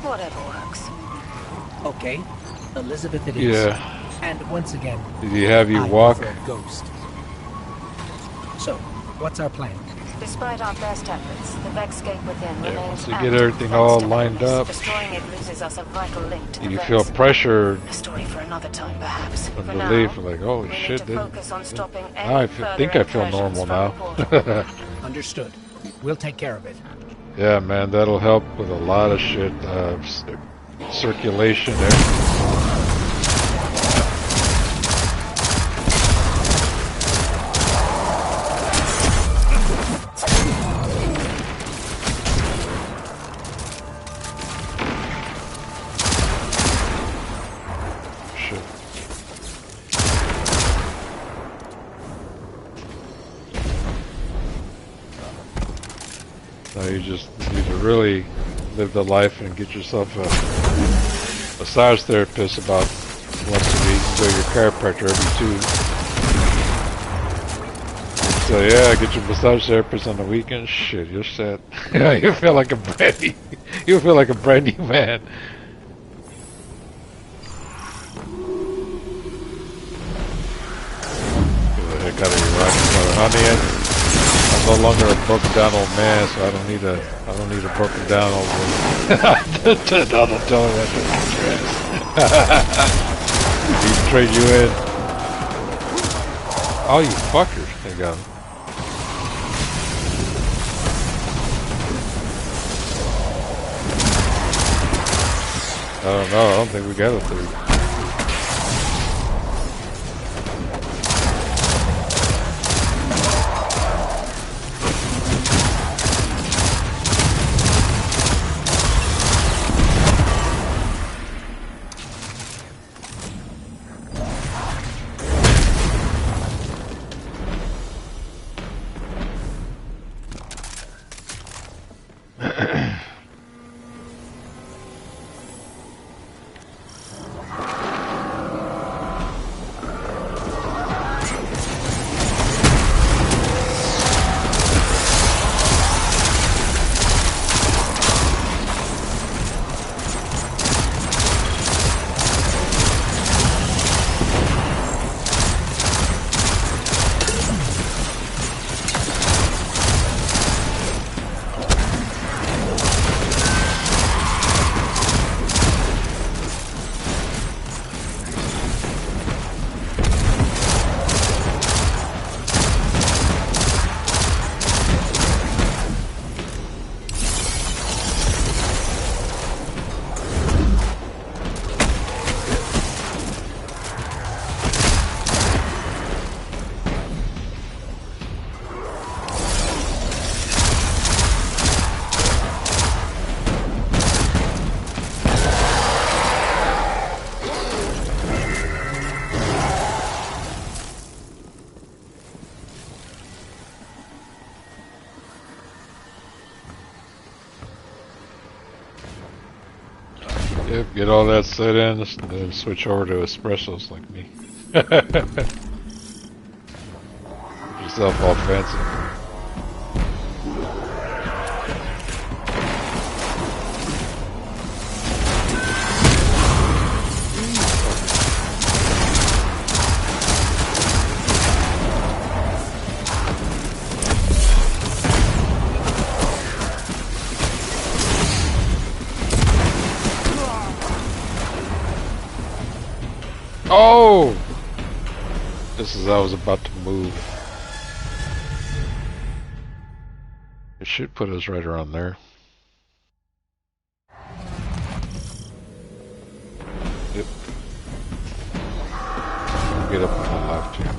P: whatever works.
H: Okay, Elizabeth it is.
B: Yeah.
H: And once again,
B: Did he have you
H: I
B: walk?
H: prefer Ghost. So, what's our plan?
P: Despite our best efforts, the Vexgate within remains
B: Once you
P: active
B: get everything
P: thanks
B: all
P: to
B: lined
P: Horus.
B: up,
P: Destroying it loses us a vital link to the
B: you
P: Vex.
B: feel pressure
P: A story for another time, perhaps.
B: from
P: For
B: relief,
P: now,
B: like, holy
P: we need
B: shit,
P: to focus on stopping any
B: I
P: further
B: think I feel
P: incursions
B: normal
P: from the portal.
B: now.
H: Understood. We'll take care of it.
B: Yeah, man, that'll help with a lot of shit. Circulation, everything. No, you just need to really live the life and get yourself a massage therapist about once a week. Go to your chiropractor every 2. So yeah, get your massage therapist on the weekend. Shit, you're set. Yeah, you feel like a brand new, you feel like a brand new man. Get the heck out of your rocking mother, honey. I'm no longer a broken down old man, so I don't need a broken down old woman. Don't tell me that to need to trade you in. Oh, you fuckers! They got him. I don't know. I don't think we got a 3. Yep, get all that set in, and then switch over to espressos like me. Yourself all fancy. Oh! Just as I was about to move. It should put us right around there. Yep. Get up on the left here.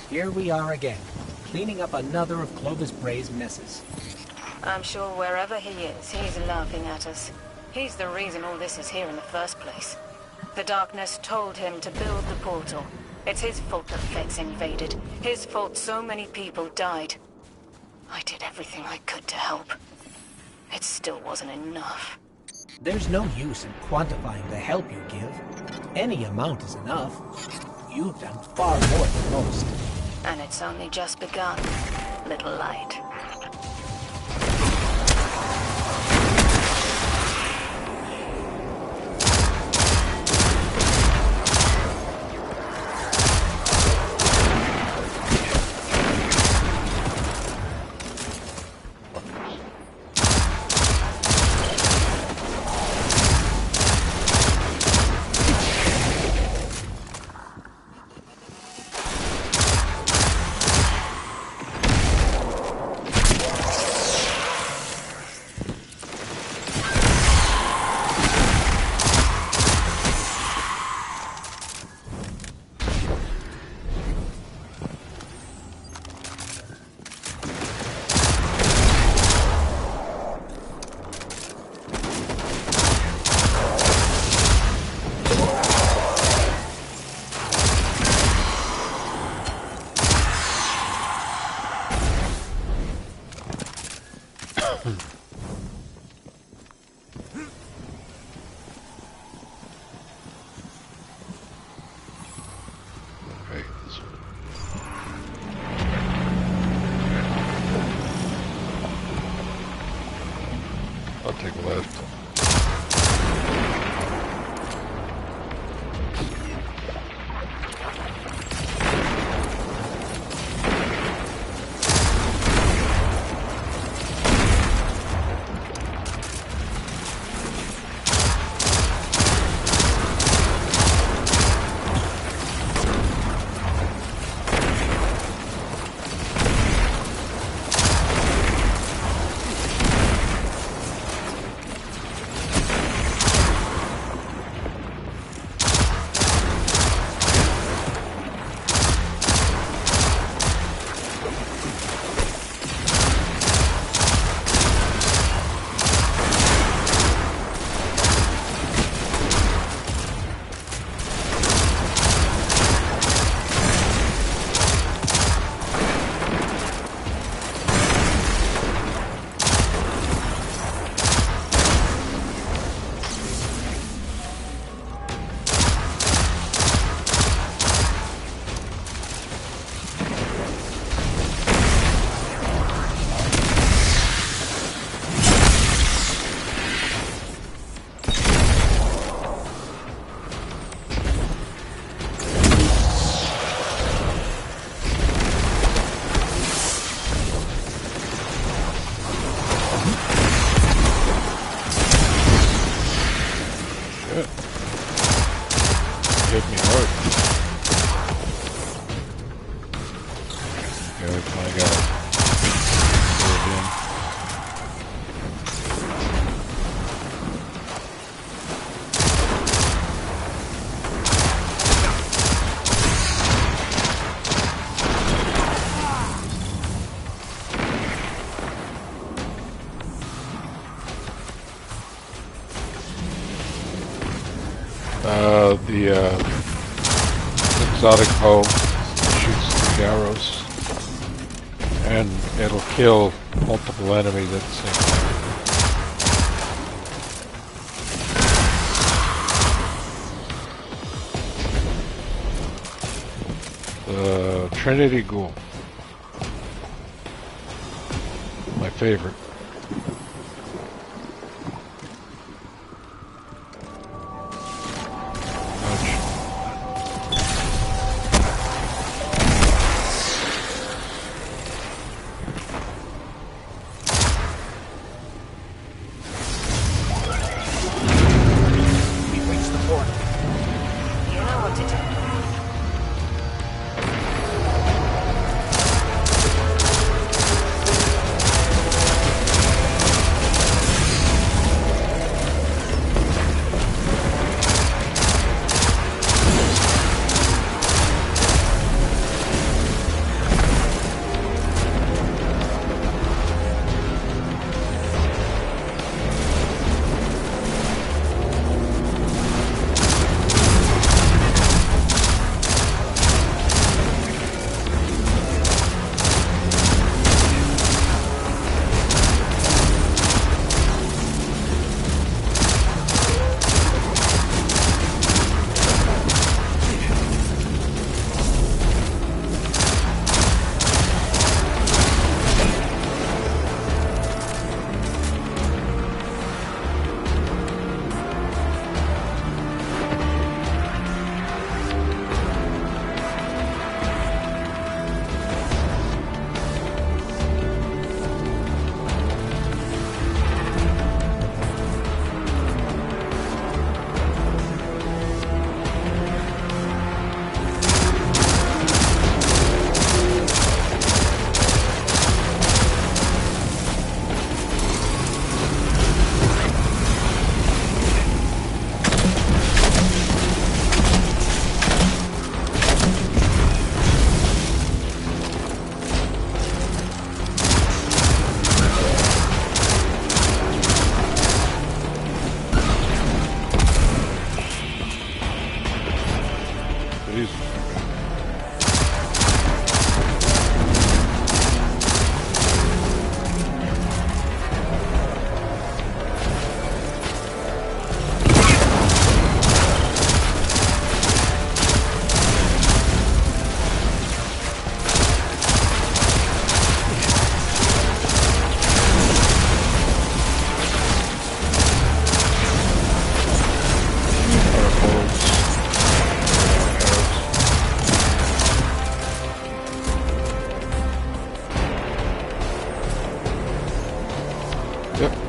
H: Here we are again, cleaning up another of Clovis Bray's messes.
P: I'm sure wherever he is, he's laughing at us. He's the reason all this is here in the first place. The darkness told him to build the portal. It's his fault the Feds invaded. His fault so many people died. I did everything I could to help. It still wasn't enough.
H: There's no use in quantifying the help you give. Any amount is enough. You've done far more than most.
P: And it's only just begun, little light.
B: I'll take a left. The exotic bow shoots the arrows, and it'll kill multiple enemies at the same time. The Trinity Ghoul, my favorite.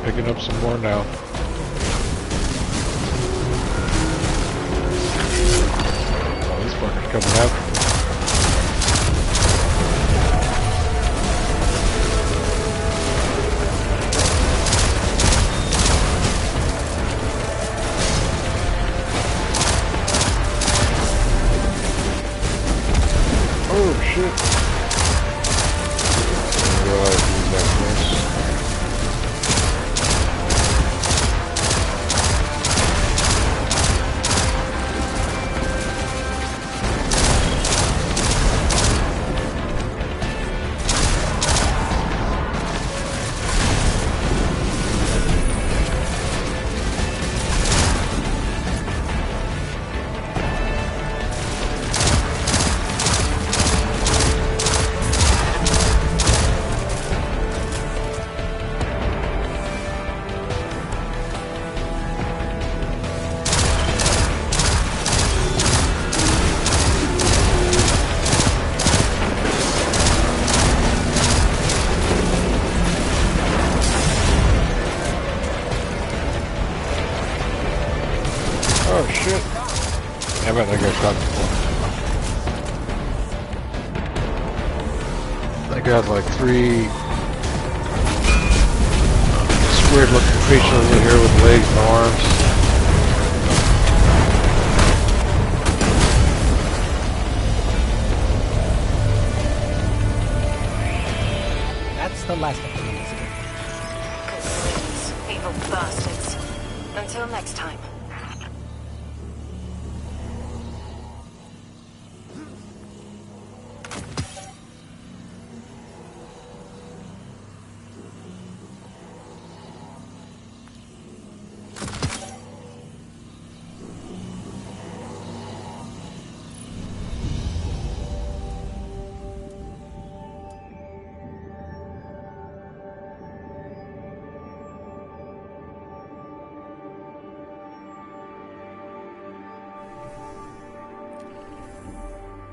B: Picking up some more now. Oh, this fucker's coming out. Oh shit. I realized he was that close. Oh shit. Damn it, I got shot before. got like 3 weird looking creatures over here with legs and arms.
L: That's the last of them, Elizabeth.
P: Good riddance, evil bastards. Until next time.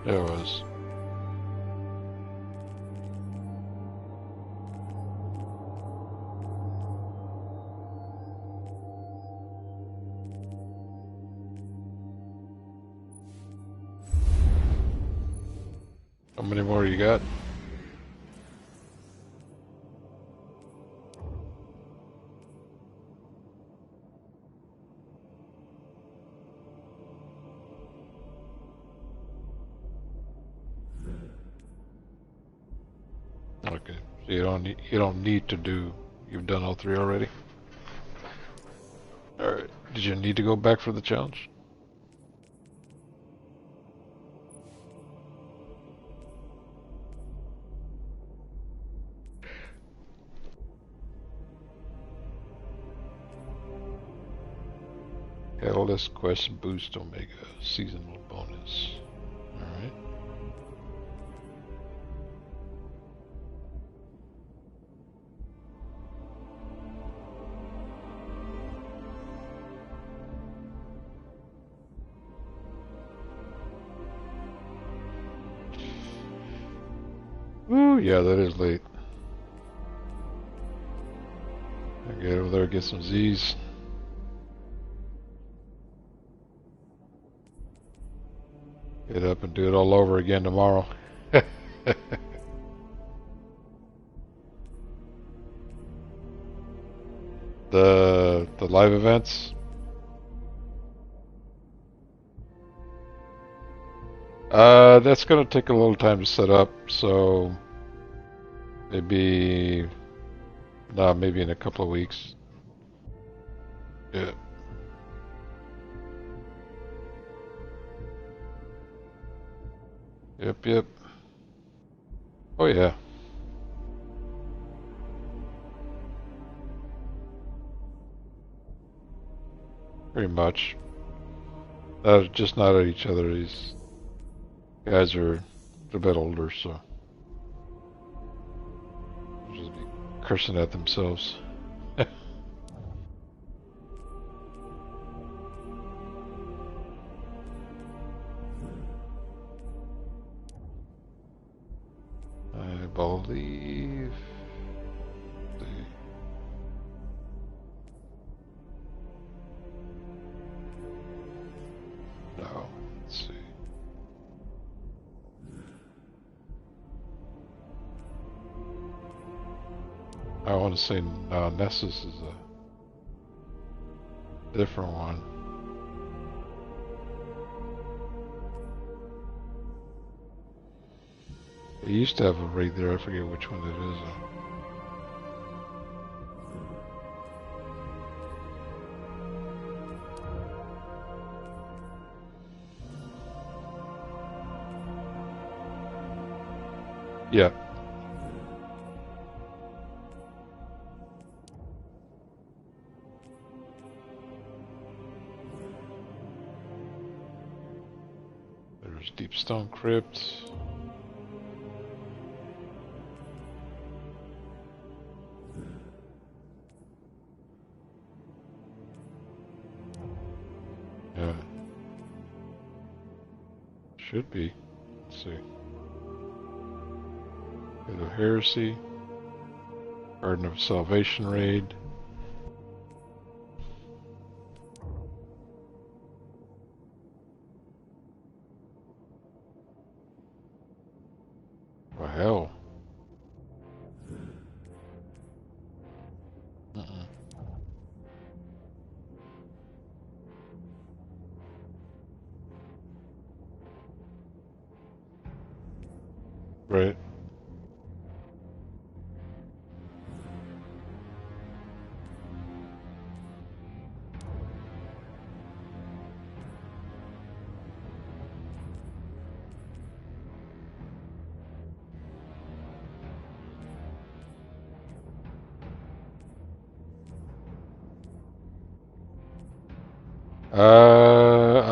B: There it was. How many more you got? Okay, so you don't need to do. You've done all 3 already. All right. Did you need to go back for the challenge? Catalyst Quest Boost Omega seasonal bonus. All right. Ooh, yeah, that is late. I get over there, get some Z's. Get up and do it all over again tomorrow. The live events. That's gonna take a little time to set up, so maybe in a couple of weeks. Yeah. Yep. Oh yeah. Pretty much. Just not at each other. These guys are a bit older, so they'll just be cursing at themselves. I believe. No, let's see. I want to say Nessus is a different one. They used to have a raid there, I forget which one it is. Yeah. There's Deepstone Crypt. Yeah. Should be. Let's see. Gate of Heresy. Garden of Salvation raid. Well, hell. Right.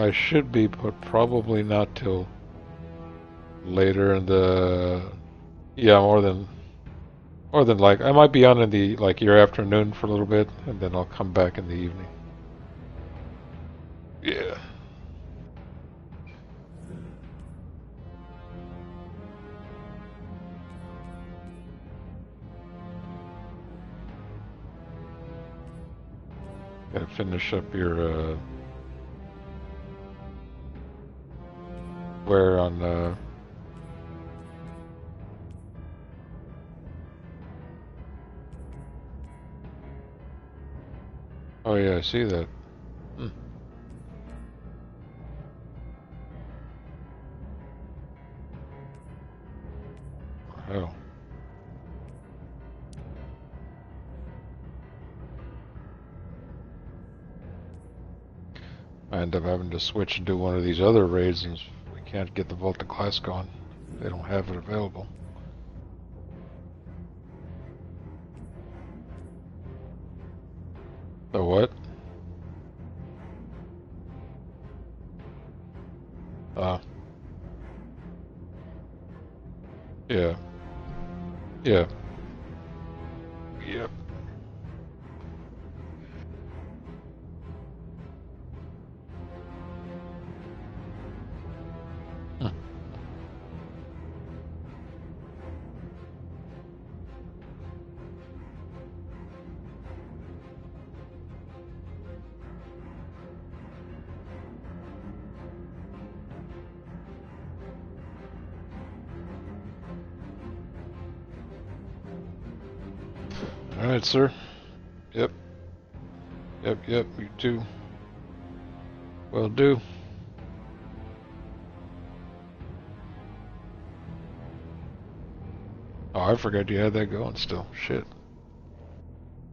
B: I should be, but probably not till later in the, yeah, more than like, I might be on in the, like, your afternoon for a little bit, and then I'll come back in the evening. Yeah. Gotta finish up your, where on, oh yeah, I see that. Hmm. Hell. I end up having to switch and do one of these other raids, and we can't get the Volta class going. They don't have it available. The what? Yeah. Yeah. Yep. Alright, sir. Yep. Yep, you too. Will do. Oh, I forgot you had that going still. Shit.